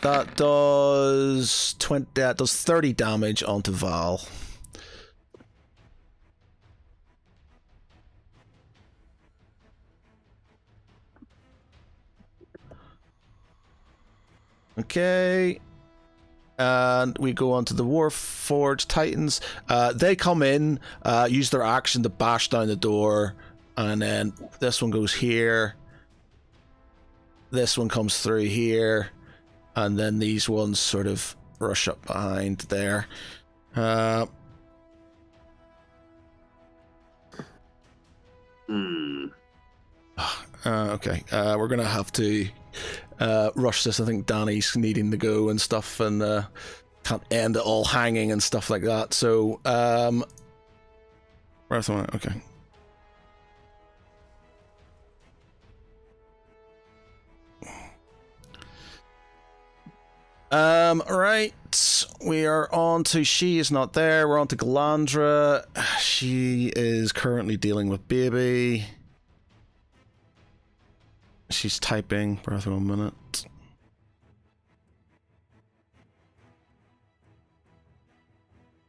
That does 20. That does 30 damage onto Val. Okay. And we go on to the Warforged Titans. They come in, use their action to bash down the door, and then this one goes here. This one comes through here, and then these ones sort of rush up behind there. Okay, we're gonna have to rush this. I think Danny's needing to go and stuff, and can't end it all hanging and stuff like that. So, where's the one? Okay. Right. We are on to. She is not there. We're on to Galandra. She is currently dealing with baby. She's typing. Breath 1 minute.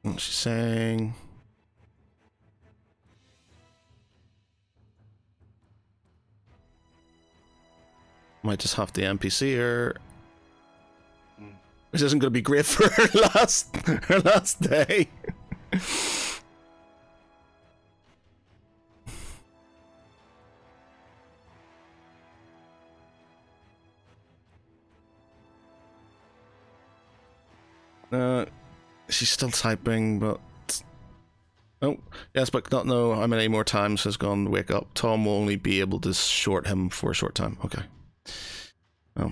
What's she saying? Might just have to NPC her. Which isn't going to be great for her last day. She's still typing, but oh yes, but not know how many more times has gone. Wake up. Tom will only be able to short him for a short time. Okay. Oh.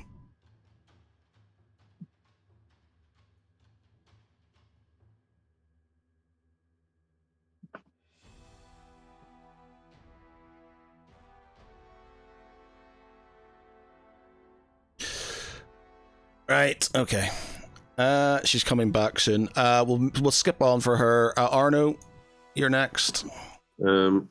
Right. Okay. She's coming back soon. We'll skip on for her. Arno, you're next. He'll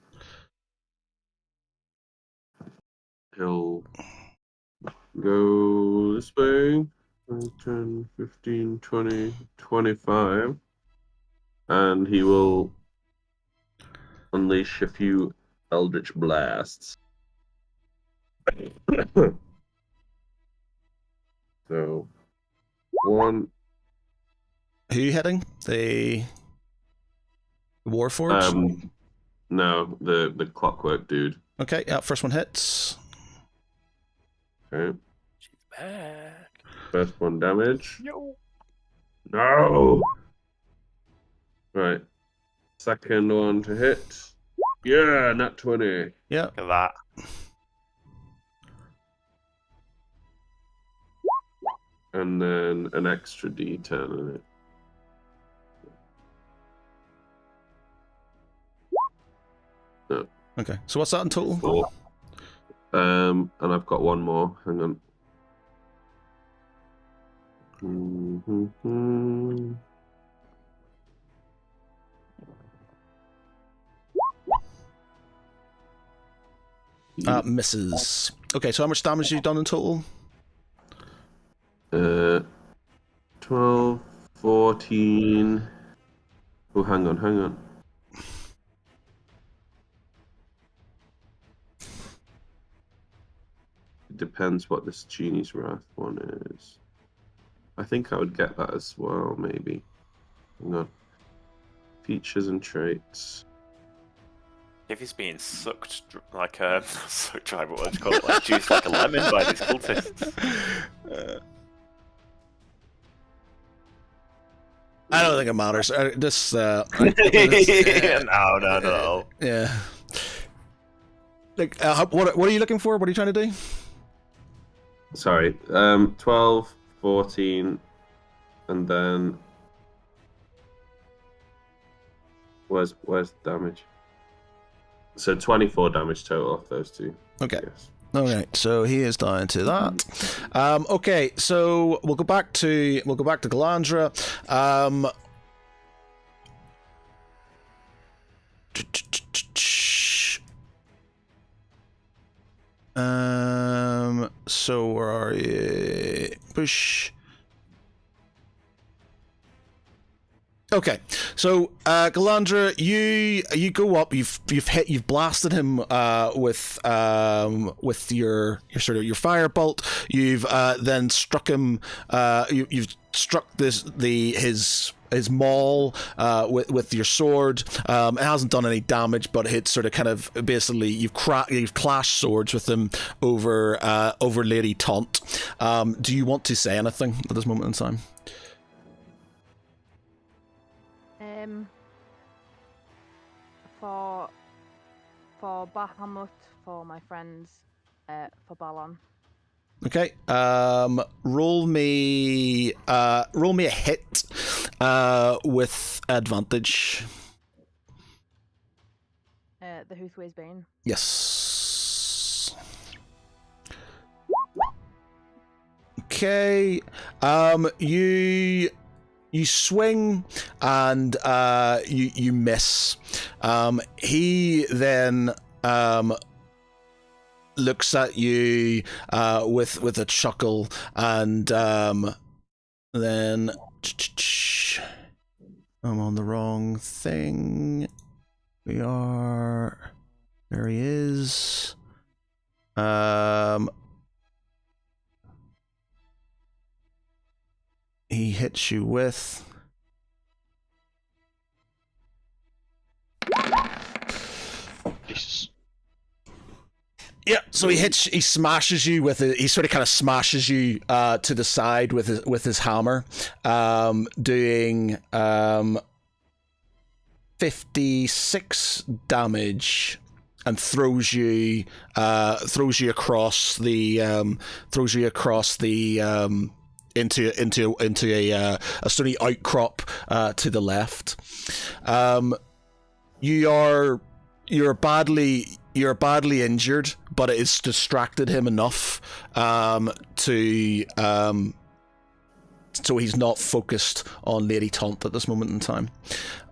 go this way. 10, 15, 20, 25. And he will unleash a few Eldritch Blasts. So, one. Who are you hitting? The Warforged? No, the Clockwork dude. Okay, yeah, first one hits. Okay. She's back. First one damage. Yo. No! Right. Second one to hit. Yeah, nat 20. Yeah. Look at that. And then an extra D10 in it. No. Okay, so what's that in total? 4. And I've got one more. Hang on. Misses. Okay, so how much damage have you done in total? 12, 14. Oh, hang on. It depends what this Genie's Wrath one is. I think I would get that as well, maybe. Hang on. Features and traits. If he's being sucked like a sucked dry, what would you call it? Like juiced like a lemon by these cultists. I don't think it matters. No. Yeah. Like, what are you looking for? What are you trying to do? Sorry. 12, 14, and then where's the damage? So 24 damage total off those two. Okay. Yes. Okay, so he is down to that. Okay, so we'll go back to Galandra. So where are you? Push. Okay, so Galandra, you go up. You've blasted him with your sort of your firebolt. You've then struck him. You've struck his maul with your sword. It hasn't done any damage, but it's sort of kind of basically you've clashed swords with him over Lady Taunt. Do you want to say anything at this moment in time? For Bahamut, for my friends, for Balan. Okay. Roll me a hit with advantage. The Hoothway's Bane. Yes. Okay. You swing and you miss. He then looks at you with a chuckle and then I'm on the wrong thing. There he is. He hits you with Jesus. yeah. So he smashes you with it. He sort of kind of smashes you to the side with his hammer, doing 56 damage, and throws you across the into a stony outcrop to the left. You're badly injured, but it's distracted him enough to so he's not focused on Lady Taunt at this moment in time.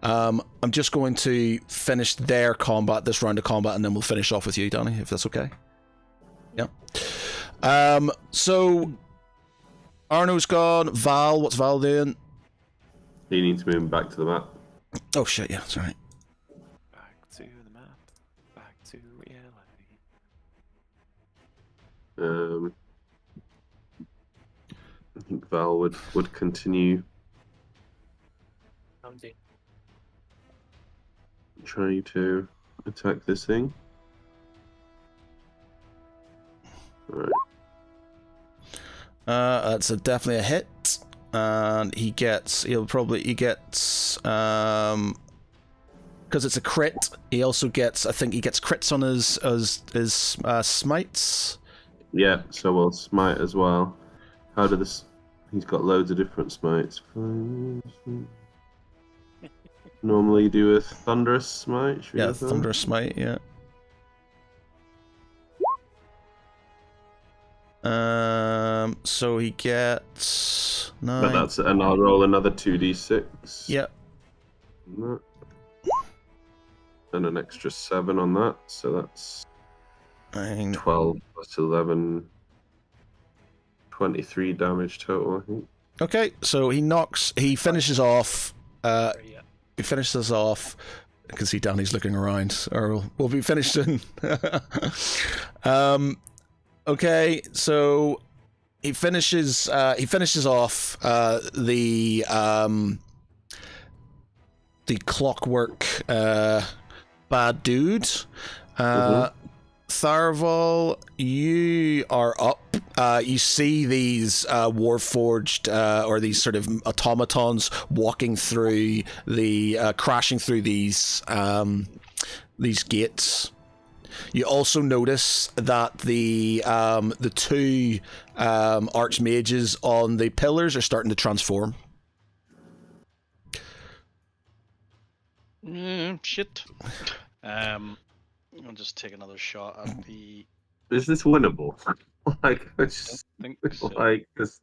I'm just going to finish their combat, this round of combat, and then we'll finish off with you, Danny, if that's okay. Yeah. So Arno's gone. Val, what's Val doing? He needs to move back to the map. Oh shit, yeah, that's right. Back to the map. Back to reality. I think Val would continue trying to attack this thing. All right. That's definitely a hit, and he gets because it's a crit. He also gets, I think he gets crits on his smites. Yeah, so we'll smite as well. How did this? He's got loads of different smites. Normally you do a thunderous smite. Should we Yeah, go for that? thunderous smite. Yeah. So he gets 9. But that's, and I'll roll another 2d6. Yep. And an extra 7 on that, so that's 12 plus 11, 23 damage total, I think. Okay, so he finishes off. He finishes off. I can see Danny's looking around, or we'll be finished soon. Okay, so he finishes off the clockwork bad dude. Tharval, you are up. You see these warforged or these sort of automatons walking through the crashing through these gates. You also notice that the two archmages on the pillars are starting to transform. Shit. I'll just take another shot at the. Is this winnable? Like, I just think so. like this.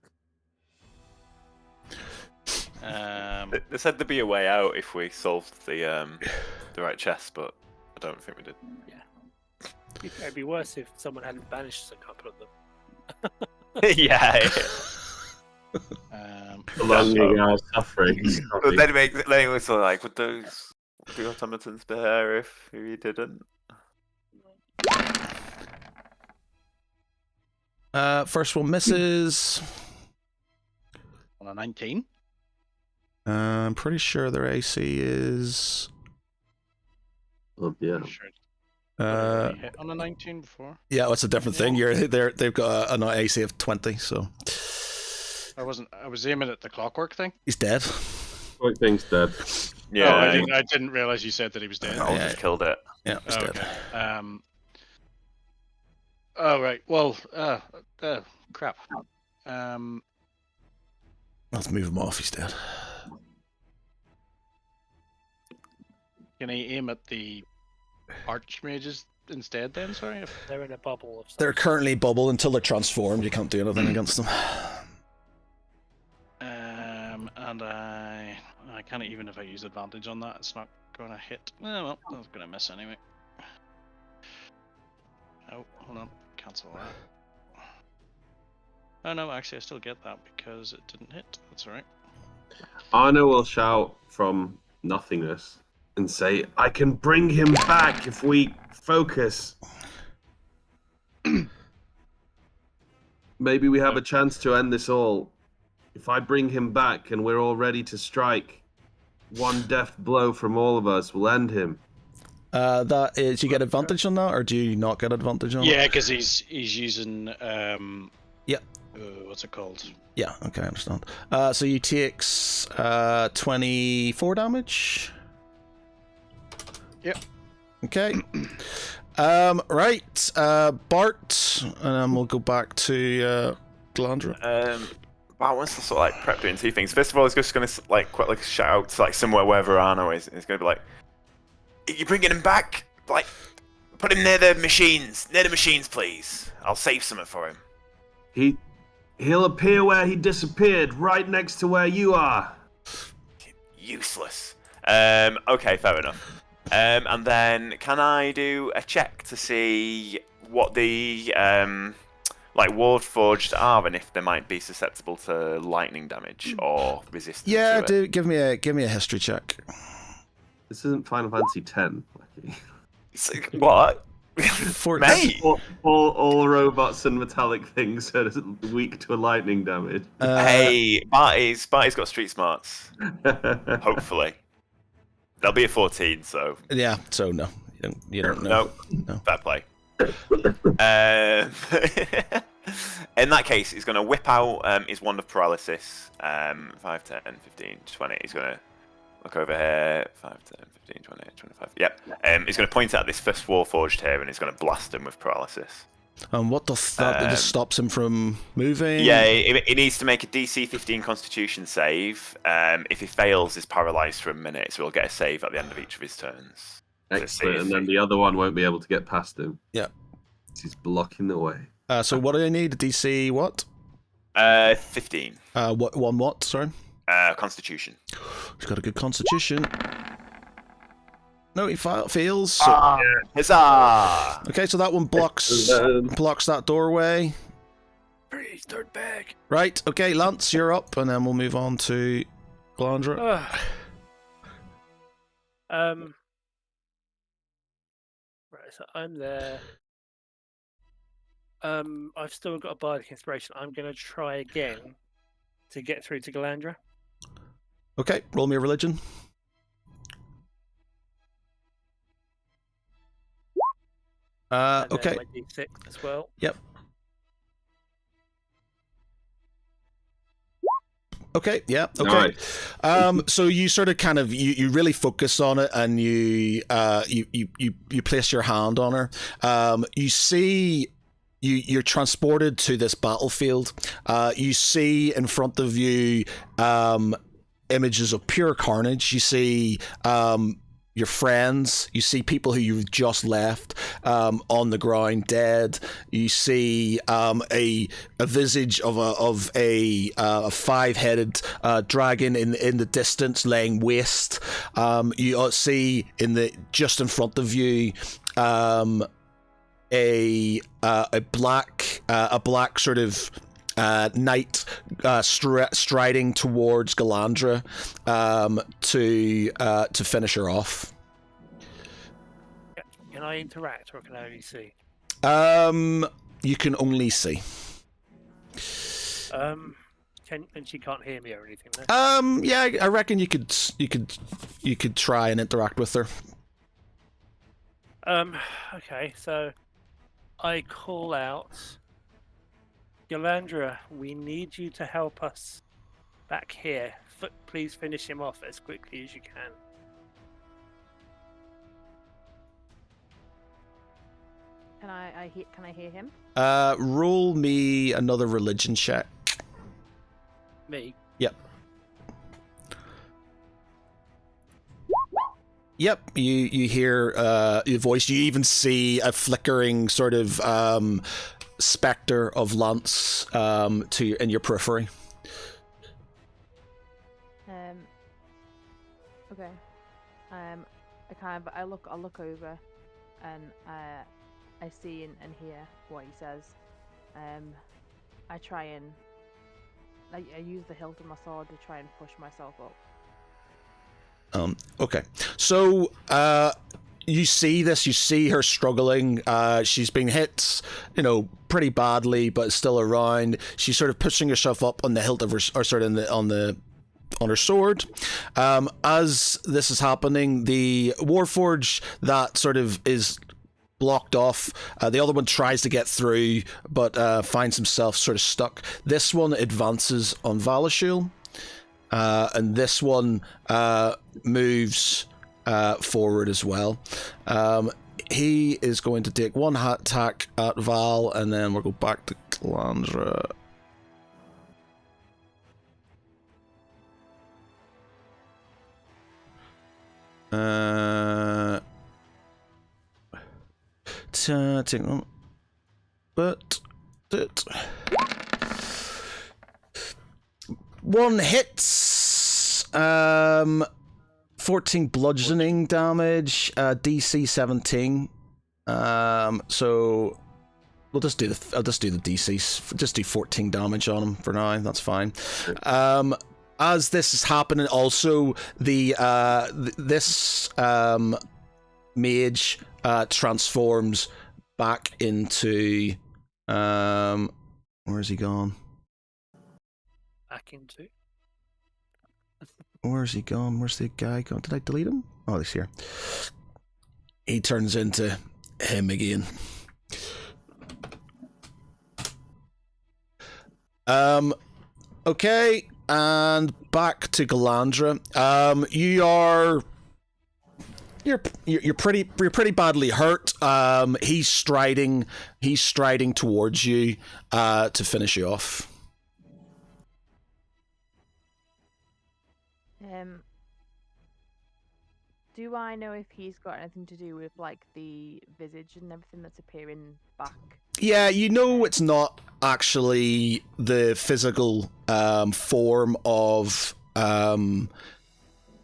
They said there'd be a way out if we solved the right chest, but I don't think we did. Yeah. It'd be worse if someone hadn't banished a couple of them. Yeah. Prolonging our suffering. But then it was sort of like, would those the automatons be here if we didn't? First one misses. On a 19. I'm pretty sure their AC is. Oh, yeah. Sure. Hit on a 19 before. Yeah, that's a different thing. They've got an AC of 20, so. I was aiming at the clockwork thing. He's dead. Clockwork thing's dead. Yeah, I didn't realize you said that he was dead. I just killed it. Yeah, he's dead. Oh right. Well, crap. Let's move him off. He's dead. Can I aim at the archmages instead? Then, sorry. They're in a bubble of. They're currently bubble until they're transformed. You can't do anything against them. And I can't, even if I use advantage on that, it's not going to hit. Well, that's going to miss anyway. Oh, hold on. Cancel that. Oh no, actually I still get that because it didn't hit. That's alright. Arno will shout from nothingness and say, I can bring him back if we focus. Maybe we have a chance to end this all. If I bring him back and we're all ready to strike, one deft blow from all of us will end him. That is, you get advantage on that, or do you not get advantage on that? Yeah, because he's using yeah. What's it called? Yeah. Okay, I understand. So you takes 24 damage. Yep. Okay. Right. Bart, and we'll go back to Glandra. I want to sort of like prep doing two things. First of all, he's just going to like quite like shout out to like somewhere wherever Arno is. He's going to be like, "You bringing him back? Like, put him near the machines, please. I'll save something for him." He'll appear where he disappeared, right next to where you are. Useless. Okay, fair enough. And then can I do a check to see what the like ward forged are and if they might be susceptible to lightning damage or resistance? Yeah, to it? give me a history check. This isn't Final Fantasy X. What? Mate! all robots and metallic things are weak to lightning damage. Hey, Barty's got street smarts. Hopefully. There'll be a 14, so... Yeah, so no. You don't know. No. Fair play. In that case, he's going to whip out his Wand of Paralysis. 5, 10, 15, 20. He's going to look over here. 5, 10, 15, 20, 25. Yep. He's going to point at this first Warforged here, and he's going to blast him with Paralysis. And what does that? It just stops him from moving? Yeah, he needs to make a DC 15 Constitution save. If he fails, he's paralyzed for a minute, so he'll get a save at the end of each of his turns. Excellent, and then the other one won't be able to get past him. Yeah. He's blocking the way. So what do I need? DC what? 15. What? Sorry? Constitution. He's got a good constitution. No, he fails. So... Huzzah! Okay, so that one blocks that doorway. Please turn back. Right, okay, Lance, you're up, and then we'll move on to Glandra. Right, so I'm there. I've still got a bardic inspiration. I'm going to try again to get through to Galandra. Okay, roll me a religion. And okay. my D6 as well. Yep. Okay, yeah, okay. Right. So you sort of kind of you really focus on it, and you place your hand on her. You see you're transported to this battlefield. You see in front of you images of pure carnage. You see your friends, you see people who you've just left on the ground dead. You see a visage of a 5-headed dragon in the distance laying waste. You see just in front of you a black sort of knight striding towards Galandra to finish her off. Can I interact, or can I only see? You can only see. And she can't hear me or anything. No? Yeah, I reckon you could try and interact with her. Okay, so I call out, Galandra, we need you to help us back here. Please finish him off as quickly as you can. Can I hear him? Roll me another religion check. Me? Yep. Yep, you hear your voice. You even see a flickering sort of spectre of Lance in your periphery. Okay. I look over, and I see and hear what he says. I try and I use the hilt of my sword to try and push myself up. Okay, so you see this. You see her struggling. She's been hit, pretty badly, but still around. She's sort of pushing herself up on the hilt of her, or sort of on her sword. As this is happening, the Warforge that sort of is blocked off. The other one tries to get through, but finds himself sort of stuck. This one advances on Valashul. And this one moves forward as well. He is going to take one attack at Val, and then we'll go back to Glandra. Take one. But 1 hits. 14 bludgeoning damage. DC 17. So we'll just do I'll just do the DCs. Just do 14 damage on him for now. That's fine. As this is happening, also this mage transforms back into where's he gone? Back into. Where's he gone? Where's the guy gone? Did I delete him? Oh, he's here. He turns into him again. Okay, and back to Galandra. You're pretty badly hurt. He's striding towards you to finish you off. Do I know if he's got anything to do with like the visage and everything that's appearing back? Yeah, you know it's not actually the physical form of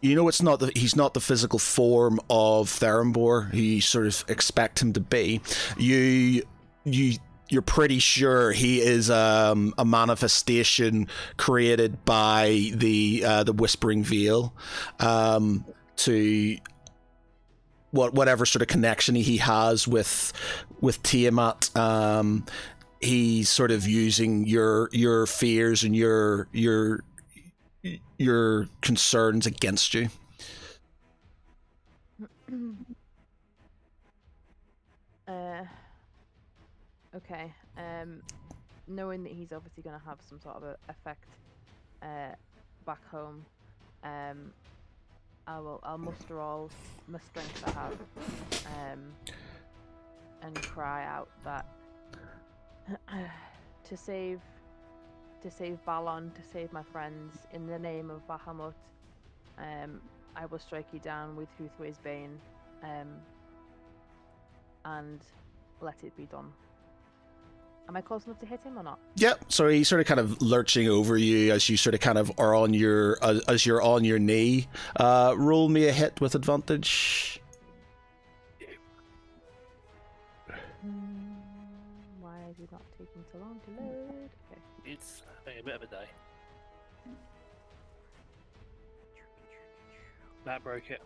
he's not the physical form of Therambor who you sort of expect him to be. You're pretty sure he is a manifestation created by the Whispering Veil to whatever sort of connection he has with Tiamat. He's sort of using your fears and your concerns against you. Okay. Knowing that he's obviously going to have some sort of a effect back home, I'll muster all my strength I have, and cry out that to save Balon, to save my friends, in the name of Bahamut, I will strike you down with Huthway's Bane, and let it be done. Am I close enough to hit him or not? Yep. So he's sort of kind of lurching over you as you sort of kind of are on your as you're on your knee. Roll me a hit with advantage. Why is it not taking so long to load? Okay. It's having a bit of a day. That broke it.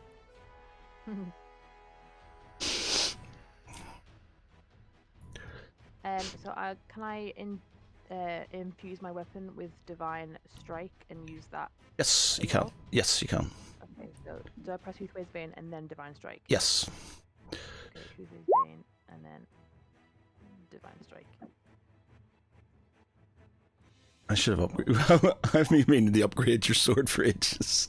So can I infuse my weapon with Divine Strike and use that? Yes, you can. Yes, you can. Okay, so do I press Huthway's Bane and then Divine Strike? Yes. Okay, Huthway's Bane and then Divine Strike. I should have upgraded. I've been meaning to upgrade your sword for ages.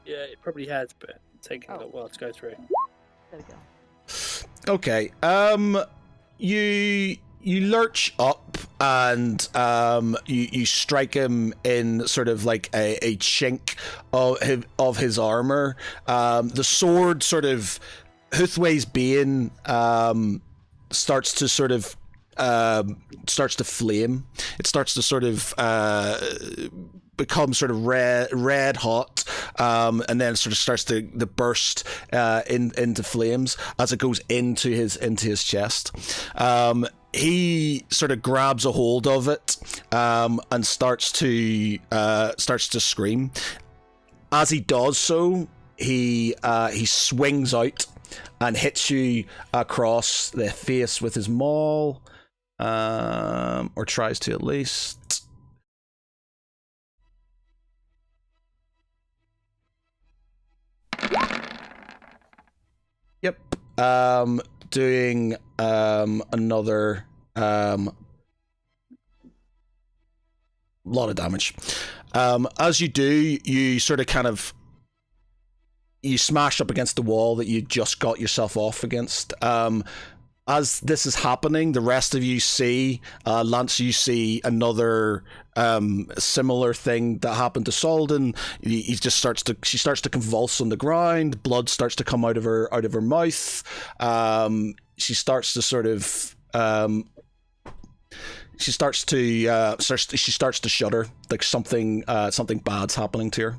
Yeah, it probably has, but it's taking a little while to go through. There we go. Okay. You lurch up and you strike him in sort of like a chink of his armor. The sword sort of Huthway's Bane starts to sort of starts to flame. It starts to sort of become sort of red hot, and then sort of starts to burst into flames as it goes into his chest. He sort of grabs a hold of it and starts to scream. As he does so, he swings out and hits you across the face with his maul, or tries to at least. Yep. Doing another lot of damage. As you do, you sort of kind of you smash up against the wall that you just got yourself off against. As this is happening, the rest of you see, Lance, you see another similar thing that happened to Salden. She starts to convulse on the ground. Blood starts to come out of her mouth. She starts to sort of She starts to shudder, like something bad's happening to her.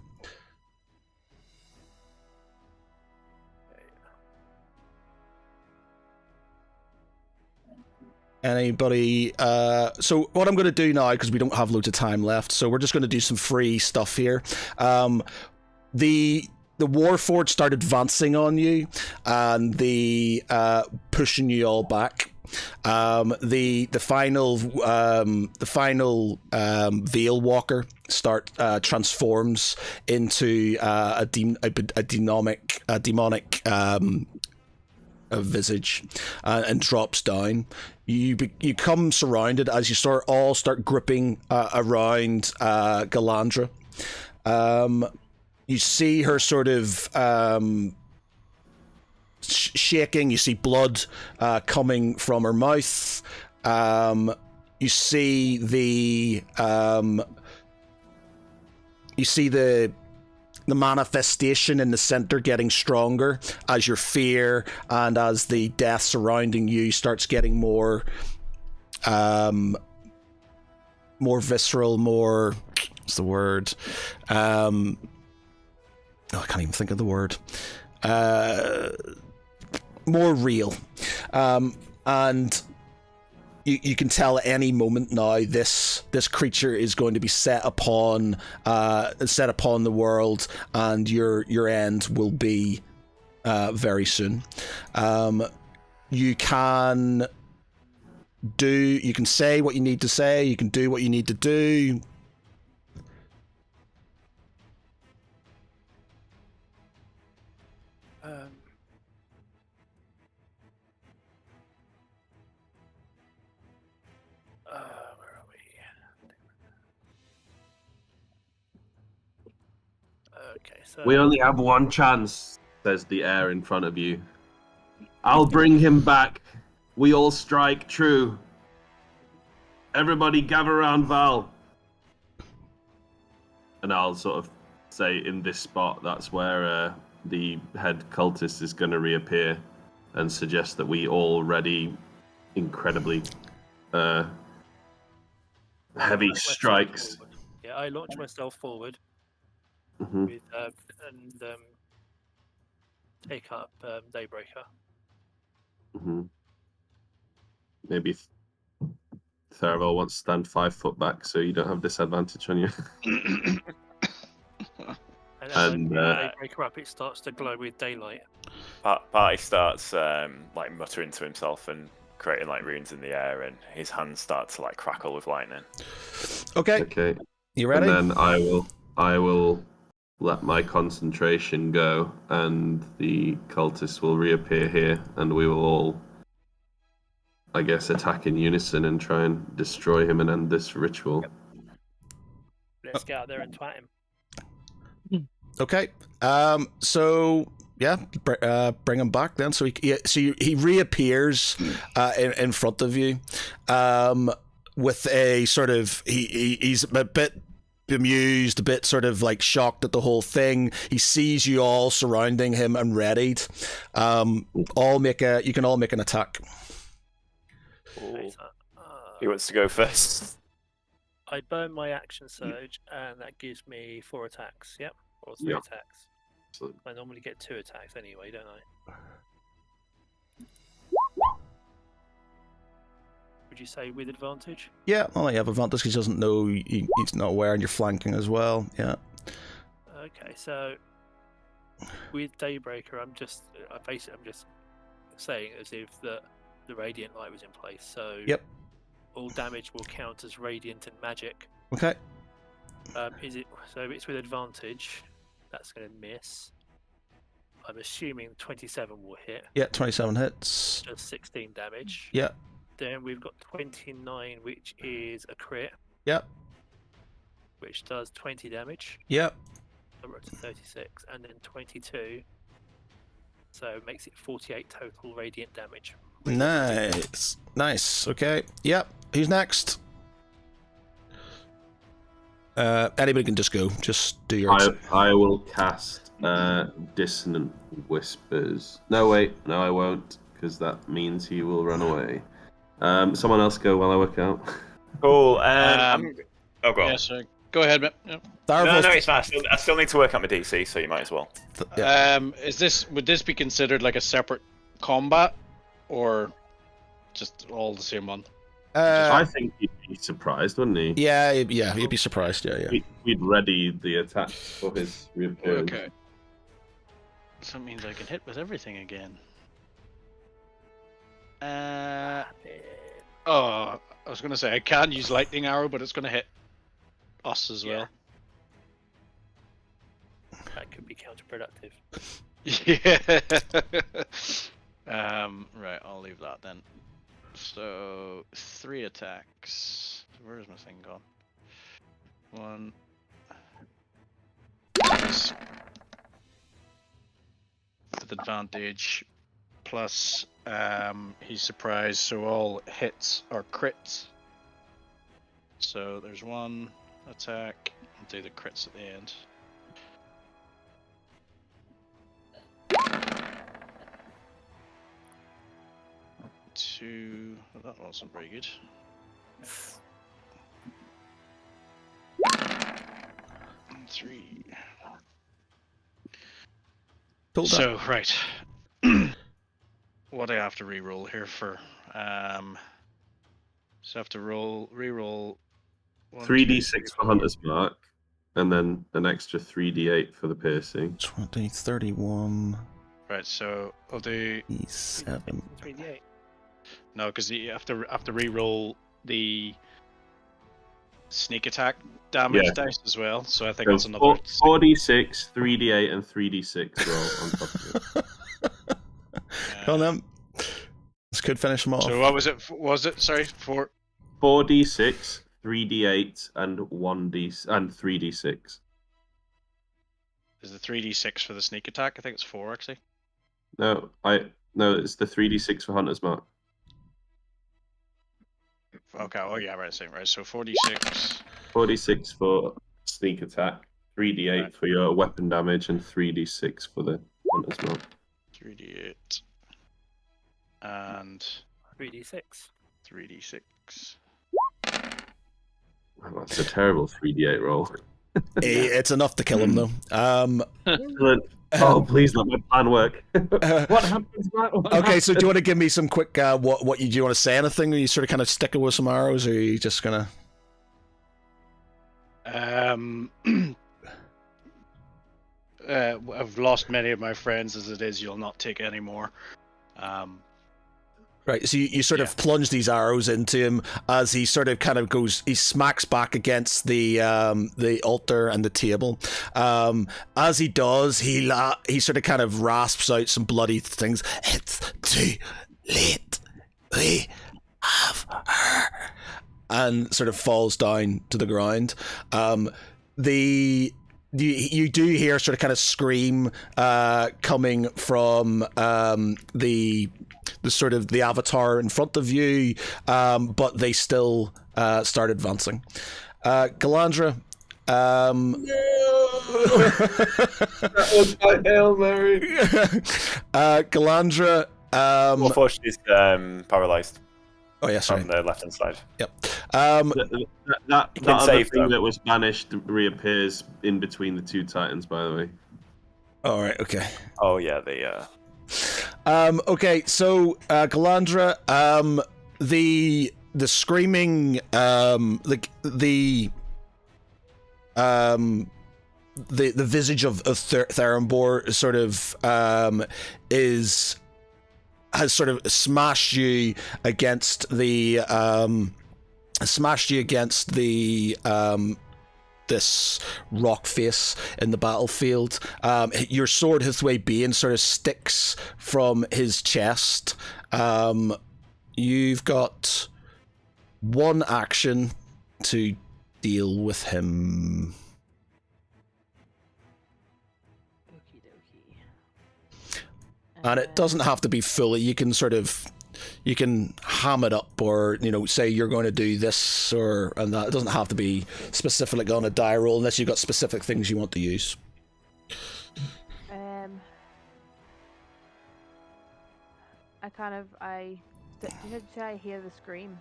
Anybody? So what I'm going to do now, because we don't have loads of time left, so we're just going to do some free stuff here. The Warforged start advancing on you, and the pushing you all back. The final Veil Walker transforms into a demonic visage, and drops down. You come surrounded as you all start gripping around Galandra. You see her sort of shaking. You see blood coming from her mouth. You see the manifestation in the center getting stronger as your fear and as the death surrounding you starts getting more visceral, more, what's the word? I can't even think of the word. More real. And you can tell at any moment now this creature is going to be set upon the world, and your end will be very soon. You can say what you need to say, you can do what you need to do. We only have one chance, says the air in front of you. I'll bring him back. We all strike true. Everybody gather around Val. And I'll sort of say in this spot, that's where the head cultist is going to reappear, and suggest that we all ready incredibly heavy strikes. Yeah, I launch myself forward. Mm-hmm. With and take up Daybreaker. Mm-hmm. Maybe Theravel wants to stand 5 foot back, so you don't have disadvantage on you. and Daybreaker up, it starts to glow with daylight. Party starts like muttering to himself and creating like runes in the air, and his hands start to like crackle with lightning. Okay. You ready? And then I will let my concentration go, and the cultists will reappear here, and we will all, I guess, attack in unison and try and destroy him and end this ritual. Yep. Let's get out there and twat him. Okay. So yeah, bring him back then. So he reappears in front of you, with a sort of he's a bit bemused, a bit sort of like shocked at the whole thing. He sees you all surrounding him and readied. You can all make an attack. He wants to go first. I burn my action surge, and that gives me 4 attacks. Yep, or 3 attacks. I normally get 2 attacks anyway, don't I? Would you say with advantage? Yeah, well, you have advantage because he doesn't know he's not aware, and you're flanking as well. Yeah. Okay, so with Daybreaker, I'm just saying as if the radiant light was in place. So yep, all damage will count as radiant and magic. Okay. Is it so? It's with advantage. That's going to miss. I'm assuming 27 will hit. Yeah, 27 hits. Does 16 damage. Yeah. Then we've got 29, which is a crit. Yep. Which does 20 damage. Yep. So we're up to 36, and then 22. So it makes it 48 total radiant damage. Nice. Okay. Yep. Who's next? Anybody can just go. Just do your. I will cast Dissonant Whispers. No, wait. No, I won't, because that means he will run away. Someone else go while I work out. Cool. Oh, go on. Yeah, so go ahead, man. Yeah. No, it's fine. I still need to work out my DC, so you might as well. Would this be considered like a separate combat, or just all the same one? I think he'd be surprised, wouldn't he? Yeah, he'd be surprised. Yeah. We'd ready the attacks for his reappearance. Okay. So that means I can hit with everything again. Oh, I was gonna say I can use lightning arrow, but it's gonna hit us as well. That could be counterproductive. Yeah. Right, I'll leave that then. So 3 attacks. Where's my thing gone? 1. With advantage. Plus, he's surprised, so all hits are crits. So there's 1 attack. I'll do the crits at the end. 2. Well, that wasn't very good. 3. So right, what do I have to re-roll here for? So I have to re-roll 3d6 for Hunter's Mark, and then an extra 3d8 for the piercing. 20, 31. Right, so I'll do 7. 3d8. No, because you have to re-roll the sneak attack damage dice as well. So I think that's another 4d6, 3d8, and 3d6 roll on top of it. Come on then. This could finish them off. So what was it? Was it 4d6, 3d8, and 3d6. Is the 3d6 for the sneak attack? I think it's 4 actually. No, it's the 3d6 for Hunter's Mark. Okay. Oh yeah, right. Same. Right. So 4d6. 4d6 for sneak attack, 3d8 for your weapon damage, and 3d6 for the Hunter's Mark. 3d8 and 3d6. 3d6. Well, that's a terrible 3d8 roll. It's enough to kill him though. Oh, please let my plan work. What happens? Okay, so do you want to give me some quick? What do you want to say? Anything? Are you sort of kind of sticking with some arrows, or are you just gonna? I've lost many of my friends as it is. You'll not take any more. Right, so you sort of plunge these arrows into him as he sort of kind of goes. He smacks back against the altar and the table. As he does, he sort of kind of rasps out some bloody things. It's too late. We have her, and sort of falls down to the ground. You do hear sort of kind of scream coming from the sort of the avatar in front of you, but they still start advancing. Galandra. That was my Hail Mary. Galandra. Unfortunately, he's paralyzed. Oh yeah, sorry. On the left hand side. Yep. That other thing that was banished reappears in between the 2 titans, by the way. All right. Okay. Oh yeah, they. Okay, so Galandra, the screaming, the visage of Therambor sort of has sort of smashed you against the this rock face in the battlefield. Your sword, Hithway Bane, sort of sticks from his chest. You've got 1 action to deal with him. Okie dokie. And it doesn't have to be fully. You can ham it up, or say you're going to do this and that. It doesn't have to be specific on a die roll unless you've got specific things you want to use. Did I hear the scream?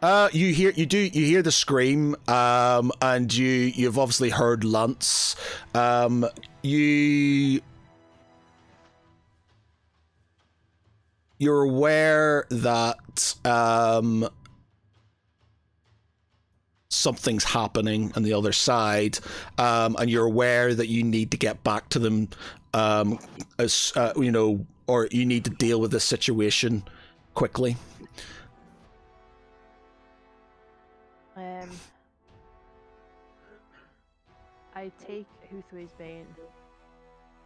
You hear the scream, and you've obviously heard Lance. You're aware that something's happening on the other side, and you're aware that you need to get back to them, as or you need to deal with this situation quickly. I take Huthui's Bane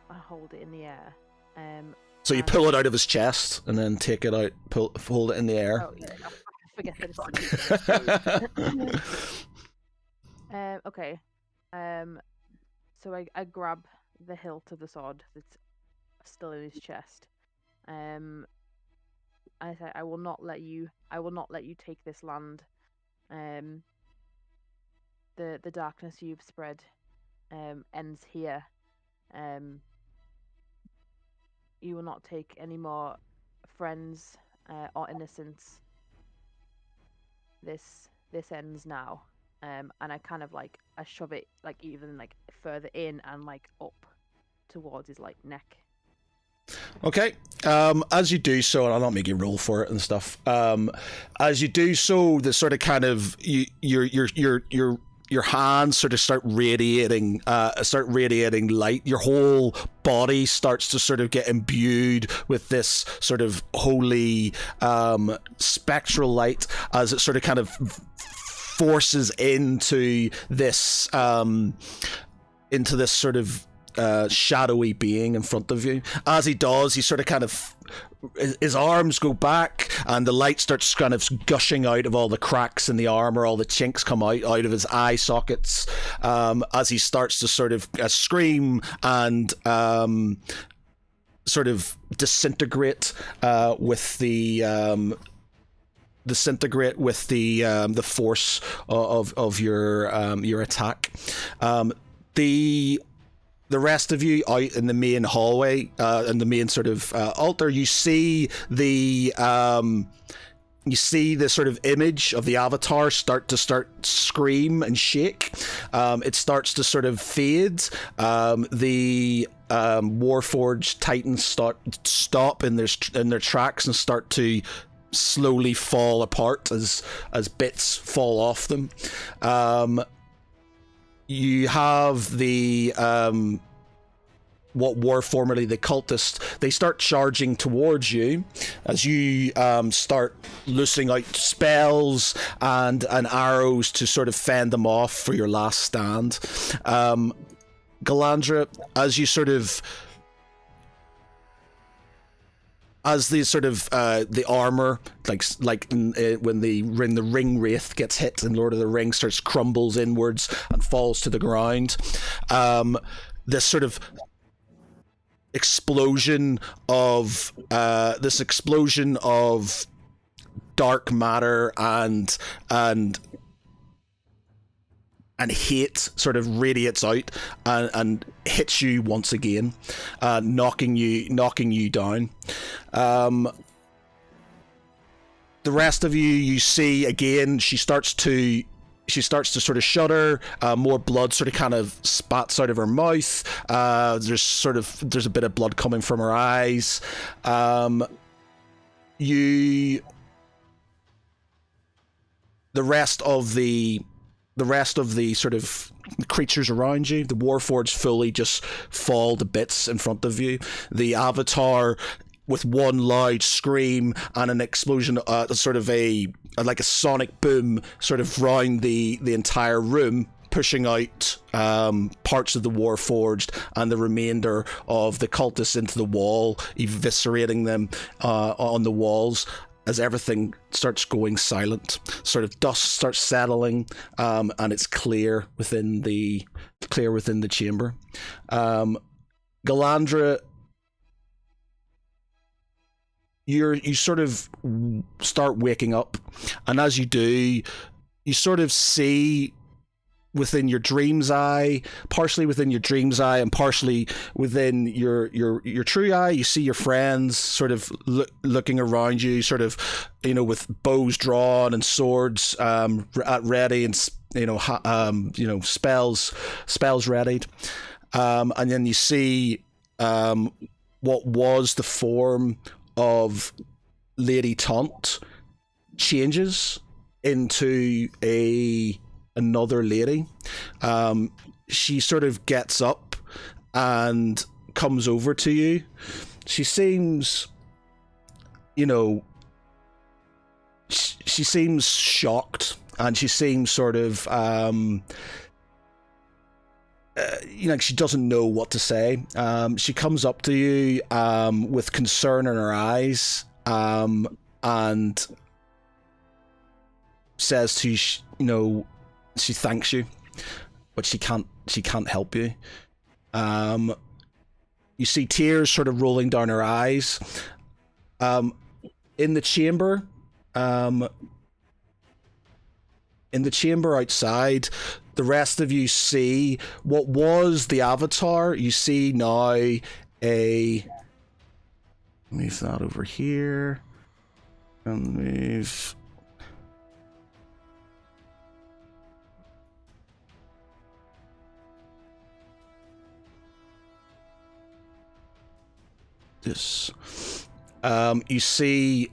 and hold it in the air. So you pull it out of his chest and then take it out, hold it in the air. Oh yeah, I forget that it's okay. So I grab the hilt of the sword that's still in his chest. I say, I will not let you take this land. The darkness you've spread ends here. You will not take any more friends or innocents. This ends now. And I kind of I shove it even further in and up towards his neck. Okay. As you do so, and I'll not make you roll for it and stuff. As you do so, the sort of kind of your hands sort of start radiating light. Your whole body starts to sort of get imbued with this sort of holy spectral light as it sort of kind of forces into this sort of shadowy being in front of you. As he does, he sort of kind of his arms go back and the light starts kind of gushing out of all the cracks in the armor. All the chinks come out of his eye sockets as he starts to sort of scream and sort of disintegrate with the force of your attack. The rest of you out in the main hallway, in the main sort of altar, you see the sort of image of the avatar start scream and shake. It starts to sort of fade. The Warforged Titans stop in their tracks and start to slowly fall apart as bits fall off them. You have the what were formerly the cultists. They start charging towards you as you start loosing out spells and arrows to sort of fend them off for your last stand. Galandra, as you sort of as the sort of the armor, when the ring wraith gets hit in Lord of the Rings, starts crumbles inwards and falls to the ground. This sort of explosion of dark matter and hate sort of radiates out and hits you once again, knocking you down. The rest of you see again. She starts to sort of shudder. More blood sort of kind of spats out of her mouth. There's a bit of blood coming from her eyes. The rest of the sort of creatures around you, the Warforged fully just fall to bits in front of you. The Avatar, with one loud scream and an explosion, sort of like a sonic boom, sort of round the entire room, pushing out parts of the Warforged and the remainder of the cultists into the wall, eviscerating them on the walls. As everything starts going silent, sort of dust starts settling, and it's clear within the chamber. Galandra, you sort of start waking up, and as you do, you sort of see within your dream's eye, partially within your dream's eye, and partially within your true eye. You see your friends sort of looking around you, sort of, you know, with bows drawn and swords at ready, and spells readied. And then you see what was the form of Lady Taunt changes into another lady. She sort of gets up and comes over to you. She seems, you know, she seems shocked, and she seems sort of, she doesn't know what to say. She comes up to you with concern in her eyes, and says to you, she thanks you, but she can't help you. You see tears sort of rolling down her eyes. In the chamber outside, the rest of you see what was the Avatar. You see now move that over here, and move this. You see,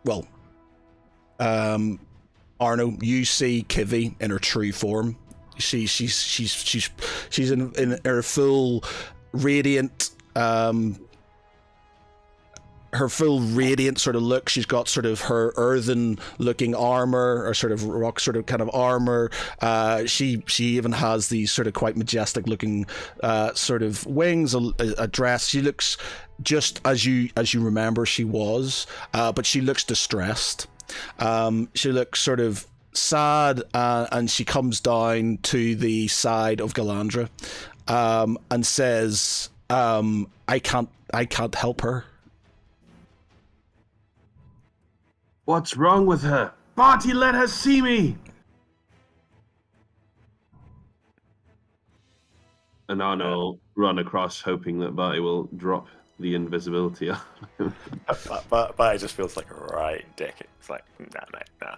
well, Arno, you see Kivi in her true form. She's in her full radiant, her full radiant sort of look. She's got sort of her earthen looking armor, or sort of rock sort of kind of armor. She even has these sort of quite majestic looking sort of wings, a dress. She looks just as you remember she was, but she looks distressed. She looks sort of sad, and she comes down to the side of Galandra, and says, I can't help her. What's wrong with her? Barty, let her see me! And Arno run across, hoping that Barty will drop the invisibility. but it just feels like a right dick. It's like, nah, mate, nah.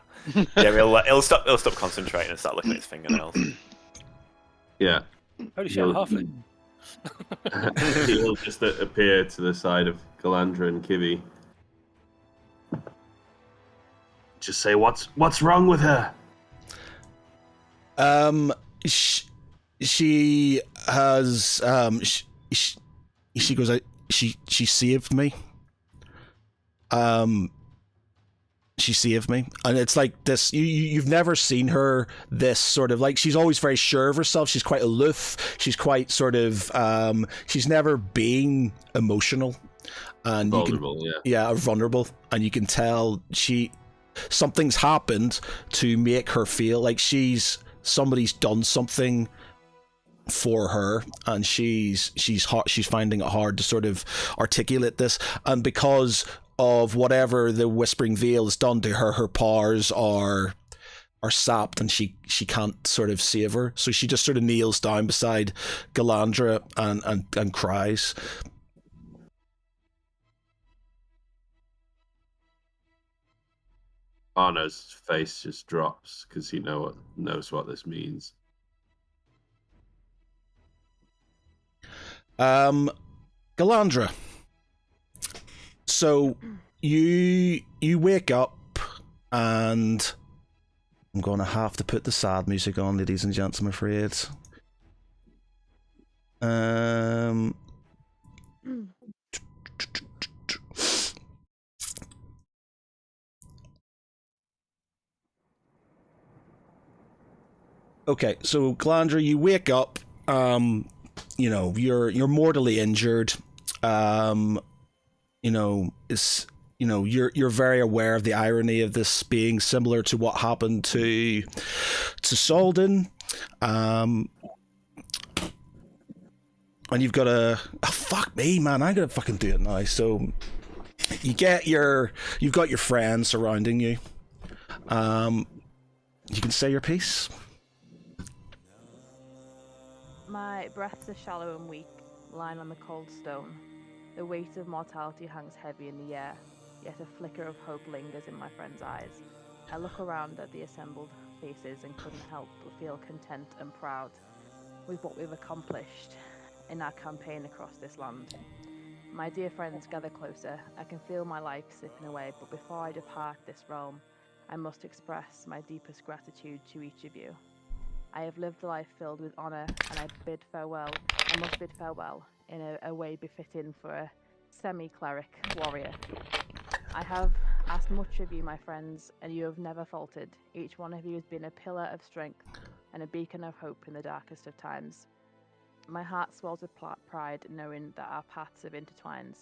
Yeah, he'll stop concentrating and start looking at his fingernails. Yeah. Holy shit, halfling. He'll just appear to the side of Galandra and Kivi. Just say, what's wrong with her? She has she goes out. She saved me. She saved me, and it's like this. You've never seen her this sort of, like, she's always very sure of herself. She's quite aloof. She's quite sort of. She's never been emotional, and vulnerable. Vulnerable, and you can tell something's happened to make her feel like somebody's done something for her, and she's finding it hard to sort of articulate this, and because of whatever the Whispering Veil has done to her, her powers are sapped, and she can't sort of save her, so she just sort of kneels down beside Galandra and cries. Arno's face just drops because he knows what this means. Galandra, so you wake up, and I'm gonna have to put the sad music on, ladies and gents, I'm afraid. Okay, so Galandra, you wake up. You're mortally injured. You're very aware of the irony of this being similar to what happened to Salden. And you've got fuck me, man, I'm gonna fucking do it now. So you've got your friends surrounding you. You can say your piece. My breaths are shallow and weak, lying on the cold stone. The weight of mortality hangs heavy in the air, yet a flicker of hope lingers in my friend's eyes. I look around at the assembled faces and couldn't help but feel content and proud with what we've accomplished in our campaign across this land. My dear friends gather closer. I can feel my life slipping away, but before I depart this realm, I must express my deepest gratitude to each of you. I have lived a life filled with honour, and I must bid farewell in a way befitting for a semi-cleric warrior. I have asked much of you, my friends, and you have never faltered. Each one of you has been a pillar of strength and a beacon of hope in the darkest of times. My heart swells with pride knowing that our paths have intertwined.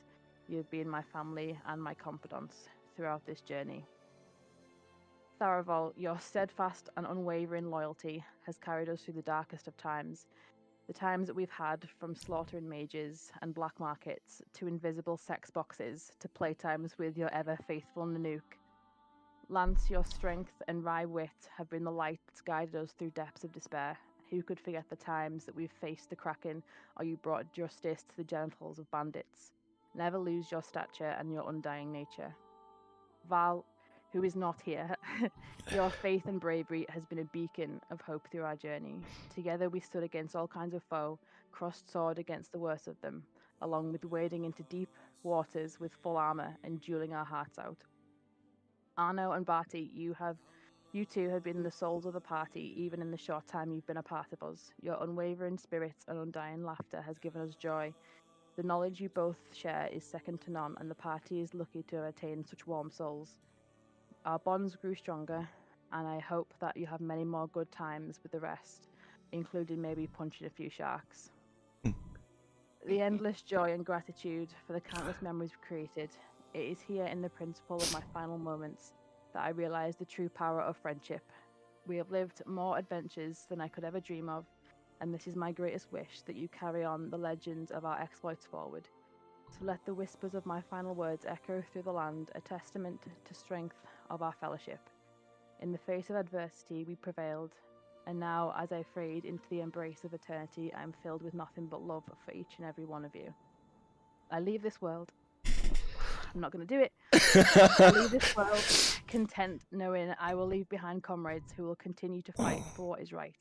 You have been my family and my confidants throughout this journey. Tharaval, your steadfast and unwavering loyalty has carried us through the darkest of times. The times that we've had, from slaughtering mages and black markets to invisible sex boxes to playtimes with your ever faithful Nanook. Lance, your strength and wry wit have been the light that's guided us through depths of despair. Who could forget the times that we've faced the Kraken, or you brought justice to the genitals of bandits? Never lose your stature and your undying nature. Val, who is not here, your faith and bravery has been a beacon of hope through our journey. Together we stood against all kinds of foe, crossed sword against the worst of them, along with wading into deep waters with full armor and dueling our hearts out. Arno and Barty, you two have been the souls of the party, even in the short time you've been a part of us. Your unwavering spirits and undying laughter has given us joy. The knowledge you both share is second to none, and the party is lucky to have attained such warm souls. Our bonds grew stronger, and I hope that you have many more good times with the rest, including maybe punching a few sharks. The endless joy and gratitude for the countless memories we've created. It is here in the principle of my final moments that I realize the true power of friendship. We have lived more adventures than I could ever dream of, and this is my greatest wish, that you carry on the legends of our exploits forward. So let the whispers of my final words echo through the land, a testament to strength of our fellowship. In the face of adversity, we prevailed, and now, as I fade into the embrace of eternity, I am filled with nothing but love for each and every one of you. I leave this world. I'm not going to do it. I leave this world content, knowing I will leave behind comrades who will continue to fight for what is right.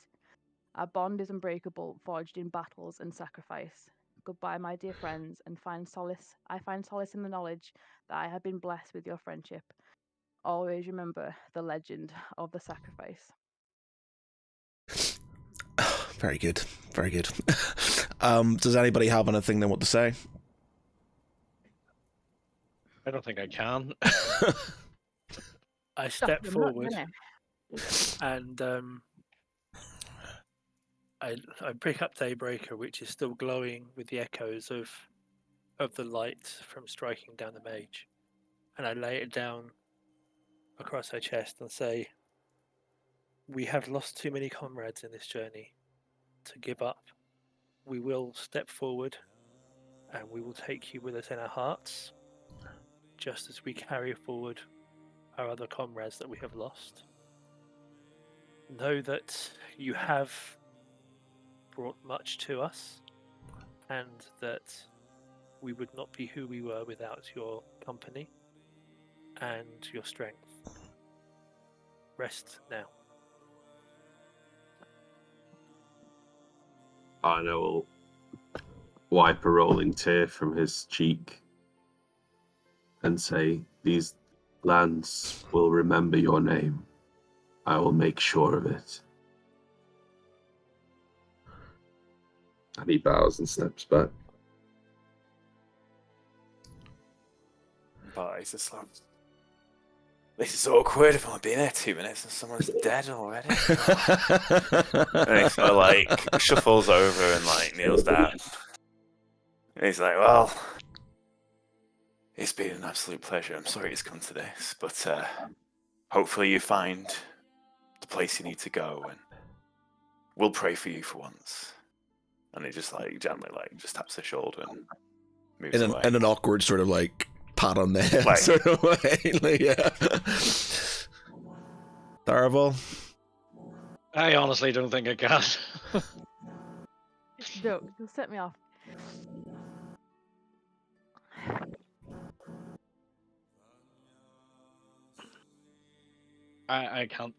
Our bond is unbreakable, forged in battles and sacrifice. Goodbye, my dear friends, and I find solace in the knowledge that I have been blessed with your friendship. Always remember the legend of the sacrifice. Very good. Very good. Does anybody have anything they want to say? I don't think I can. I step forward and I pick up Daybreaker, which is still glowing with the echoes of the light from striking down the mage, and I lay it down across her chest and say, "We have lost too many comrades in this journey to give up. We will step forward, and we will take you with us in our hearts, just as we carry forward our other comrades that we have lost. Know that you have brought much to us, and that we would not be who we were without your company and your strength. Rest now." Arno will wipe a rolling tear from his cheek and say, "These lands will remember your name. I will make sure of it." And he bows and steps back. But he's just like, "This is awkward. I've only been here 2 minutes and someone's dead already." And he sort of like shuffles over and like kneels down. And he's like, "Well, it's been an absolute pleasure. I'm sorry it's come to this, but hopefully you find the place you need to go, and we'll pray for you for once." And he just like gently like just taps the shoulder and moves away. In an awkward sort of like pat on the head Like, sort of way. Like, yeah. Tharaval? I honestly don't think I can. No, you'll set me off. I can't.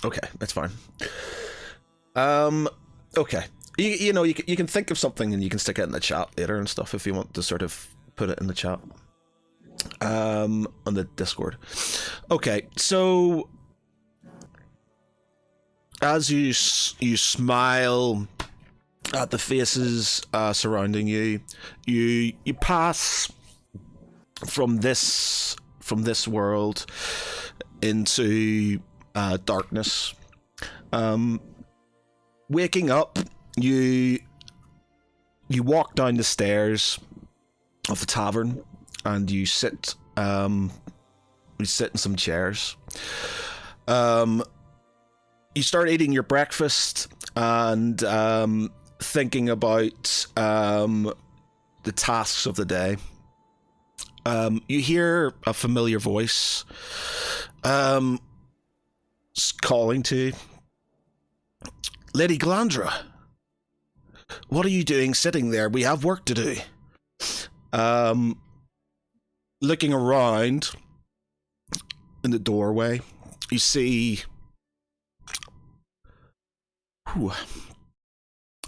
Okay, that's fine. Okay. You know, you can think of something and you can stick it in the chat later and stuff if you want to sort of put it in the chat. On the Discord. Okay, so as you smile at the faces surrounding you, you pass from this world into darkness. Waking up, you walk down the stairs of the tavern and you sit in some chairs. You start eating your breakfast and thinking about the tasks of the day. You hear a familiar voice calling to you. Lady Glandra, what are you doing sitting there? We have work to do. Looking around in the doorway, you see...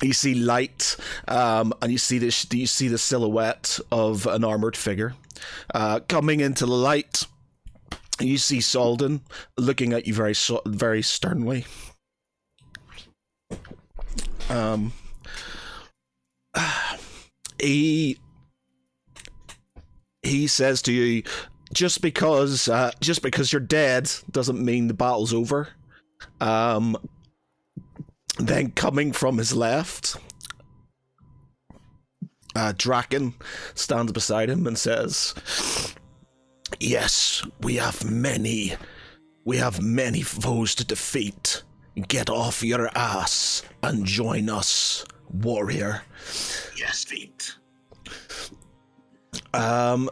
You see light, and you see the silhouette of an armored figure coming into the light. You see Salden looking at you very sternly. He says to you, just because you're dead doesn't mean the battle's over. Then coming from his left, Draken stands beside him and says, "Yes, we have many foes to defeat. Get off your ass and join us, warrior." Yes, feet. And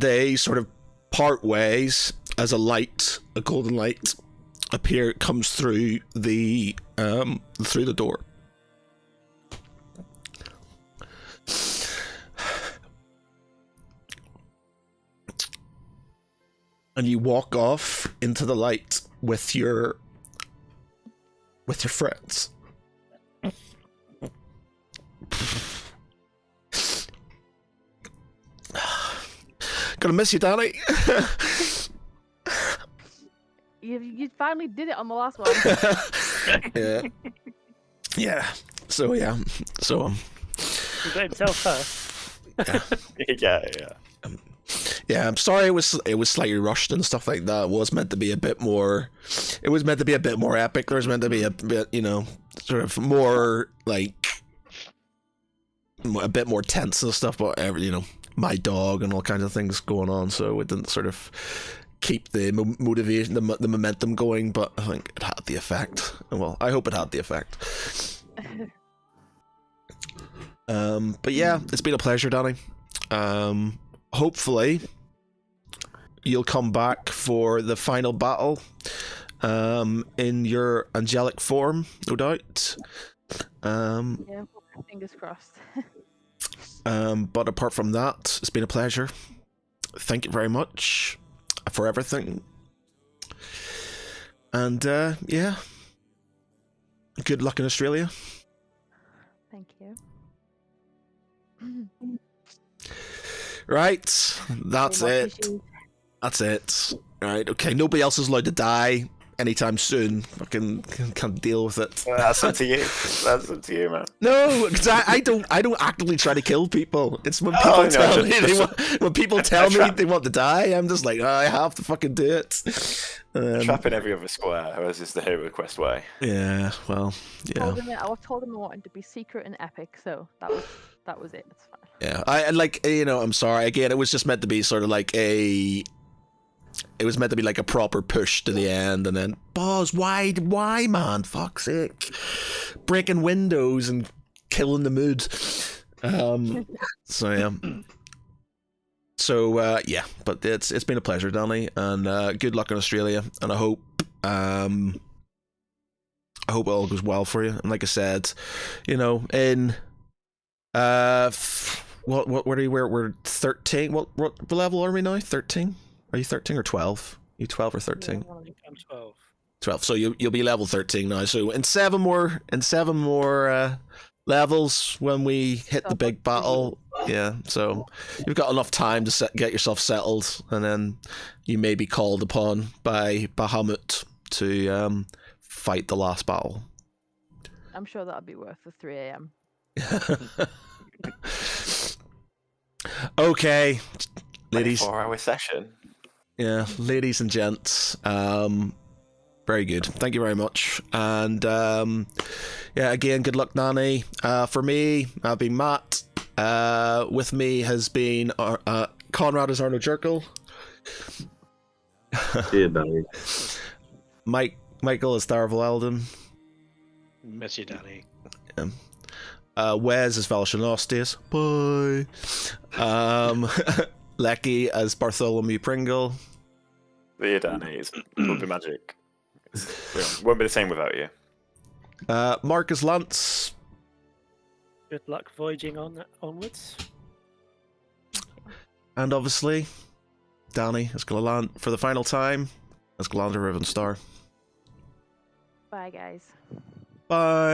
they sort of part ways as a golden light comes through the door. And you walk off into the light with your friends. Gonna miss you, Danny. You finally did it on the last one. Yeah. So You blame yourself first. Yeah, I'm sorry. It was slightly rushed and stuff like that. It was meant to be a bit more. It was meant to be a bit more epic. There was meant to be a bit, sort of more like a bit more tense and stuff. But my dog and all kinds of things going on, so it didn't sort of keep the motivation, the momentum going. But I think it had the effect. Well, I hope it had the effect. But yeah, it's been a pleasure, Danny. Hopefully you'll come back for the final battle in your angelic form, no doubt. Yeah, fingers crossed. But apart from that, it's been a pleasure. Thank you very much for everything. And yeah, good luck in Australia. Thank you. Right, that's it. That's it. Right, okay. Nobody else is allowed to die anytime soon. Fucking can't deal with it. Well, that's up to you. That's up to you, man. No, because I don't actively try to kill people. It's when people tell me they want to die. I'm just like, I have to fucking do it. Trapping every other square, or is this the hero quest way? Yeah, well, yeah. I told him I wanted to be secret and epic, so that was it. It's fine. Yeah, I'm sorry. Again, it was just meant to be sort of like it was meant to be like a proper push to the end, and then Boz, why, man? Fuck's sake, breaking windows and killing the mood. So yeah. So yeah, but it's been a pleasure, Danny, and good luck in Australia, and I I hope it all goes well for you. And like I said, in what are you? We're 13. What level are we now? 13? Are you 13 or 12? Are you 12 or 13? I think I'm 12. 12. So you'll be level 13 now. So in seven more levels when we hit the big battle. Yeah. So you've got enough time to get yourself settled, and then you may be called upon by Bahamut to fight the last battle. I'm sure that'll be worth the 3 a.m. Okay, ladies. 4-hour session. Yeah, ladies and gents. Very good. Thank you very much. And again, good luck, Nanny. For me, I've been Matt. With me has been Conrad as Arno Jerkel. Yeah, Danny. Michael as Darvel Eldon. Miss you, Danny. Wes as Valshanostis. Bye. Lecky as Bartholomew Pringle. The Danny is will be magic. Won't be the same without you. Mark as Lance. Good luck voyaging onwards. And obviously, Danny as Galant for the final time as Galanda Rivenstar. Bye, guys. Bye.